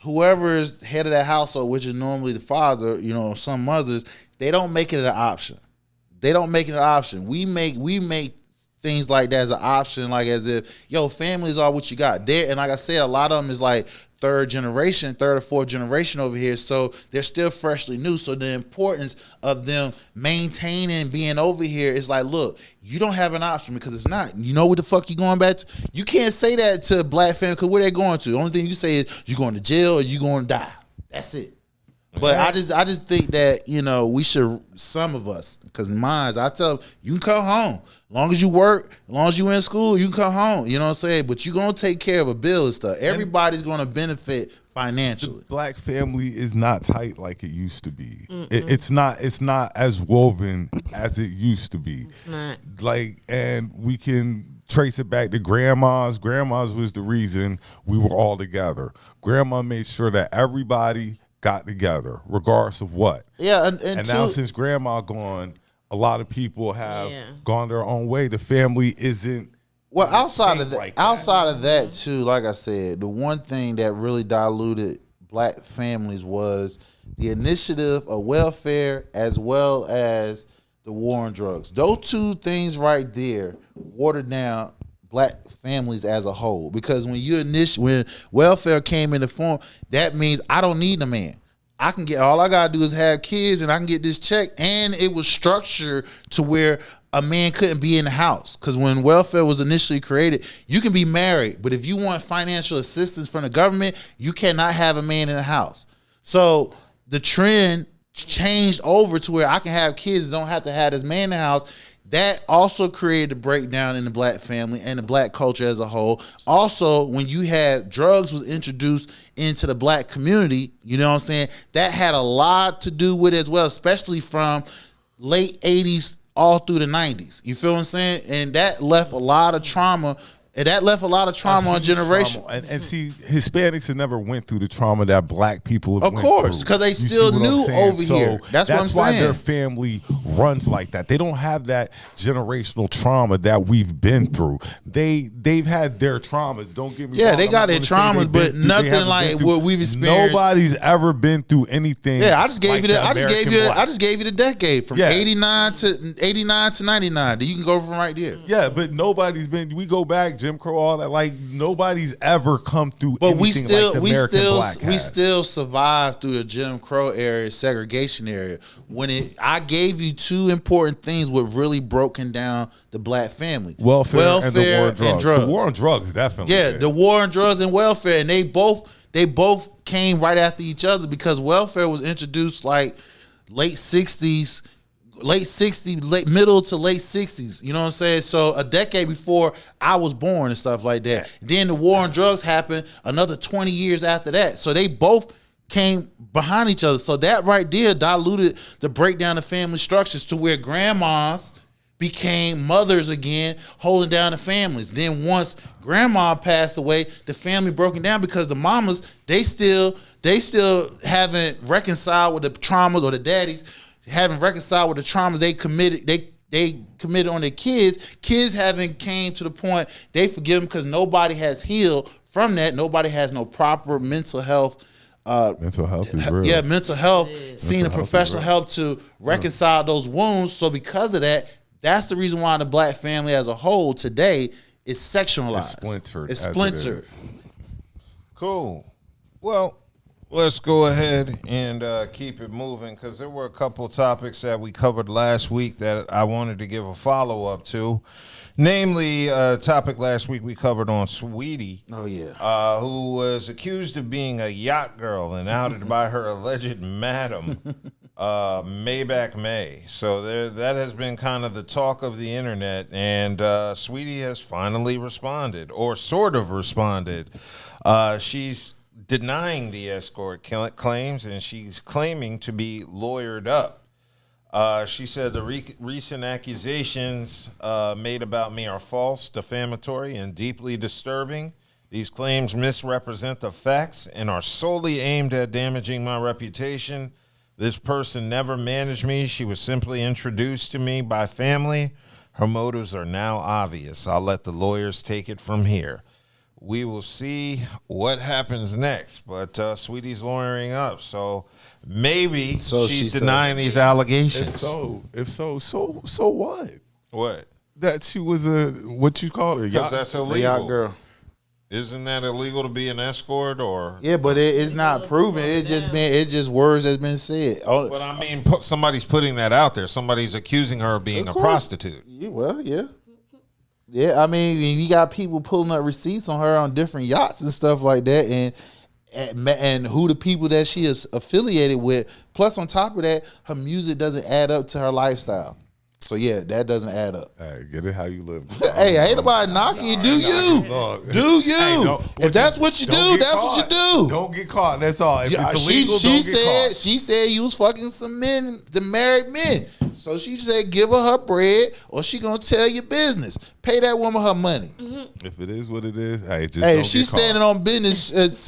whoever is head of that household, which is normally the father, some mothers, they don't make it an option. They don't make it an option. We make things like that as an option, like as if, families are what you got there. And like I said, a lot of them is like third or fourth generation over here. So they're still freshly new. So the importance of them maintaining being over here is like, look, you don't have an option because it's not. You know what the fuck you going back to? You can't say that to a black family because where they going to? The only thing you say is you going to jail or you going to die. That's it. But I just think that, we should, some of us, because mine, I tell them, you can come home. As long as you work, as long as you in school, you can come home. You know what I'm saying? But you're going to take care of a bill and stuff. Everybody's going to benefit financially. The black family is not tight like it used to be. It's not as woven as it used to be. It's not. And we can trace it back to grandmas. Grandmas was the reason we were all together. Grandma made sure that everybody got together, regardless of what. Yeah, and now since grandma gone, a lot of people have gone their own way. The family isn't. Well, outside of that too, like I said, the one thing that really diluted black families was the initiative of welfare as well as the war on drugs. Those two things right there watered down black families as a whole, because when welfare came into form, that means I don't need a man. I can get, all I gotta do is have kids and I can get this check. And it was structured to where a man couldn't be in the house, because when welfare was initially created, you can be married, but if you want financial assistance from the government, you cannot have a man in the house. So the trend changed over to where I can have kids and don't have to have this man in the house. That also created a breakdown in the black family and the black culture as a whole. Also, when you had drugs was introduced into the black community, you know what I'm saying, that had a lot to do with it as well, especially from late 80s all through the 90s. You feel what I'm saying? And that left a lot of trauma. And that left a lot of trauma on generation. And see, Hispanics have never went through the trauma that black people have Of course, because they still new over here. That's what I'm why saying. their family runs like that. They don't have that generational trauma that we've been through. They've had their traumas. Don't get me wrong. They got their traumas, but nothing like what we've experienced. Nobody's ever been through anything. Yeah, I just gave like you the the American black. I just gave you the decade from 89 to 99. You can go from right there. Yeah, but nobody's been. We go back, Jim Crow, all that. Like nobody's ever come through. But anything like the American black we has. still survived through the Jim Crow area, segregation area. I gave you two important things what really broken down the black family: welfare and the war on drugs. The war on drugs, definitely. Yeah, the war on drugs and welfare, and they both came right after each other, because welfare was introduced like middle to late 60s, you know what I'm saying? So a decade before I was born and stuff like that. Then the war on drugs happened another 20 years after that. So they both came behind each other. So that right there diluted the breakdown of family structures to where grandmas became mothers again, holding down the families. Then once grandma passed away, the family broken down because the mamas, they still haven't reconciled with the traumas, or the daddies haven't reconciled with the traumas they committed on their kids. Kids haven't came to the point they forgive them because nobody has healed from that. Nobody has no proper mental health. Mental health is real. Yeah, mental health. Seeing a professional help to reconcile those wounds. So because of that, that's the reason why the black family as a whole today is sexualized. It's splintered. It's splintered. Cool. Well, let's go ahead and keep it moving, because there were a couple topics that we covered last week that I wanted to give a follow-up to. Namely, a topic last week we covered on Saweetie. Oh, yeah. Who was accused of being a yacht girl and outed by her alleged madam, Maybach May. So that has been kind of the talk of the internet, and Saweetie has finally responded, or sort of responded. She's denying the escort claims, and she's claiming to be lawyered up. She said the recent accusations made about me are false, defamatory, and deeply disturbing. These claims misrepresent the facts and are solely aimed at damaging my reputation. This person never managed me. She was simply introduced to me by family. Her motives are now obvious. I'll let the lawyers take it from here. We will see what happens next, but Saweetie's lawyering up, so maybe she's denying these allegations. If so what? What? That she was what you call her? Because that's illegal. Yacht girl. Isn't that illegal to be an escort, or? Yeah, but it's not proven. It's just words that's been said. But I mean, somebody's putting that out there. Somebody's accusing her of being a prostitute. Yeah, well, yeah. Yeah, I mean, you got people pulling up receipts on her on different yachts and stuff like that, and who the people that she is affiliated with. Plus, on top of that, her music doesn't add up to her lifestyle. So yeah, that doesn't add up. Hey, get it how you live. Hey, ain't nobody knocking you. Do you? Do you? Hey, if that's what you do, that's what you do. Don't get caught. That's all. If it's illegal, don't get caught. She said you was fucking some men, the married men. So she said, give her bread, or she gonna tell your business. Pay that woman her money. If it is what it is, hey, just hey, don't if she's get caught. standing on business,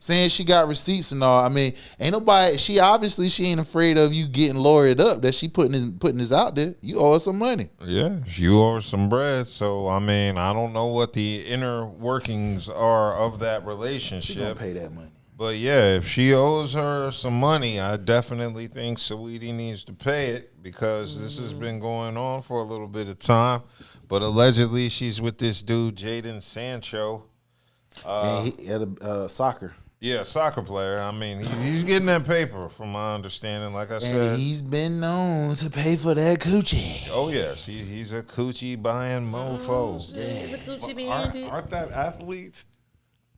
saying she got receipts and all. I mean, ain't nobody. She ain't afraid of you getting lawyered up. That she putting this out there. You owe her some money. Yeah, you owe her some bread. So I mean, I don't know what the inner workings are of that relationship. She gonna pay that money. But yeah, if she owes her some money, I definitely think Saweetie needs to pay it, because this has been going on for a little bit of time. But allegedly, she's with this dude, Jaden Sancho. He had a soccer. Yeah, soccer player. I mean, he's getting that paper, from my understanding. Like I said, And he's been known to pay for that coochie. oh yes, he's a coochie buying mofo. Aren't that athletes?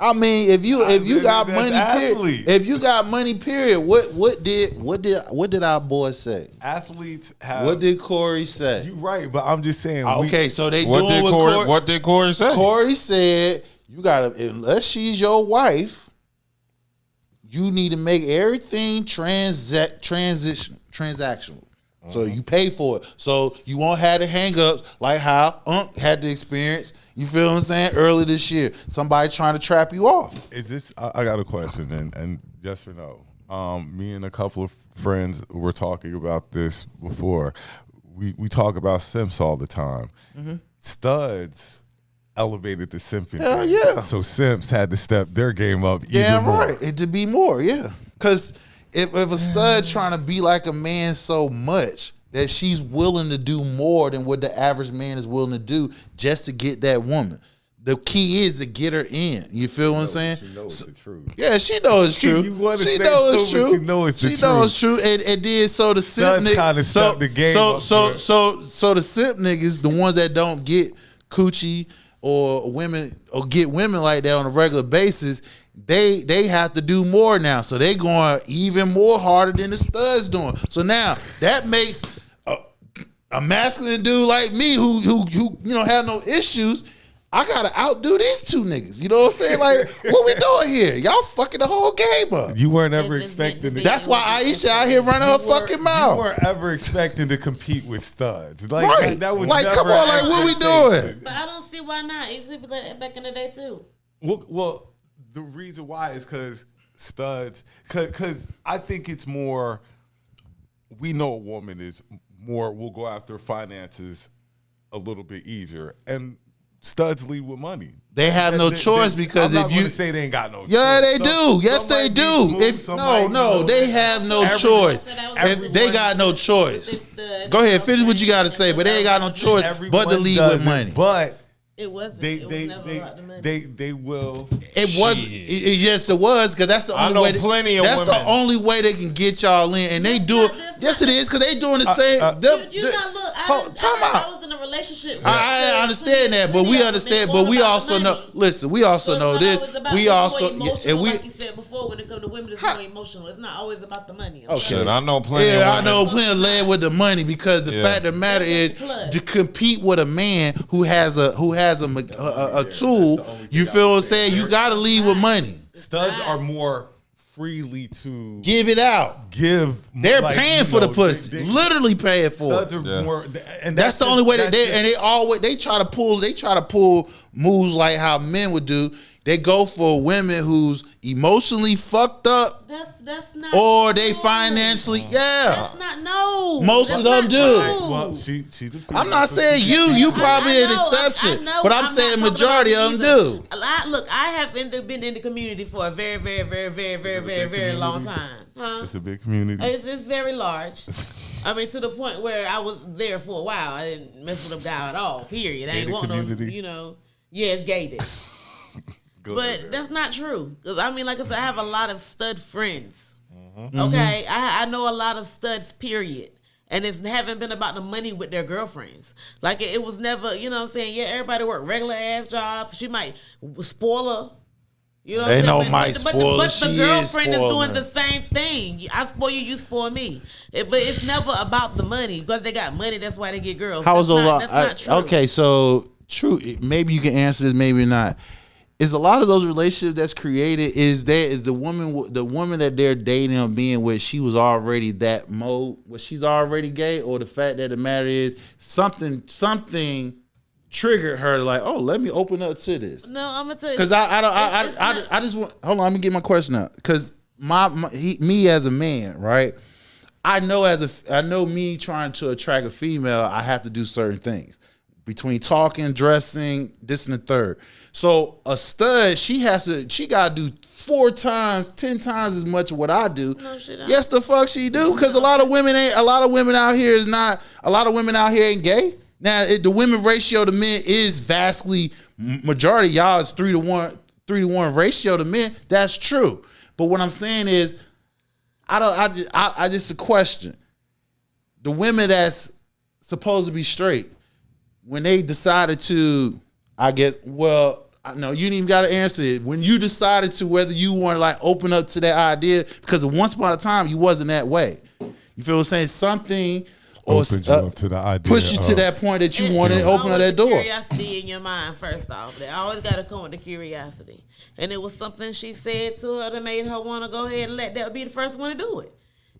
I mean, if you got that's money, athletes. period, if you got money, period. What did our boy say? Athletes have. What did Corey say? You right, but I'm just saying. Okay, so they What doing did what Corey? What did Corey say? Corey said you gotta, unless she's your wife, you need to make everything transactional. So you pay for it. So you won't have the hang-ups like how Unc had the experience, you feel what I'm saying, early this year. Somebody trying to trap you off. Is this? I got a question, and yes or no. Me and a couple of friends were talking about this before. We talk about simps all the time. Mm-hmm. Studs elevated the simping. Hell game. yeah. So simps had to step their game up Yeah, even more. right. It to be more, yeah. Because if a stud trying to be like a man so much that she's willing to do more than what the average man is willing to do just to get that woman. The key is to get her in. You feel what I'm saying? She knows the truth. Yeah, she knows it's true. You wanna She say knows no, it's but true. you know it's the She knows it's true. And then so the simp Studs kinda stepped the game up so there. the simp niggas, the ones that don't get coochie or women or get women like that on a regular basis, they have to do more now. So they going even more harder than the studs doing. So now that makes a masculine dude like me who you know have no issues. I gotta outdo these two niggas. You know what I'm saying? Like, what we doing here? Y'all fucking the whole game up. You weren't ever expecting to. That's why Aisha out here running her fucking mouth. You weren't ever expecting to compete with studs. Like, Right. that was Like, never come on, an like, what we expectation. doing? But I don't see why not. It used to be like that back in the day too. Well, the reason why is because studs. Because I think it's more. We know a woman is more. Will go after finances a little bit easier, and studs lead with money. They have no choice because I'm not if you gonna say they ain't got no. Yeah, choice. they do. Yes, they do. They have no choice. If they got no choice. Go ahead, finish what you got to say, but they ain't got no choice but to lead with money. But it wasn't. They will. It was. Yes, it was because that's the I only know way. plenty of That's women. the only way they can get y'all in, and they do it. Yes, it is because they doing the same. You not look. I was in a relationship. I understand that, but we understand. But we also know. Listen, we also know this. We also and we. Like you said before, when it comes to women, it's more emotional. It's not always about the money. Okay. Shit, I know plenty. Yeah, of I women. know plenty of led with the money because the fact of the matter is to compete with a man who has a tool. You feel what I'm saying? You got to lead with money. Studs are more freely to give it out. They're like, paying for the pussy. Literally paying for it. Studs are more, and that's the only way that they try to pull moves like how men would do. They go for women who's emotionally fucked up. That's not. Or they financially, yeah. That's not no. Most of them do. Well, she's a I'm not saying you. You probably an exception, but I'm saying majority of them do. Look, I have been in the community for a very, very, very, very, very, very, very long time. Huh? It's a big community. It's very large. I mean, to the point where I was there for a while. I didn't mess with a guy at all. Period. I ain't want no. Yeah, it's gated. But that's not true. Because, I mean, like I said, I have a lot of stud friends. Mm-hmm. Okay? I know a lot of studs, period. And it haven't been about the money with their girlfriends. Like, it was never, you know what I'm saying? Yeah, everybody work regular-ass jobs. She might spoil her. You know what I'm saying? But the girlfriend is doing the same thing. I spoil you, you spoil me. But it's never about the money. Because they got money, that's why they get girls. That's not true. Okay, so true. Maybe you can answer this, maybe not. Is a lot of those relationships that's created is the woman that they're dating or being with, she was already that mode, was she's already gay, or the fact that the matter is something triggered her like, oh, let me open up to this. No, I'm gonna tell you because I just want, hold on, let me get my question out because me as a man, right? I know me trying to attract a female, I have to do certain things between talking, dressing, this and the third. So a stud, she gotta do 4 times, 10 times as much of what I do. No, she don't. Yes, the fuck she do. Because a lot of women out here ain't gay. Now, the women ratio to men is vastly majority. Y'all is 3-to-1 ratio to men. That's true. But what I'm saying is, I just a question. The women that's supposed to be straight, when they decided to, I guess, well, no, you didn't even got to answer it. When you decided to whether you want to like open up to that idea, because once upon a time you wasn't that way. You feel what I'm saying? Something or opens you up to the idea, push you to that point that you want to open up that door. Curiosity in your mind, first off. They always got to come with the curiosity. And it was something she said to her that made her want to go ahead and let that be the first one to do it.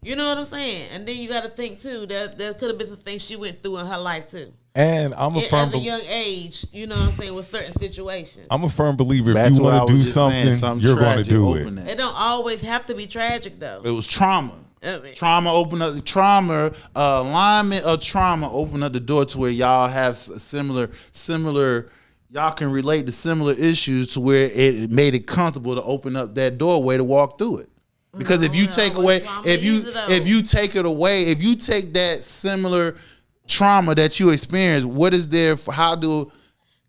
You know what I'm saying? And then you got to think, too, that there could have been some things she went through in her life, too. And I'm a firm at a young age, you know what I'm saying, with certain situations. I'm a firm believer if you want to do something, you're going to do it. It don't always have to be tragic, though. It was trauma. Trauma opened up the trauma, alignment of trauma opened up the door to where y'all have similar, y'all can relate to similar issues to where it made it comfortable to open up that doorway to walk through it. Because if you take away, if you take it away, if you take that similar trauma that you experienced, what is there for, how do?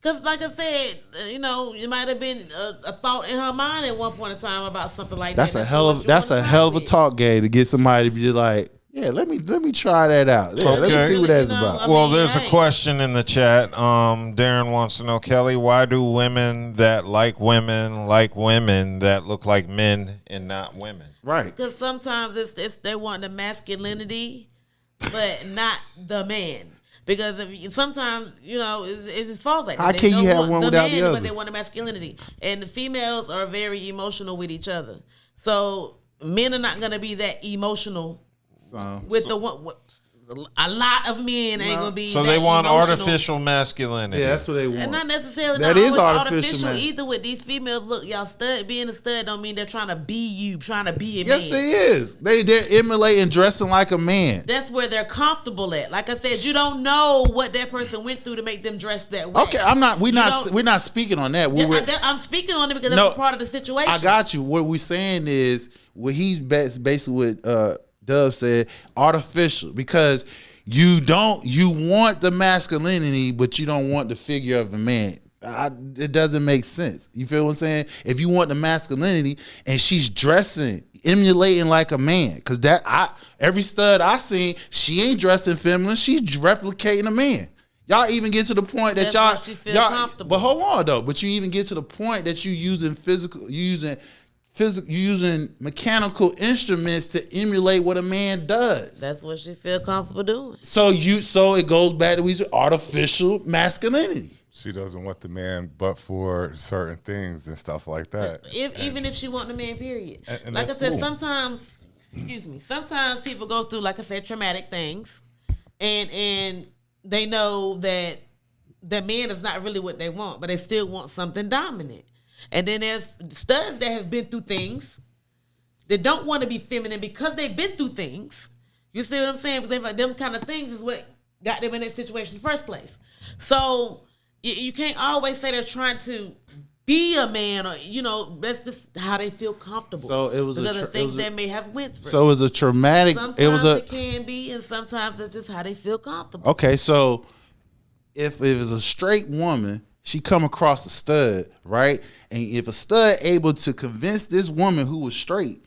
Because like I said, you know, it might have been a thought in her mind at one point in time about something like that's that. That's a hell of a talk game to get somebody to be like, yeah, let me try that out. Yeah, let me see what that's about. Well, there's a question in the chat. Darren wants to know, Kelly, why do women that like women that look like men and not women? Right. Because sometimes it's they want the masculinity, but not the man. Because sometimes, you know, it's false like that. How can you have one without the other? But they want the masculinity. And the females are very emotional with each other. So men are not going to be that emotional with the one. A lot of men ain't gonna be. So that they want emotional. artificial masculinity. Yeah, that's what they want. And not necessarily. That not is always artificial either. With these females, look, y'all being a stud don't mean they're trying to be you, trying to be a man. Yes, they is. They're emulating dressing like a man. That's where they're comfortable at. Like I said, you don't know what that person went through to make them dress that way. Okay, we're not speaking on that. I'm speaking on it because that's a part of the situation. I got you. What we're saying is what he's basically what Dove said, artificial, because you want the masculinity, but you don't want the figure of a man. It doesn't make sense. You feel what I'm saying? If you want the masculinity and she's dressing, emulating like a man, because every stud I seen, she ain't dressing feminine, she's replicating a man. Y'all even get to the point that she feel comfortable. But hold on though, but you even get to the point that you using mechanical instruments to emulate what a man does. That's what she feel comfortable doing. So it goes back to artificial masculinity. She doesn't want the man, but for certain things and stuff like that. Even if she want the man, period. And like I said, cool. sometimes people go through, like I said, traumatic things, and they know that the man is not really what they want, but they still want something dominant. And then there's studs that have been through things that don't want to be feminine because they've been through things. You see what I'm saying? But they're like, them kind of things is what got them in that situation in the first place. So you can't always say they're trying to be a man, or that's just how they feel comfortable. So it was because of things they may have went through. So it was a traumatic. Sometimes it can be, and sometimes it's just how they feel comfortable. Okay, so if it was a straight woman, she come across a stud, right? And if a stud able to convince this woman who was straight,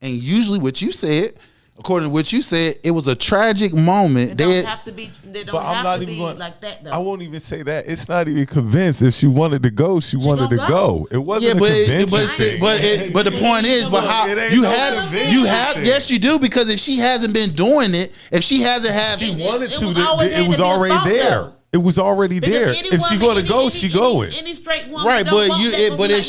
and usually what you said, according to what you said, it was a tragic moment. They don't have to be like that, though. I won't even say that. It's not even convinced. If she wanted to go, she wanted to go. It wasn't a convincing thing. But the point is, but how you have yes, you do, because if she hasn't been doing it, if she hasn't had, she wanted to. It was already there. It was already there. If she gonna go, she going. Any straight woman, right? But if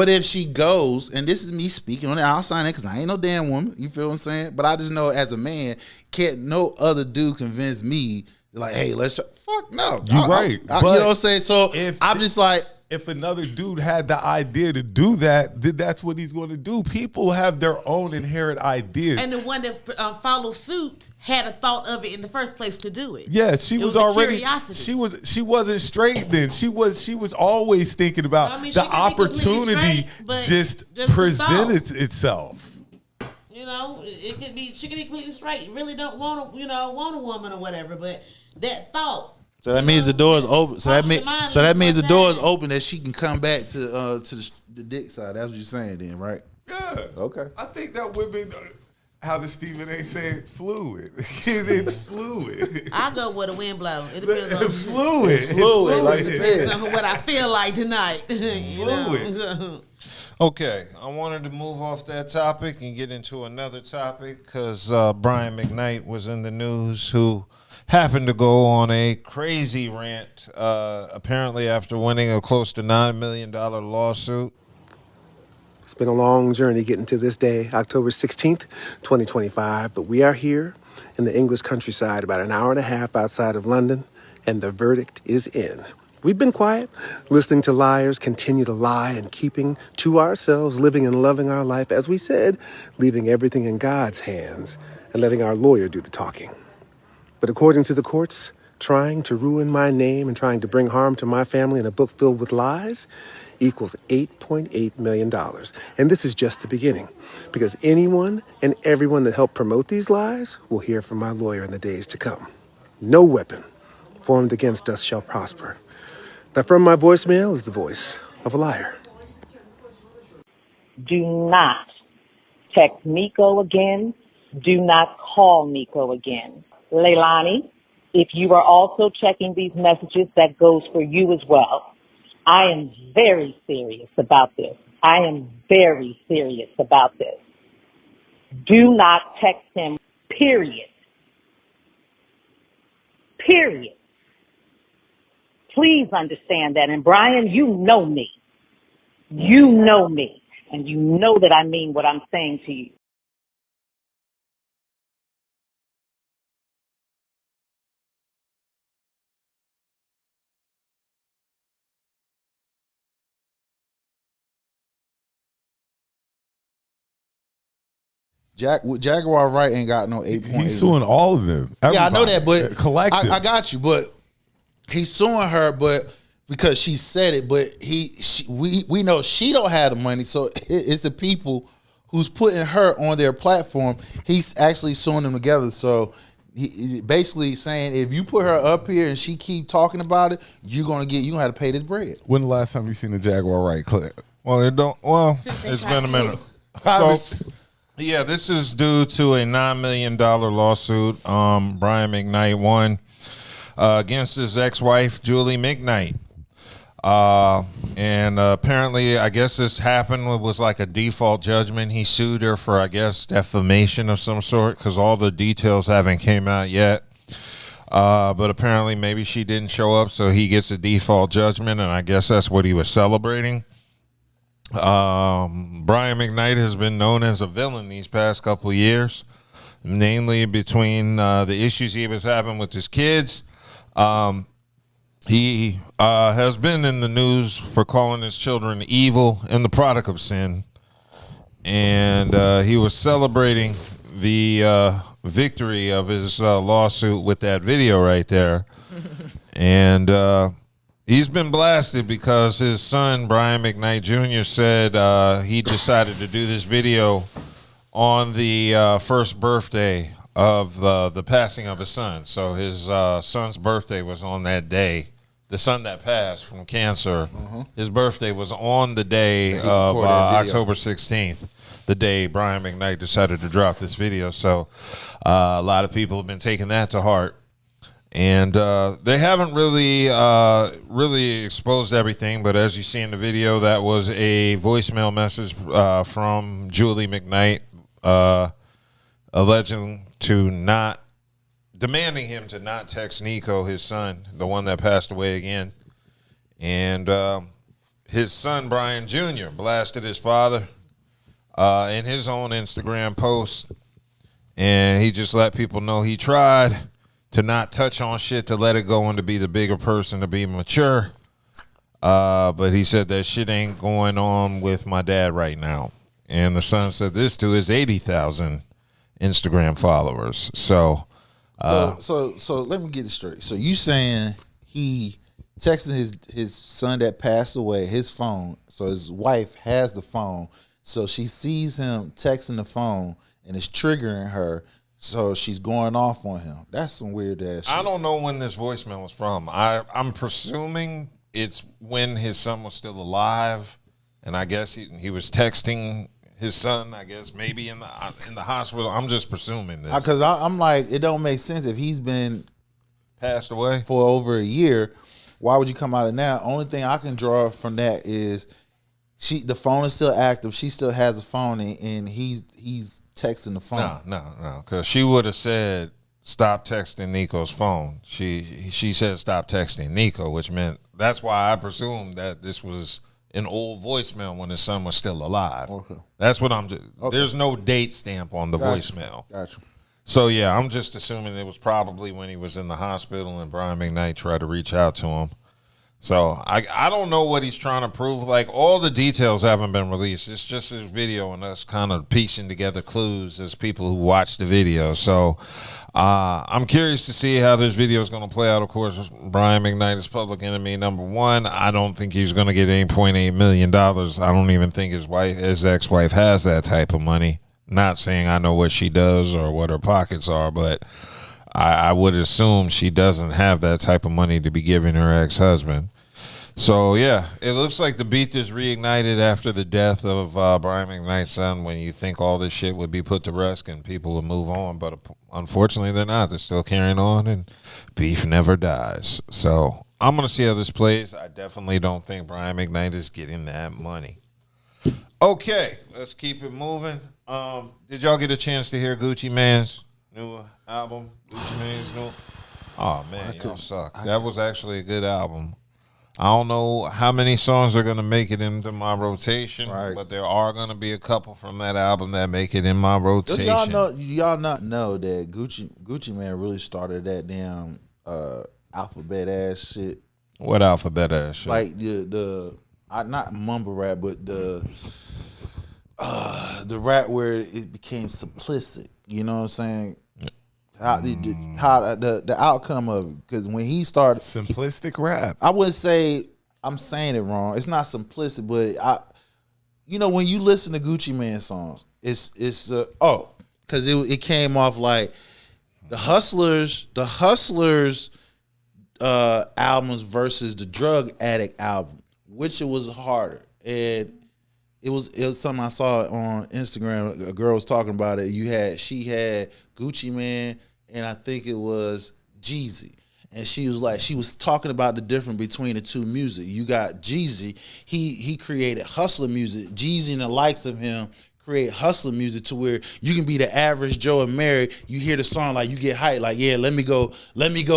if she goes, and this is me speaking on the outside, because I ain't no damn woman. You feel what I'm saying? But I just know as a man, can't no other dude convince me like, hey, fuck no. You're right. You know what I'm saying? So I'm just like, if another dude had the idea to do that, then that's what he's going to do. People have their own inherent ideas. And the one that followed suit had a thought of it in the first place to do it. Yeah, she was already. Curiosity. She wasn't straight then. She was always thinking about the opportunity just presented itself. You know, it could be, she could be completely straight. Really don't want want a woman or whatever, but that thought. So that means the door is open. So that means the door is open that she can come back to the dick side. That's what you're saying, then, right? Yeah. Okay. I think that would be how does Stephen A. say fluid? It's fluid. I go where the wind blow. It depends on fluid. It's fluid, like you said. on what I feel like tonight. Fluid. Okay, I wanted to move off that topic and get into another topic because Brian McKnight was in the news, who happened to go on a crazy rant, apparently after winning a close to $9 million lawsuit. It's been a long journey getting to this day, October 16th, 2025, but we are here in the English countryside, about an hour and a half outside of London, and the verdict is in. We've been quiet, listening to liars continue to lie and keeping to ourselves, living and loving our life, as we said, leaving everything in God's hands and letting our lawyer do the talking. But according to the courts, trying to ruin my name and trying to bring harm to my family in a book filled with lies equals $8.8 million. And this is just the beginning, because anyone and everyone that helped promote these lies will hear from my lawyer in the days to come. No weapon formed against us shall prosper. Now, from my voicemail is the voice of a liar. Do not text Nico again. Do not call Nico again. Leilani, if you are also checking these messages, that goes for you as well. I am very serious about this. I am very serious about this. Do not text him, period. Period. Please understand that. And Brian, you know me. You know me. And you know that I mean what I'm saying to you. Jaguar Wright ain't got no 8.8. He's suing all of them. Everybody. Yeah, I know that, but collective. I got you, but he's suing her, but because she said it, but we know she don't have the money, so it's the people who's putting her on their platform. He's actually suing them together. So he basically saying, if you put her up here and she keep talking about it, you're gonna have to pay this bread. When the last time you seen the Jaguar Wright clip? Well, it's been a minute. So, yeah, this is due to a $9 million lawsuit Brian McKnight won against his ex-wife, Julie McKnight. And apparently, I guess this happened. It was like a default judgment. He sued her for, I guess, defamation of some sort, because all the details haven't came out yet. But apparently, maybe she didn't show up, so he gets a default judgment, and I guess that's what he was celebrating. Brian McKnight has been known as a villain these past couple of years, namely between the issues he was having with his kids. He has been in the news for calling his children evil and the product of sin. And he was celebrating the victory of his lawsuit with that video right there. And he's been blasted because his son, Brian McKnight Jr., said he decided to do this video on the first birthday of the passing of his son. So his son's birthday was on that day. The son that passed from cancer, his birthday was on the day of October 16th, the day Brian McKnight decided to drop this video. So a lot of people have been taking that to heart. And they haven't really exposed everything, but as you see in the video, that was a voicemail message from Julie McKnight, demanding him to not text Nico, his son, the one that passed away again. And his son, Brian Jr., blasted his father in his own Instagram post, and he just let people know he tried to not touch on shit, to let it go and to be the bigger person, to be mature. But he said that shit ain't going on with my dad right now. And the son said this to his 80,000 Instagram followers. So let me get this straight. So you saying he texted his son that passed away, his phone. So his wife has the phone. So she sees him texting the phone, and it's triggering her. So she's going off on him. That's some weird ass shit. I don't know when this voicemail was from. I'm presuming it's when his son was still alive, and I guess he was texting his son. I guess maybe in the hospital. I'm just presuming this because I'm like, it don't make sense if he's been passed away for over a year. Why would you come out of now? Only thing I can draw from that is the phone is still active. She still has a phone, and he's texting the phone. No, because she would have said stop texting Nico's phone. She said stop texting Nico, which meant that's why I presumed that this was an old voicemail when his son was still alive. Okay, that's what I'm. There's no date stamp on the voicemail. Gotcha. So yeah, I'm just assuming it was probably when he was in the hospital and Brian McKnight tried to reach out to him. So I don't know what he's trying to prove. Like, all the details haven't been released. It's just his video and us kind of piecing together clues as people who watch the video. So I'm curious to see how this video is going to play out. Of course, Brian McKnight is public enemy number one. I don't think he's going to get $8.8 million. I don't even think his ex-wife has that type of money. Not saying I know what she does or what her pockets are, but I would assume she doesn't have that type of money to be giving her ex-husband. So, yeah, it looks like the beat is reignited after the death of Brian McKnight's son, when you think all this shit would be put to rest and people would move on. But unfortunately, they're not. They're still carrying on, and beef never dies. So I'm going to see how this plays. I definitely don't think Brian McKnight is getting that money. Okay, let's keep it moving. Did y'all get a chance to hear Gucci Mane's new album? Gucci Mane's new. Oh man, y'all suck. That was actually a good album. I don't know how many songs are gonna make it into my rotation, but there are gonna be a couple from that album that make it in my rotation. Y'all not know that Gucci Mane really started that damn alphabet ass shit. What alphabet ass shit? Like the not mumble rap, but the rap where it became simplistic. You know what I'm saying? How the outcome of it, because when he started simplistic rap, I wouldn't say I'm saying it wrong. It's not simplistic, but when you listen to Gucci Mane songs, it's because it came off like the Hustlers albums versus the Drug Addict album, which it was harder. And it was something I saw on Instagram. A girl was talking about it. She had Gucci Mane, and I think it was Jeezy. And she was talking about the difference between the two music. You got Jeezy, he created hustler music. Jeezy and the likes of him create hustler music to where you can be the average Joe and Mary. You hear the song, like, you get hyped, like, yeah, let me go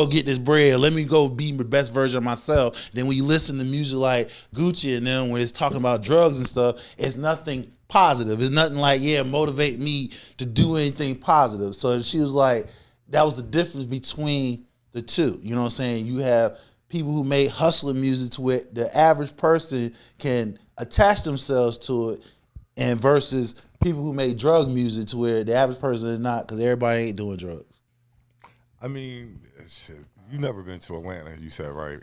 get this bread, let me go be the best version of myself. Then when you listen to music like Gucci and them, when it's talking about drugs and stuff, it's nothing positive. It's nothing like, yeah, motivate me to do anything positive. So she was like, that was the difference between the two. You know what I'm saying? You have people who made hustler music to where the average person can attach themselves to it, and versus people who make drug music to where the average person is not, because everybody ain't doing drugs. I mean, shit, you never been to Atlanta, you said, right?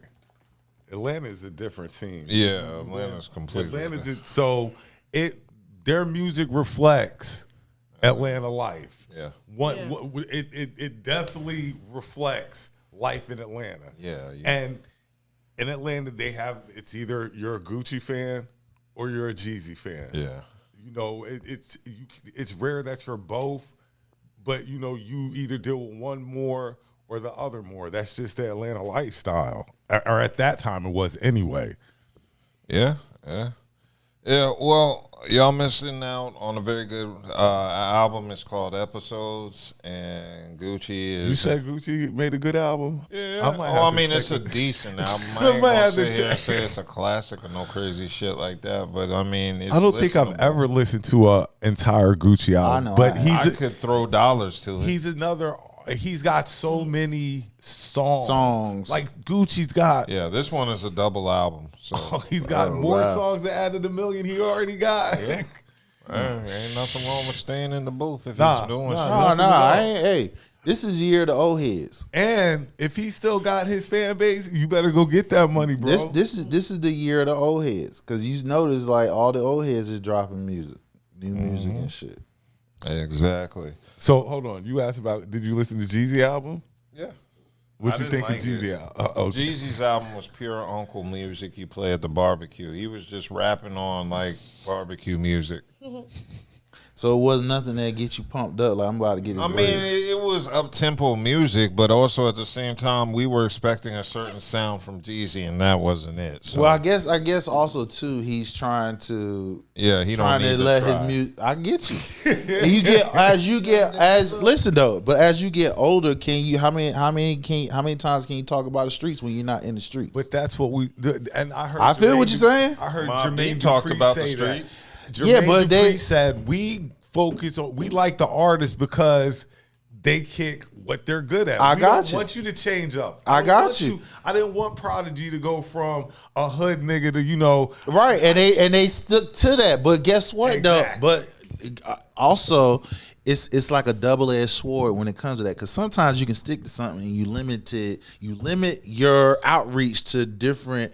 Atlanta is a different scene. Yeah, Atlanta's completely different. So their music reflects Atlanta life. Yeah. It definitely reflects life in Atlanta. Yeah. And in Atlanta, it's either you're a Gucci fan or you're a Jeezy fan. Yeah. You know, it's rare that you're both, but you either deal with one more or the other more. That's just the Atlanta lifestyle, or at that time it was anyway. Yeah. Well, y'all missing out on a very good album. It's called Episodes, and Gucci is. You said Gucci made a good album. Yeah. It's a decent album. I ain't gonna sit here and say it's a classic or no crazy shit like that. But I mean, it's I don't think I've ever listened to an entire Gucci album. I know, but I could throw dollars to it. He's got so many songs. Like Gucci's got. Yeah, this one is a double album. So he's got more songs to add to the million he already got. Yeah. Ain't nothing wrong with staying in the booth if Nah, he's doing nah, shit. I ain't. Hey, this is the year of the old heads. And if he still got his fan base, you better go get that money, bro. This is the year of the old heads, because you notice like all the old heads is dropping music, new music and shit. Exactly. So hold on. You asked about, did you listen to Jeezy album? Yeah. What I you didn't think like of Jeezy it. album? Jeezy's album was pure uncle music you play at the barbecue. He was just rapping on like barbecue music. So it was nothing that get you pumped up. Like I'm about to get. I mean, it was up tempo music, but also at the same time, we were expecting a certain sound from Jeezy, and that wasn't it. So. Well, I guess also too, he's trying to he don't trying need to to let try. his music. I get you. And you get as listen though, but as you get older, can you how many times can you talk about the streets when you're not in the streets? But that's what we. And I heard. I feel what you're saying. I heard Mobb Jermaine Deep talked Dupri about the say that. streets. Jermaine but Dupri they said we focus on. We like the artists because they kick what they're good at. I We got don't you. want you to change up. I got you. I didn't want Prodigy to go from a hood nigga to right, and they stuck to that. But guess what Exactly. though? But also, it's like a double-edged sword when it comes to that, because sometimes you can stick to something and you limit your outreach to different,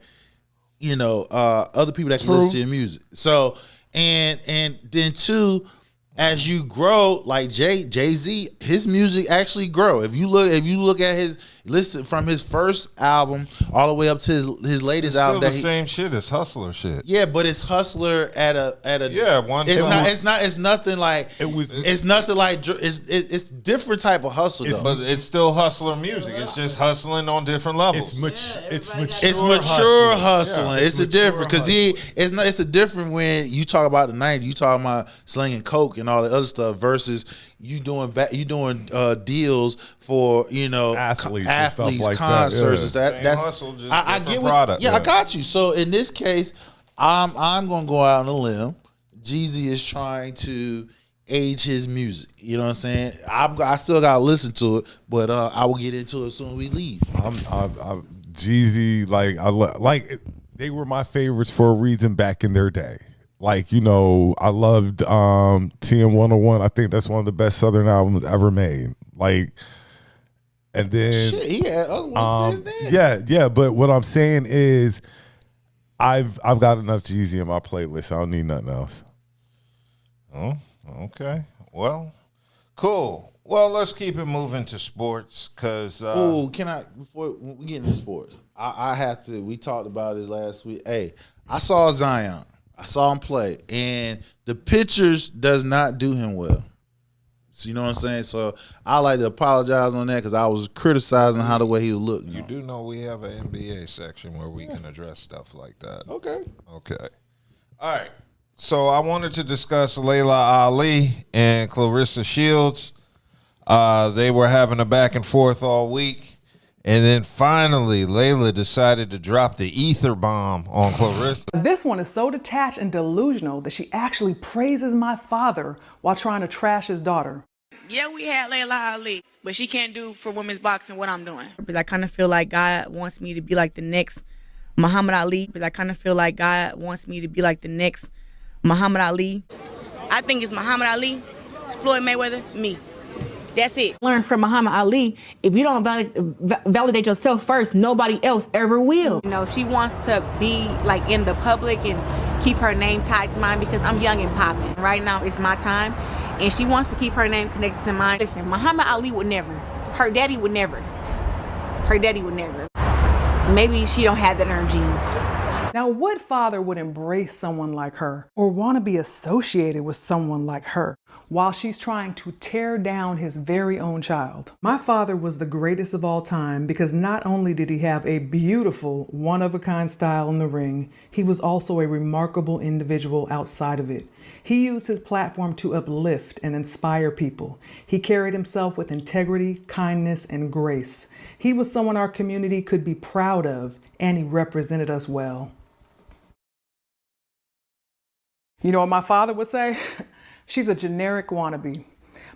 other people that can listen to your music. So and then too, as you grow, like Jay-Z, his music actually grow. If you look at his list from his first album all the way up to his latest It's album, still the same shit as Hustler shit. yeah, but it's Hustler at a It's nothing like it's different type of hustle though. But it's still Hustler music. It's just hustling on different levels. It's mature hustling. Yeah, it's a different because it's a different when you talk about the 90s. You talking about slinging coke and all the other stuff versus you doing deals for athletes and stuff like concerts. that. Same That's hustle, just I different get what, product. yeah, I got you. So in this case, I'm gonna go out on a limb. Jeezy is trying to age his music. You know what I'm saying? I still gotta listen to it, but I will get into it as soon as we leave. I'm Jeezy, like they were my favorites for a reason back in their day. Like, I loved TM 101. I think that's one of the best Southern albums ever made. Like, and then Shit, he had other ones since then. yeah. But what I'm saying is, I've got enough Jeezy in my playlist. I don't need nothing else. Oh, okay. Well, cool. Well, let's keep it moving to sports because. Before we get into sports, I have to. We talked about this last week. Hey, I saw Zion. I saw him play, and the pictures does not do him well. So you know what I'm saying? So I like to apologize on that because I was criticizing how the way he was looking. You do know we have an NBA section where we can address stuff like that. Okay. All right. So I wanted to discuss Layla Ali and Clarissa Shields. They were having a back and forth all week. And then finally, Layla decided to drop the ether bomb on Clarissa. This one is so detached and delusional that she actually praises my father while trying to trash his daughter. Yeah, we had Layla Ali, but she can't do for women's boxing what I'm doing. Because I kind of feel like God wants me to be like the next Muhammad Ali. Because I kind of feel like God wants me to be like the next Muhammad Ali. I think it's Muhammad Ali, Floyd Mayweather, me. That's it. Learn from Muhammad Ali, if you don't validate yourself first, nobody else ever will. If she wants to be like in the public and keep her name tied to mine, because I'm young and popping. Right now it's my time, and she wants to keep her name connected to mine. Listen, Muhammad Ali would never. Her daddy would never. Maybe she don't have that in her genes. Now, what father would embrace someone like her or want to be associated with someone like her while she's trying to tear down his very own child? My father was the greatest of all time because not only did he have a beautiful, one-of-a-kind style in the ring, he was also a remarkable individual outside of it. He used his platform to uplift and inspire people. He carried himself with integrity, kindness, and grace. He was someone our community could be proud of, and he represented us well. You know what my father would say? She's a generic wannabe.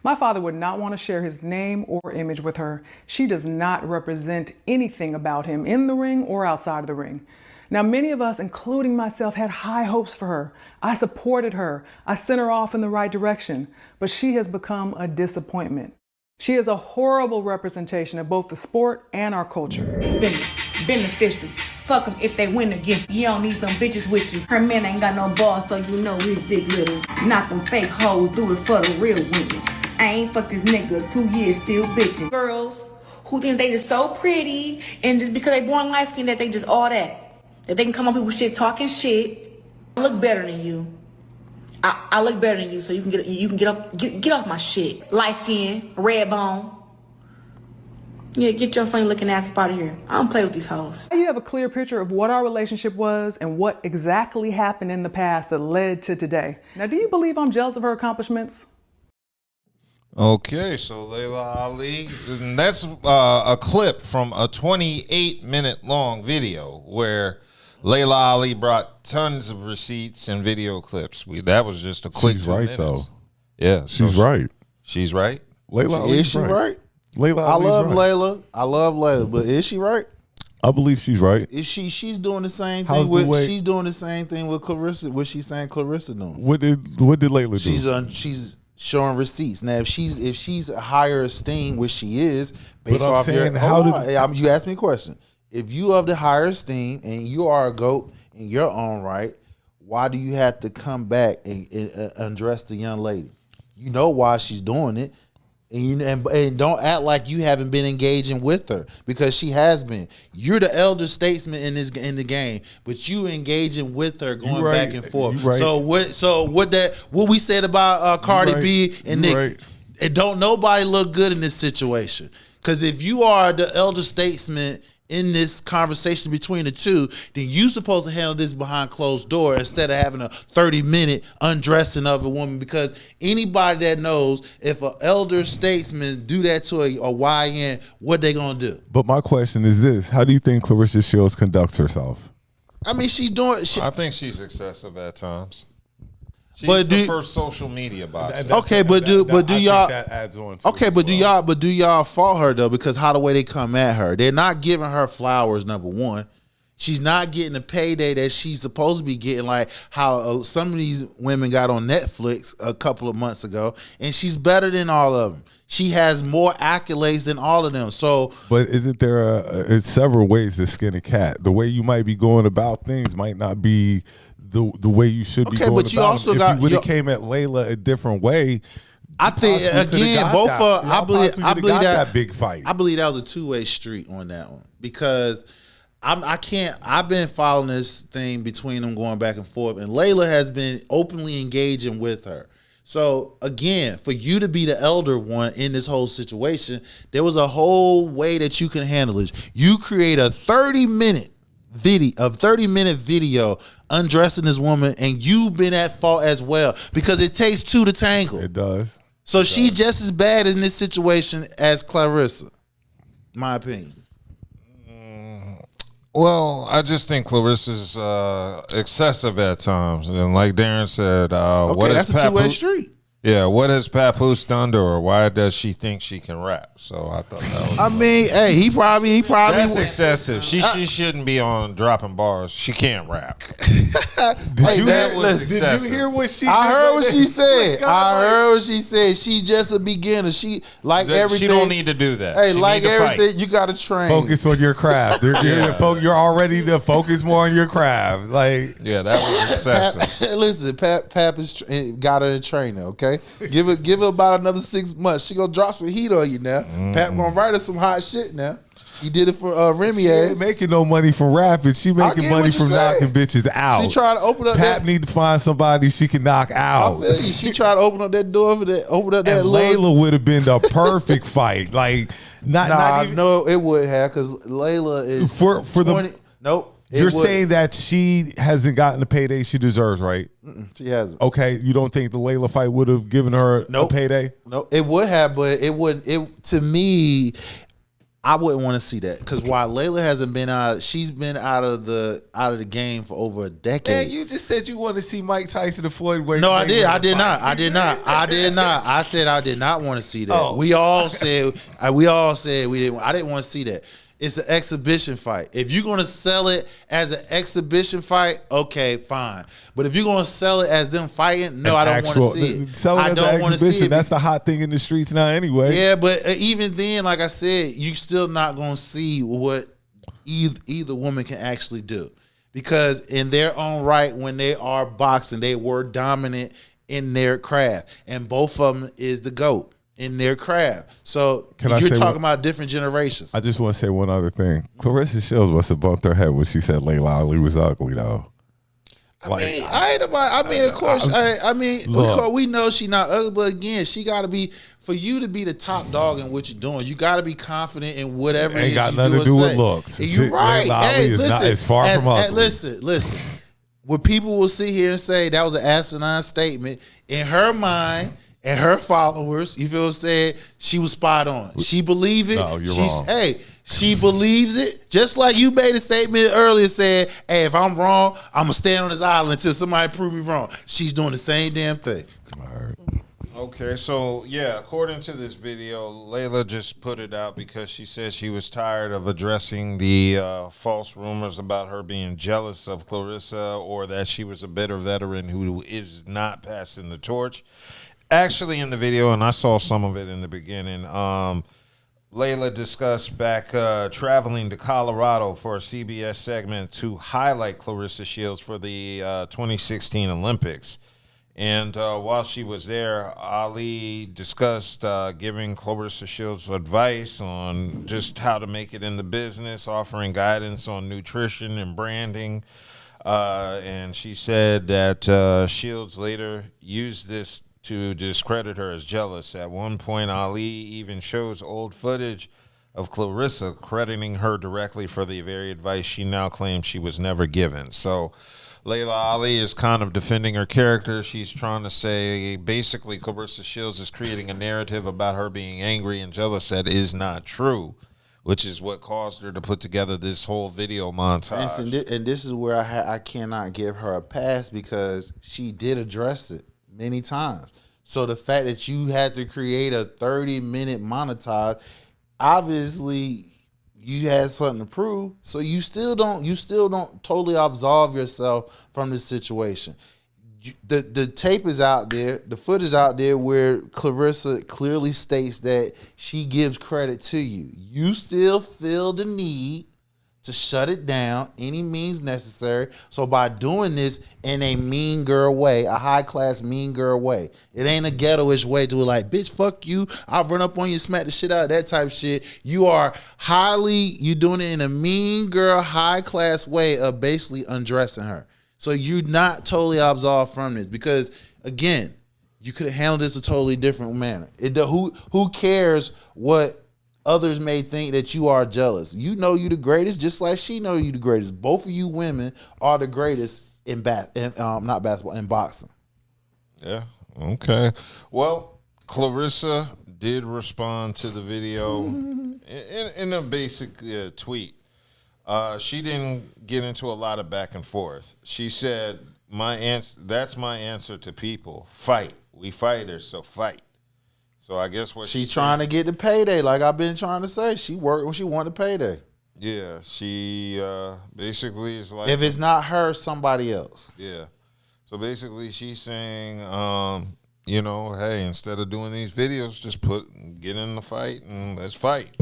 My father would not want to share his name or image with her. She does not represent anything about him in the ring or outside of the ring. Now, many of us, including myself, had high hopes for her. I supported her. I sent her off in the right direction, but she has become a disappointment. She is a horrible representation of both the sport and our culture. Beneficial Fuck them if they win against you. You don't need them bitches with you. Her man ain't got no balls, so you know he's big little. Not them fake hoes, do it for the real women. I ain't fucked this nigga 2 years, still bitching. Girls who think they just so pretty, and just because they born light skinned that they just all that. That they can come on people's shit talking shit. I look better than you. I look better than you, so you can get off my shit. Light skin, red bone. Yeah, get your funny looking ass up out of here. I don't play with these hoes. You have a clear picture of what our relationship was and what exactly happened in the past that led to today. Now, do you believe I'm jealous of her accomplishments? Okay, so Layla Ali, and that's a clip from a 28-minute long video where Layla Ali brought tons of receipts and video clips. That was just a quick. She's right though. Yeah, she's right. She's right. Layla Ali, is she right? Layla I love right. Layla. I love Layla, but is she right? I believe she's right. Is she's doing the same How's thing the way- she's doing the same thing with Clarissa. What she's saying Clarissa doing? What did Layla do? She's showing receipts. Now if she's a higher esteem, which she is, based But I'm off saying, your how you asked me a question. If you of the higher esteem and you are a GOAT in your own right, why do you have to come back and undress the young lady? You know why she's doing it. And don't act like you haven't been engaging with her, because she has been. You're the elder statesman in the game, but you engaging with her, going back and forth. Right. So what we said about Cardi B and Nick, it don't nobody look good in this situation. Because if you are the elder statesman in this conversation between the two, then you supposed to handle this behind closed door instead of having a 30-minute undressing of a woman. Because anybody that knows, if an elder statesman do that to a YN, what they gonna do? But my question is this: how do you think Clarissa Shields conducts herself? I mean, she's doing. I think she's excessive at times. She's But the first social media boxer. Okay, but do y'all? that adds on to Okay, but do y'all fault her though? Because how the way they come at her, they're not giving her flowers. Number one, she's not getting the payday that she's supposed to be getting, like how some of these women got on Netflix a couple of months ago, and she's better than all of them. She has more accolades than all of them. So, but isn't there several ways to skin a cat? The way you might be going about things might not be the way you should be going but you about also it. If got you would have came at Layla a different way, I think again, I believe that big fight. I believe that was a two-way street on that one, because I've been following this thing between them going back and forth, and Layla has been openly engaging with her. So again, for you to be the elder one in this whole situation, there was a whole way that you can handle it. You create a 30-minute video undressing this woman, and you've been at fault as well, because it takes two to tangle. It does. So she's just as bad in this situation as Clarissa, my opinion. Well, I just think Clarissa's excessive at times, and like Darren said, what that's is a two-way street. Yeah, what has Papoose done to her? Why does she think she can rap? So I thought that was. I mean, hey, he probably. That's excessive. She shouldn't be on dropping bars. She can't rap. Did you hear what she? I heard what she said. I heard what she said. She's just a beginner. She everything. She don't need to do that. Hey, she like need to everything, fight. you got to train. Focus on your craft. You're already to focus more on your craft. Like, yeah, that was excessive. Listen, Pap is got her in training. Okay, give her about another 6 months. She gonna drop some heat on you now. Pap gonna write her some hot shit now. He did it for Remy. She ain't making no money from rapping. She making money from knocking bitches out. She tried to open up. Pap need to find somebody she can knock out. I feel you. She tried to open up that door for that. Open up that. And Layla would have been the perfect fight. Like not even. No, it would have, because Layla is for 20, the. Nope. You're saying that she hasn't gotten the payday she deserves, right? She hasn't. Okay, you don't think the Layla fight would have given her a payday? No, it would have, but it wouldn't. It to me, I wouldn't want to see that, because while Layla hasn't been out, she's been out of the game for over a decade. Man, you just said you want to see Mike Tyson and Floyd Mayweather. No, I did not. I said I did not want to see that. Oh. We all said we didn't. I didn't want to see that. It's an exhibition fight. If you're gonna sell it as an exhibition fight, okay, fine. But if you're gonna sell it as them fighting, no, I don't want to see it. Sell it I as don't an want to see exhibition. it. That's the hot thing in the streets now, anyway. Yeah, but even then, like I said, you still not gonna see what either woman can actually do. Because in their own right, when they are boxing, they were dominant in their craft. And both of them is the GOAT in their craft. So you're talking about different generations. I just want to say one other thing. Clarissa Shields must have bumped her head when she said Layla Ali was ugly, though. Of course. We know she not ugly, but again, she got to be, for you to be the top dog in what you're doing, you got to be confident in whatever it is ain't got you nothing do to do and with say. looks. And you're right. Hey, listen, it's far from ugly. Listen. What people will sit here and say that was an asinine statement, in her mind and her followers, you feel what I'm saying? She was spot on. She believe it. No, you're wrong. Hey, she believes it. Just like you made a statement earlier saying, hey, if I'm wrong, I'm going to stand on this island until somebody prove me wrong. She's doing the same damn thing. Okay, so yeah, according to this video, Layla just put it out because she said she was tired of addressing the false rumors about her being jealous of Clarissa or that she was a bitter veteran who is not passing the torch. Actually, in the video, and I saw some of it in the beginning, Layla discussed back traveling to Colorado for a CBS segment to highlight Clarissa Shields for the 2016 Olympics. And while she was there, Ali discussed giving Clarissa Shields advice on just how to make it in the business, offering guidance on nutrition and branding. And she said that Shields later used this to discredit her as jealous. At one point, Ali even shows old footage of Clarissa crediting her directly for the very advice she now claims she was never given. So Layla Ali is kind of defending her character. She's trying to say basically Clarissa Shields is creating a narrative about her being angry and jealous that is not true, which is what caused her to put together this whole video montage. And this is where I cannot give her a pass because she did address it many times. So the fact that you had to create a 30-minute montage, obviously you had something to prove. So you still don't totally absolve yourself from this situation. The tape is out there, the footage is out there where Clarissa clearly states that she gives credit to you. You still feel the need to shut it down any means necessary. So by doing this in a mean girl way, a high class mean girl way, it ain't a ghetto-ish way to like, bitch, fuck you, I'll run up on you, smack the shit out of that type of shit. You doing it in a mean girl, high class way of basically undressing her. So you're not totally absolved from this because again, you could have handled this a totally different manner. Who cares what others may think that you are jealous? You know you the greatest, just like she know you the greatest. Both of you women are the greatest in not basketball, in boxing. Yeah. Okay. Well, Clarissa did respond to the video in a basic tweet. She didn't get into a lot of back and forth. She said, that's my answer to people. Fight. We fighters, so fight. So I guess what she's trying to get the payday, like I've been trying to say. She worked when she wanted payday. Yeah, she basically is like, if it's not her, somebody else. Yeah. So basically she's saying, hey, instead of doing these videos, just get in the fight and let's fight.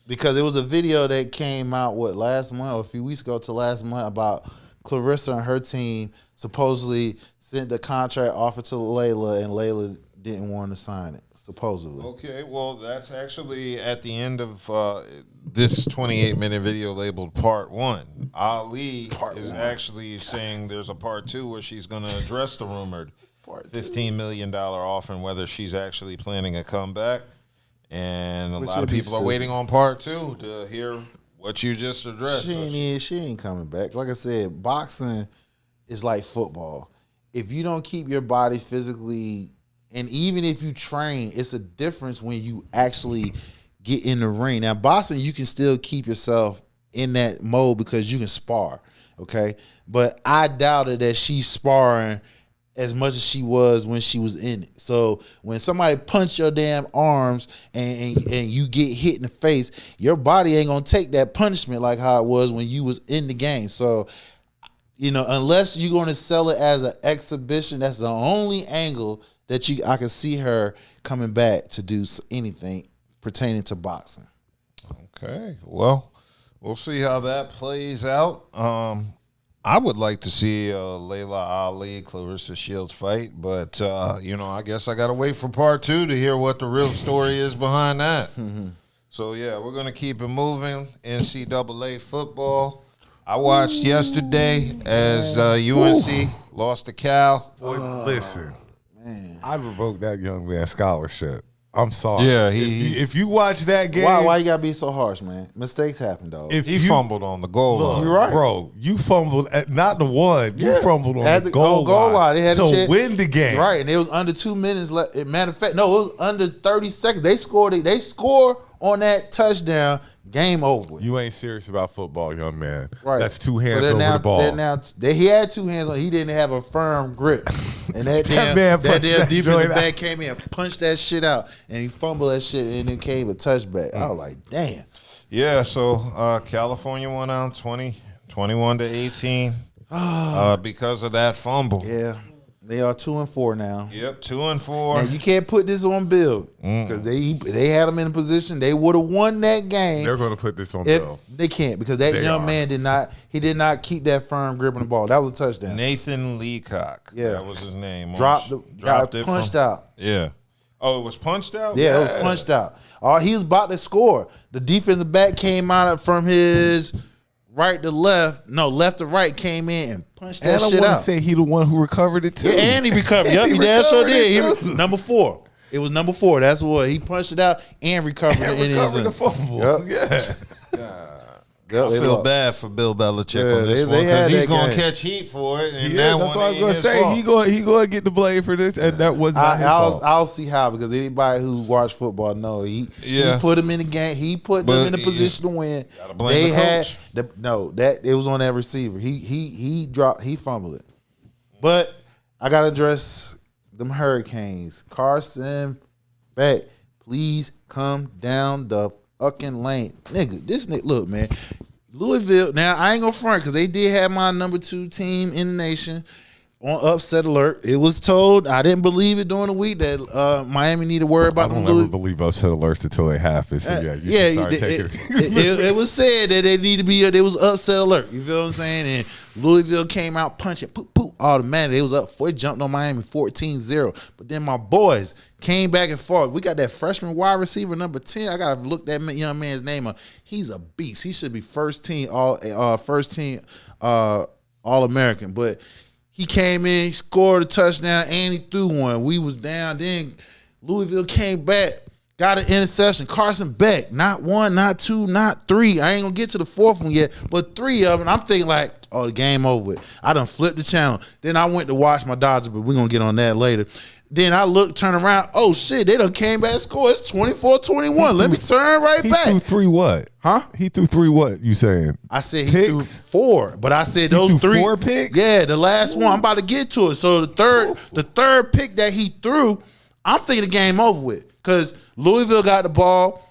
Because it was a video that came out, last month or a few weeks ago to last month about Clarissa and her team supposedly sent the contract offer to Layla and Layla didn't want to sign it. Supposedly. Okay, well, that's actually at the end of this 28-minute video labeled Part 1. Ali is actually saying there's a Part 2 where she's going to address the rumored $15 million offer and whether she's actually planning a comeback. And a lot of people are waiting on Part 2 to hear what you just addressed. She ain't coming back. Like I said, boxing is like football. If you don't keep your body physically, and even if you train, it's a difference when you actually get in the ring. Now, boxing, you can still keep yourself in that mode because you can spar, okay? But I doubted that she's sparring as much as she was when she was in it. So when somebody punch your damn arms and you get hit in the face, your body ain't gonna take that punishment like how it was when you was in the game. So, unless you're gonna sell it as an exhibition, that's the only angle that I can see her coming back to do anything pertaining to boxing. Okay, well, We'll see how that plays out. I would like to see Layla Ali, Clarissa Shields fight, but I guess I got to wait for part 2 to hear what the real story is behind that. So yeah, we're gonna keep it moving. NCAA football. I watched yesterday as UNC lost to Cal. Boy, listen, I revoked that young man's scholarship. I'm sorry. Yeah, if you watch that game, Why you gotta be so harsh, man? Mistakes happen, dog. If he fumbled on the goal line. You're right, bro. You fumbled at not the one. You fumbled on at the goal line. They had to win the game, right? And it was under 2 minutes left. Matter of fact, no, it was under 30 seconds. They scored. They score on that touchdown. Game over. You ain't serious about football, young man. Right. That's 2 hands So over the ball. He had 2 hands on. He didn't have a firm grip, and that damn defensive back came in and punched that shit out, and he fumbled that shit, and it came a touchback. I was like, damn. Yeah. So California won out 21 to 18 because of that fumble. Yeah. They are 2-4 now. Yep, 2-4. And you can't put this on Bill because they had him in a position they would have won that game. They're going to put this on Bill. They can't because that young man did not keep that firm grip on the ball. That was a touchdown. Nathan Leacock. Yeah, that was his name. Dropped it, punched out. Yeah. Oh, it was punched out. Yeah, it was punched out. He was about to score. The defensive back came out from his right to left. No, left to right came in and punched that shit out. I want to say he the one who recovered it too. Yeah, and he recovered. Yep, he damn sure did. Number 4. It was number 4. That's what he punched it out and recovered it. And recovered the fumble. Yep. I feel bad for Bill Belichick on this one because he's going to catch heat for it. And that's what I was going to say. He going to get the blame for this, and that was not his fault. I'll see how, because anybody who watched football know he put him in the game. He put them in a position to win. Gotta blame the coach. It was on that receiver. He fumbled it. But I got to address them Hurricanes. Carson Beck, please come down the fucking lane. Nigga, look, man. Louisville, now I ain't gonna front because they did have my number 2 team in the nation on upset alert. It was told, I didn't believe it during the week that Miami need to worry about them. I don't ever believe upset alerts until they happen. So it was said that they need to be. There was upset alert. You feel what I'm saying? And Louisville came out punching, automatic. It was up. It jumped on Miami 14-0. But then my boys came back and forth. We got that freshman wide receiver number 10. I gotta look that young man's name up. He's a beast. He should be first team All American. But he came in, scored a touchdown, and he threw one. We was down. Then Louisville came back, got an interception. Carson Beck, not 1, not 2, not 3. I ain't gonna get to the 4th one yet, but 3 of them. I'm thinking like, oh, the game over with. I done flipped the channel. Then I went to watch my Dodgers, but we're gonna get on that later. Then I turn around. Oh shit, they done came back and scored. It's 24-21. Let me turn right back. He threw 3 what? Huh? He threw 3 what? You saying? I said he threw 4, but I said those 3 4 picks. Yeah, the last one. I'm about to get to it. So the third pick that he threw, I'm thinking the game over with because Louisville got the ball.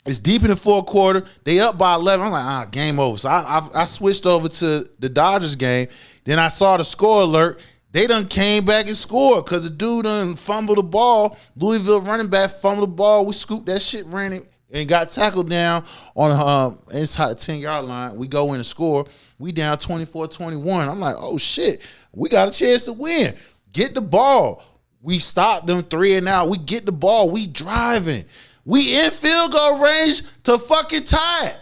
It's deep in the 4th quarter. They up by 11. I'm like, game over. So I switched over to the Dodgers game. Then I saw the score alert. They done came back and scored because the dude done fumbled the ball. Louisville running back fumbled the ball. We scooped that shit, ran it, and got tackled down on inside the 10-yard line. We go in and score. We down 24-21. I'm like, oh shit, we got a chance to win. Get the ball. We stopped them 3 and out. We get the ball. We driving. We in field goal range to fucking tie it.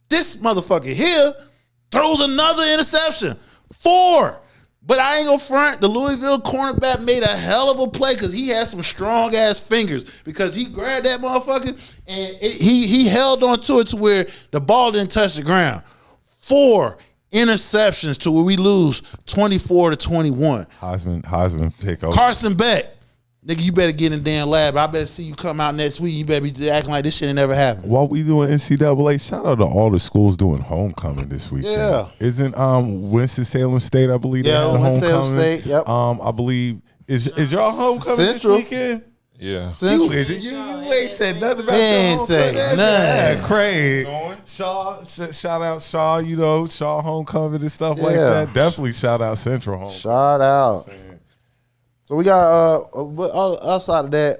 This motherfucker here throws another interception. 4. But I ain't gonna front. The Louisville cornerback made a hell of a play because he had some strong ass fingers because he grabbed that motherfucker and he held on to it to where the ball didn't touch the ground. 4 interceptions to where we lose 24-21. Heisman pick over. Carson Beck. Nigga, you better get in the damn lab. I better see you come out next week. You better be acting like this shit ain't never happened. While we doing NCAA, shout out to all the schools doing homecoming this weekend. Yeah. Isn't Winston-Salem State, I believe, they had the Winston-Salem homecoming. State, yep. I believe, is y'all homecoming Central. this weekend? Yeah. You ain't said nothing about your ain't say homecoming. nothing. Craig. Shaw, shout out Shaw, Shaw homecoming and stuff like that. Definitely shout out Central homecoming. Shout out. So we got outside of that,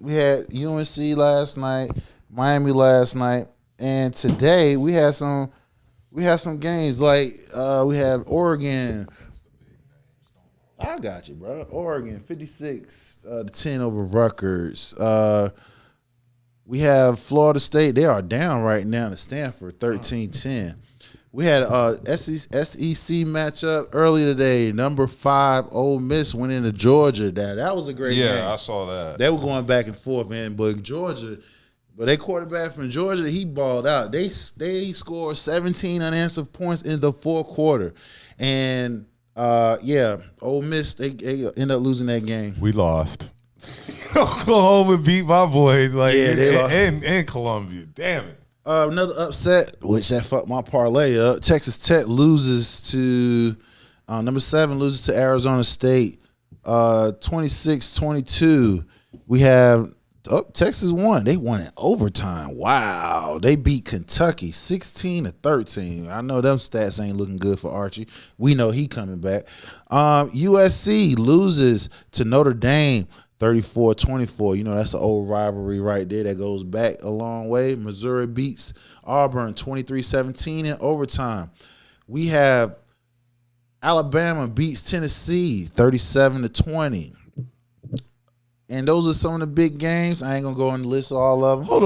we had UNC last night, Miami last night, And today we had some games like we had Oregon. I got you, bro. Oregon 56-10 over Rutgers. We have Florida State. They are down right now to Stanford 13-10. We had SEC matchup earlier today. Number 5 Ole Miss went into Georgia. That was a great game. Yeah, I saw that. They were going back and forth, man. But they quarterback from Georgia, he balled out. They scored 17 unanswered points in the fourth quarter. And, Ole Miss, they ended up losing that game. We lost. Oklahoma beat my boys they lost. in Columbia. Damn it. Another upset, which that fucked my parlay up. Texas Tech loses to number 7, loses to Arizona State 26-22. We have Texas won. They won in overtime. Wow. They beat Kentucky 16-13. I know them stats ain't looking good for Archie. We know he coming back. USC loses to Notre Dame 34-24. You know, that's an old rivalry right there that goes back a long way. Missouri beats Auburn 23-17 in overtime. We have Alabama beats Tennessee 37-20. And those are some of the big games. I ain't going to go and list all of them. Hold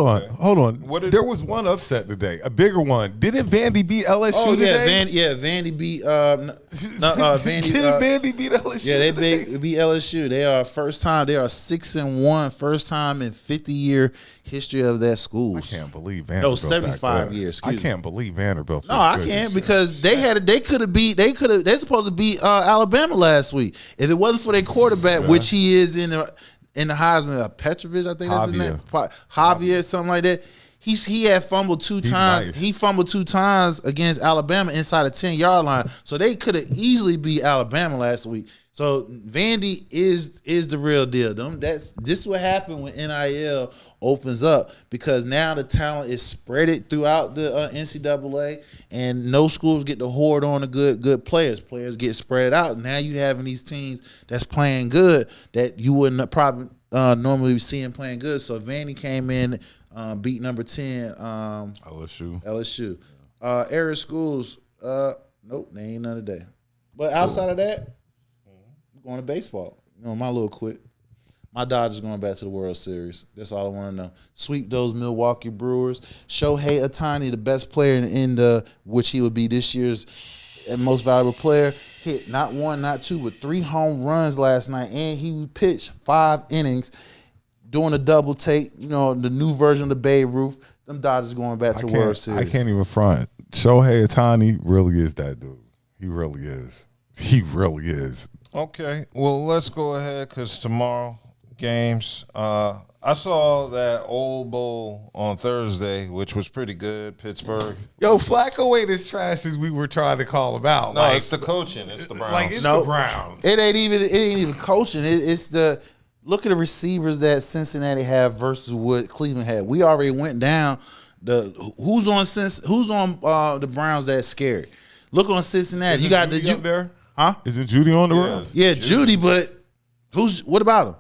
on. There was one upset today, a bigger one. Didn't Vandy beat LSU today? Vandy beat Vandy. Didn't Vandy beat LSU? Yeah, they beat LSU. They are first time. They are 6-1, first time in 50-year history of that school. I can't believe Vanderbilt. No, 75 years. I can't believe Vanderbilt. No, I can't because they're supposed to beat Alabama last week. If it wasn't for their quarterback, which he is in the Heisman, Petrovich, I think that's his name. Javier, something like that. He had fumbled 2 times. Nice. He fumbled 2 times against Alabama inside the 10-yard line. So they could have easily beat Alabama last week. So Vandy is the real deal. This is what happened when NIL opens up, because now the talent is spread throughout the NCAA, and no schools get to hoard on the good players. Players get spread out. Now you having these teams that's playing good that you wouldn't probably normally see them playing good. So Vandy came in, beat number 10 LSU. Area schools, nope, they ain't none today. But outside of that, I'm going to baseball. You know, my little quit. My Dodgers going back to the World Series. That's all I want to know. Sweep those Milwaukee Brewers. Shohei Ohtani, the best player in the which he would be this year's most valuable player, hit not 1, not 2, but 3 home runs last night, and he pitched 5 innings doing a double take. You know, the new version of the Babe Ruth. Them Dodgers going back to the World Series. I can't even front. Shohei Ohtani really is that dude. He really is. He really is. Okay, well, let's go ahead because tomorrow games. I saw that Old Bowl on Thursday, which was pretty good. Pittsburgh. Yo, Flacco ain't as trash as we were trying to call him out. No, it's the coaching. It's the Browns. The Browns. It ain't even coaching. It's the look at the receivers that Cincinnati have versus what Cleveland had. We already went down who's on the Browns that's scary. Look on Cincinnati. You got Judy up there? Huh? Isn't Judy on the Browns? Yeah, Judy, but what about him?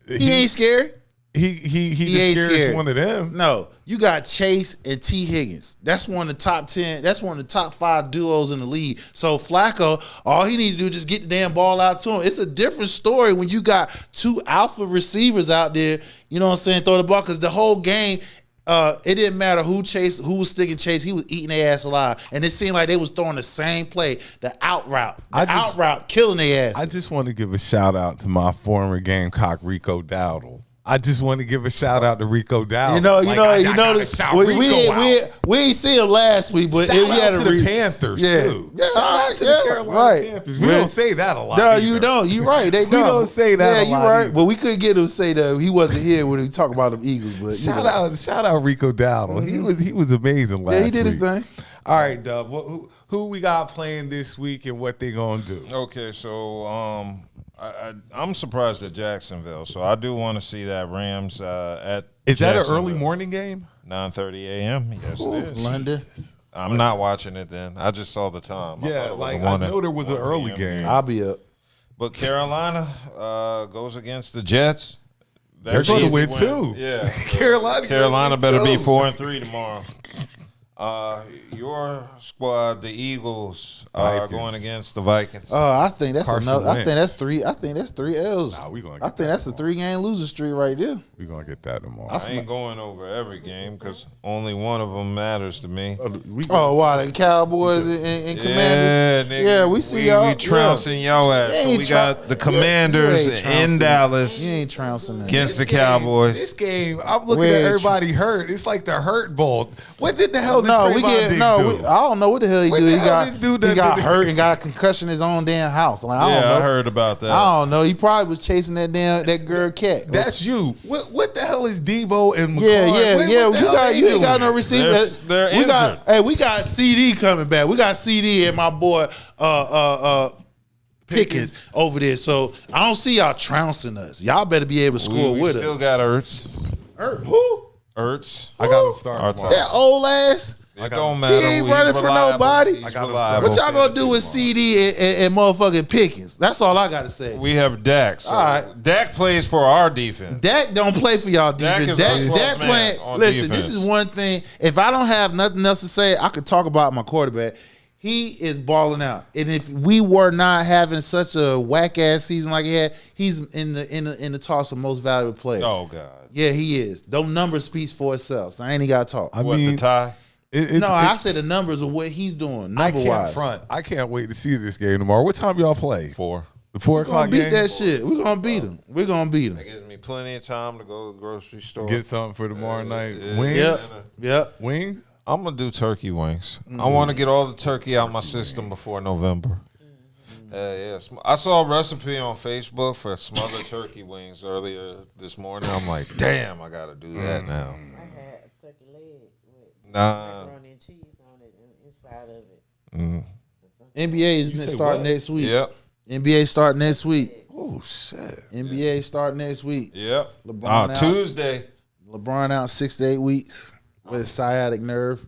He ain't scared. He ain't scared. One of them. No, you got Chase and T. Higgins. That's one of the top 10. That's one of the top 5 duos in the league. So Flacco, all he need to do is just get the damn ball out to him. It's a different story when you got 2 alpha receivers out there. You know what I'm saying? Throw the ball, because the whole game, it didn't matter who was sticking Chase. He was eating their ass alive, and it seemed like they was throwing the same play, the out route, killing their ass. I just want to give a shout out to my former Gamecock Rico Dowdle. I just want to give a shout out to Rico Dowdle. We ain't see him last week, but shout out to the Panthers too. Yeah, shout out to the Carolina Panthers. We don't say that a lot. No, you don't. You're right. They don't. We don't say that. Yeah, you're right. But we couldn't get him to say that he wasn't here when we talk about them Eagles. But shout out Rico Dowdle. Mm-hmm. He was amazing last week. Yeah, he did his thing. All right, Dub. Who we got playing this week and what they gonna do? Okay, so I'm surprised at Jacksonville, so I do want to see that Rams at. Is that an early morning game? 9:30 a.m. Yes, it is. London. I'm not watching it then. I just saw the time. Yeah, I know there was an early game. I'll be up. But Carolina goes against the Jets. They're going to win too. Yeah, Carolina better be 4-3 tomorrow. Your squad, the Eagles, are Vikings. going against the Vikings. I think that's Carson another. I Wentz. think that's three. I think that's 3 L's. Nah, we gonna I get think that's a 3-game losing streak right there. We're going to get that tomorrow. I ain't going over every game because only one of them matters to me. Oh, wow, the Cowboys and Commanders. nigga, Yeah, we see y'all. We trouncing your ass. You So ain't we got the Commanders you ain't in trouncing. Dallas You ain't trouncing that. against the Cowboys. This game, I'm looking Wait, at everybody hurt. It's like the Hurt Bowl. What did the hell did No, Trayvon we get Diggs no. do? I don't know what the hell he What do. the He hell got this dude he got did- hurt and got a concussion in his own damn house. Like, I don't know. I heard about that. I don't know. He probably was chasing that girl cat. That's you. What the hell is Debo and McCall? Yeah. What the You hell got they you ain't got doing? no receiver. They're We got CD coming back. We got CD and my boy Pickens over there. So I don't see y'all trouncing us. Y'all better be able to score we with still us. got Ertz. Who? Ertz. I got him starting tomorrow. That old ass. It don't He matter. ain't He's running for reliable. nobody. He's I got him reliable. What y'all gonna do with CD and motherfucking Pickens? That's all I gotta say. We have Dak. So All right. Dak plays for our defense. Dak don't play for y'all Dak defense. is our 12th Dak man playing. on Listen, defense. this is one thing. If I don't have nothing else to say, I could talk about my quarterback. He is balling out, and if we were not having such a whack ass season like he had, he's in the toss of most valuable player. Oh God. Yeah, he is. Those numbers speaks for itself. So I ain't even gotta talk. I What, mean, the tie? I said the numbers of what he's doing. I Number can't wise, front. I can't wait to see this game tomorrow. What time y'all play? 4. The 4 we're gonna o'clock beat game? that shit. We're gonna beat him. We're gonna beat him. That gives me plenty of time to go to the grocery store. Get something for tomorrow night. yeah. Wings? Yep. Wings? I'm gonna do turkey wings. I want to get all the turkey out my system before November. Yeah. I saw a recipe on Facebook for smothered turkey wings earlier this morning. I'm like, damn, I gotta do that now. I had a turkey leg with Nah. macaroni and cheese on it inside of it. NBA is You say starting what? next week. Yep. NBA starting next week. Oh, shit. NBA starting next week. Yep. LeBron out. Tuesday. LeBron out 6 to 8 weeks with a sciatic nerve.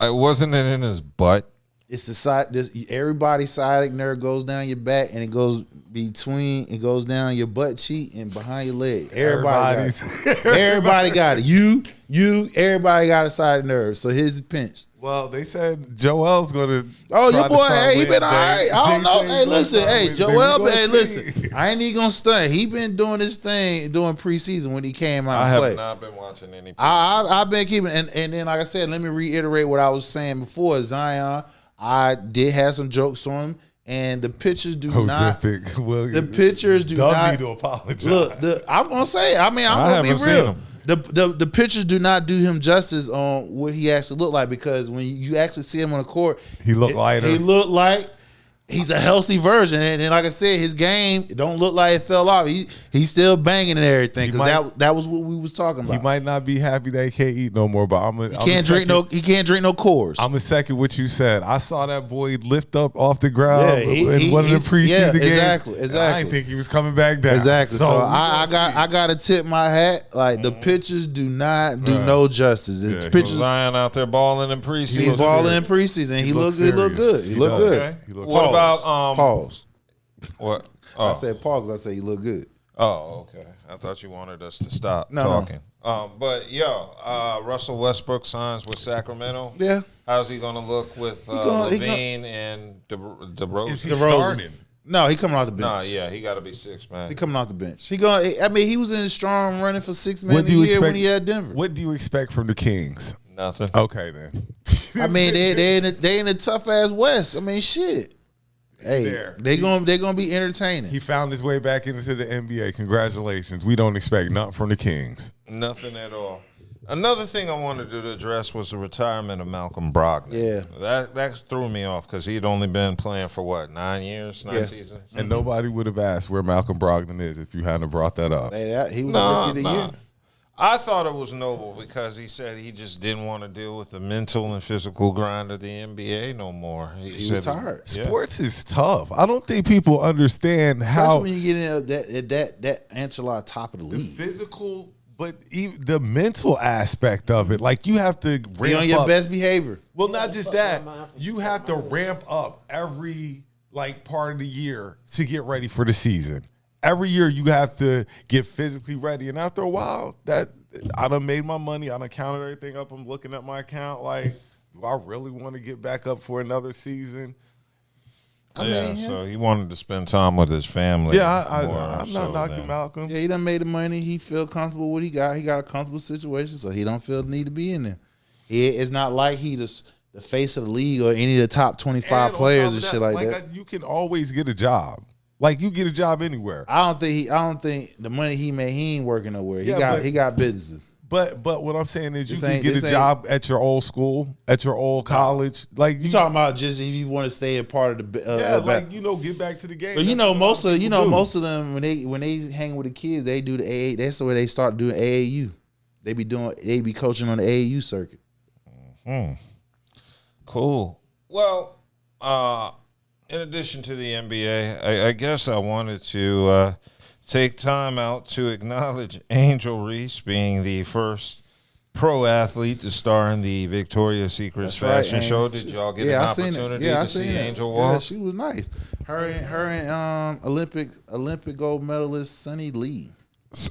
Wasn't it in his butt? It's the side. Everybody's sciatic nerve goes down your back and it goes between. It goes down your butt cheek and behind your leg. Everybody got it. Everybody got it. You. Everybody got a sciatic nerve. So his is pinched. Well, they said Joel's going to. Oh, your boy, hey, he been all right. I don't know. Hey, listen, hey, Joel, hey, listen. I ain't even gonna stunt. He been doing this thing during preseason when he came out I and have played. not been watching any. I've been keeping, and then like I said, let me reiterate what I was saying before. Zion, I did have some jokes on him, and the pictures do not. The pictures do not. to apologize. Look, I'm gonna say. I mean, I'm I gonna be haven't seen real. him. The pictures do not do him justice on what he actually looked like, because when you actually see him on the court, He looked lighter. He looked like he's a healthy version, and like I said, his game it don't look like it fell off. He's still banging and everything, because that was what we was talking about. He might not be happy that he can't eat no more, but He can't drink no Coors. I'm a second what you said. I saw that boy lift up off the ground Yeah, in one of the preseason games. Exactly. and I didn't think he was coming back down. Exactly. So we I gonna got to tip my hat. Like the pictures do not do no justice. The So pictures. Zion out there balling in preseason. He's balling in preseason. He looked good. He looked good. Okay. What about pause? What? I said pause. I said he looked good. Oh, okay. I thought you wanted us to stop No. talking. But Russell Westbrook signs with Sacramento. Yeah. How's he gonna look with He Levine and DeRozan? Is he starting? No, he coming off the bench. Nah, yeah, he got to be 6 man. He coming off the bench. He he was in a strong running for 6 man What a do you year when expect? he had Denver. What do you expect from the Kings? Nothing. Okay, then. I mean, they in a tough ass West. I mean, shit. Hey, they gonna be entertaining. He found his way back into the NBA. Congratulations. We don't expect nothing from the Kings. Nothing at all. Another thing I wanted to address was the retirement of Malcolm Brogdon. Yeah. That threw me off because he'd only been playing for what, 9 years, 9 seasons? And nobody would have asked where Malcolm Brogdon is if you hadn't brought that up. He was rookie of the year. I thought it was noble because he said he just didn't want to deal with the mental and physical grind of the NBA no more. He was tired. Yeah. Sports is tough. I don't think people understand Especially how when you get in that enchilada top of the league. physical, but even the mental aspect of it. Like you have to ramp Be on your up. best behavior. Well, not just that. You have to ramp up every part of the year to get ready for the season. Every year you have to get physically ready, and after a while, that I done made my money. I done counted everything up. I'm looking at my account like, do I really want to get back up for another season? So he wanted to spend time with his family. Yeah, I'm not knocking Malcolm. Yeah, he done made the money. He feel comfortable with what he got. He got a comfortable situation, so he don't feel the need to be in there. It's not like he the face of the league or any of the top 25 players and shit like that. You can always get a job. Like you get a job anywhere. I don't think the money he made, he ain't working nowhere. He got businesses. But what I'm saying is you can get a job at your old school, at your old college. Like you talking about just if you want to stay a part of the get back to the game. But most of them when they hang with the kids, they do the AA. That's the way they start doing AAU. They be coaching on the AAU circuit. Cool. Well, in addition to the NBA, I guess I wanted to take time out to acknowledge Angel Reese being the first pro athlete to star in the Victoria's Secret fashion show. Did y'all get an opportunity to see Angel walk? Yeah, she was nice. Her and Olympic gold medalist Sunny Lee.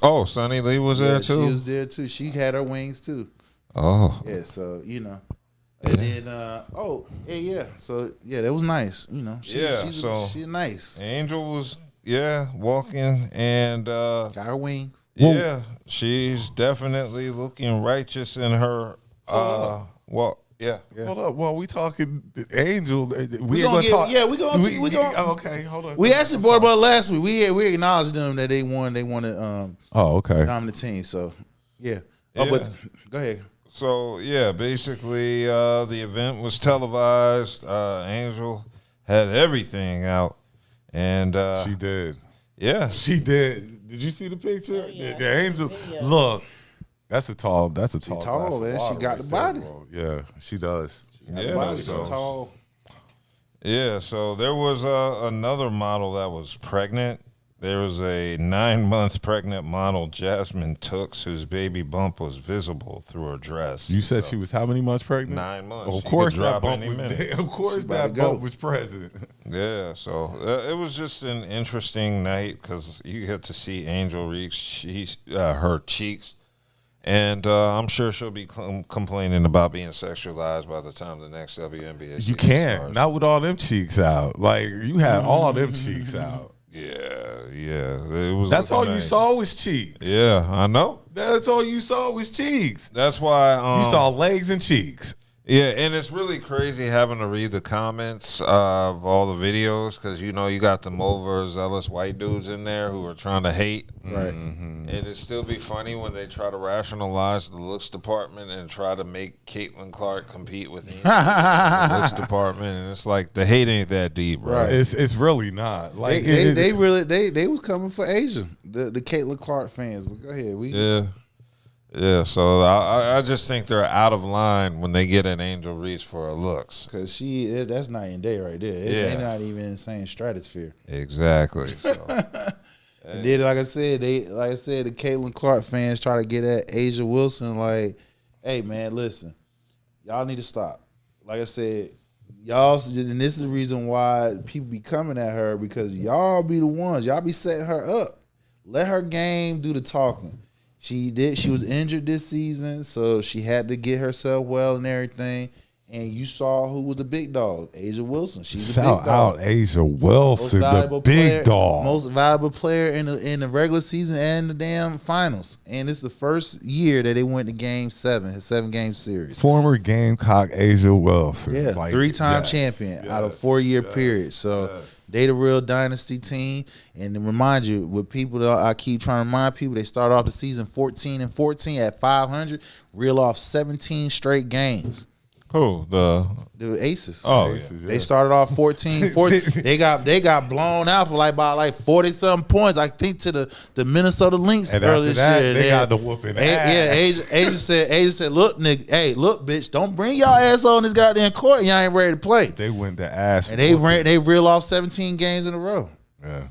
Oh, Sunny Lee was there too? She was there too. She had her wings too. Oh. Yeah, so And then so that was nice. She's nice. Angel was walking and got her wings. Yeah, she's definitely looking righteous in her. Hold up. Well, we talking Angel. We ain't gonna talk. Yeah, we gonna. Okay, hold on. We actually brought about last week. We acknowledged them that they won. They won it. Okay. Dominant team. So yeah. But go ahead. So basically, the event was televised. Angel had everything out, and she did. Yeah, she did. Did you see the picture? Oh, yeah. The Angel. Look, that's a tall. Tall man. She got the body. Yeah, she does. Tall. Yeah. So there was another model that was pregnant. There was a 9-month pregnant model, Jasmine Tooks, whose baby bump was visible through her dress. You said she was how many months pregnant? 9 months. Of course that bump was there. Of course that bump was present. Yeah, so it was just an interesting night because you get to see Angel Reese, her cheeks. And I'm sure she'll be complaining about being sexualized by the time the next WNBA You can't. Starts. Not with all them cheeks out. Like, you had all them cheeks out. Yeah. It was. That's all nice. You saw was cheeks. Yeah, I know. That's all you saw was cheeks. That's why you saw legs and cheeks. Yeah, and it's really crazy having to read the comments of all the videos because you got them overzealous white dudes in there who are trying to hate. Right. Mm-hmm. It'd still be funny when they try to rationalize the looks department and try to make Caitlin Clark compete with the looks department, and it's like the hate ain't that deep, right? It's really not. Like they was coming for Asia, the Caitlin Clark fans. But go ahead, Yeah, so I just think they're out of line when they get an Angel Reese for her looks. Because that's night and day right there. They're not even in the same stratosphere. Exactly. So. And then, like I said, the Caitlin Clark fans try to get at Asia Wilson like, hey, man, listen, y'all need to stop. Like I said, and this is the reason why people be coming at her because y'all be the ones. Y'all be setting her up. Let her game do the talking. She was injured this season, so she had to get herself well and everything. And you saw who was the big dog, Asia Wilson. She's the big dog. Shout out Asia Wilson, the big dog. Most valuable player in the regular season and the damn finals. And it's the first year that they went to Game 7, a 7-game series. Former Gamecock Asia Wilson. Yeah, 3-time champion out of a 4-year period. So they the real dynasty team. And to remind you, with people that I keep trying to remind people, they start off the season 14-14 at 500, reel off 17 straight games. Who? The Aces. Oh, Aces, yeah. They started off 14. they got blown out for by 40-something points. I think to the Minnesota Lynx earlier this year. They got the whooping ass. Yeah, Asia said, look, nigga, look, bitch, don't bring y'all ass on this goddamn court. Y'all ain't ready to play. They went the ass. And they reel off 17 games in a row. Yeah.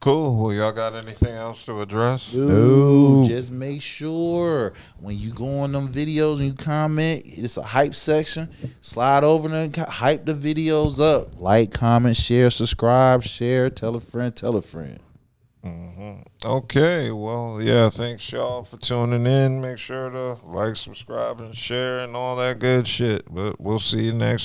Cool. Well, y'all got anything else to address? No. Just make sure when you go on them videos and you comment, it's a hype section. Slide over there and hype the videos up. Like, comment, share, subscribe, share, tell a friend, tell a friend. Okay, well, yeah, thanks y'all for tuning in. Make sure to like, subscribe, and share, and all that good shit. But we'll see you next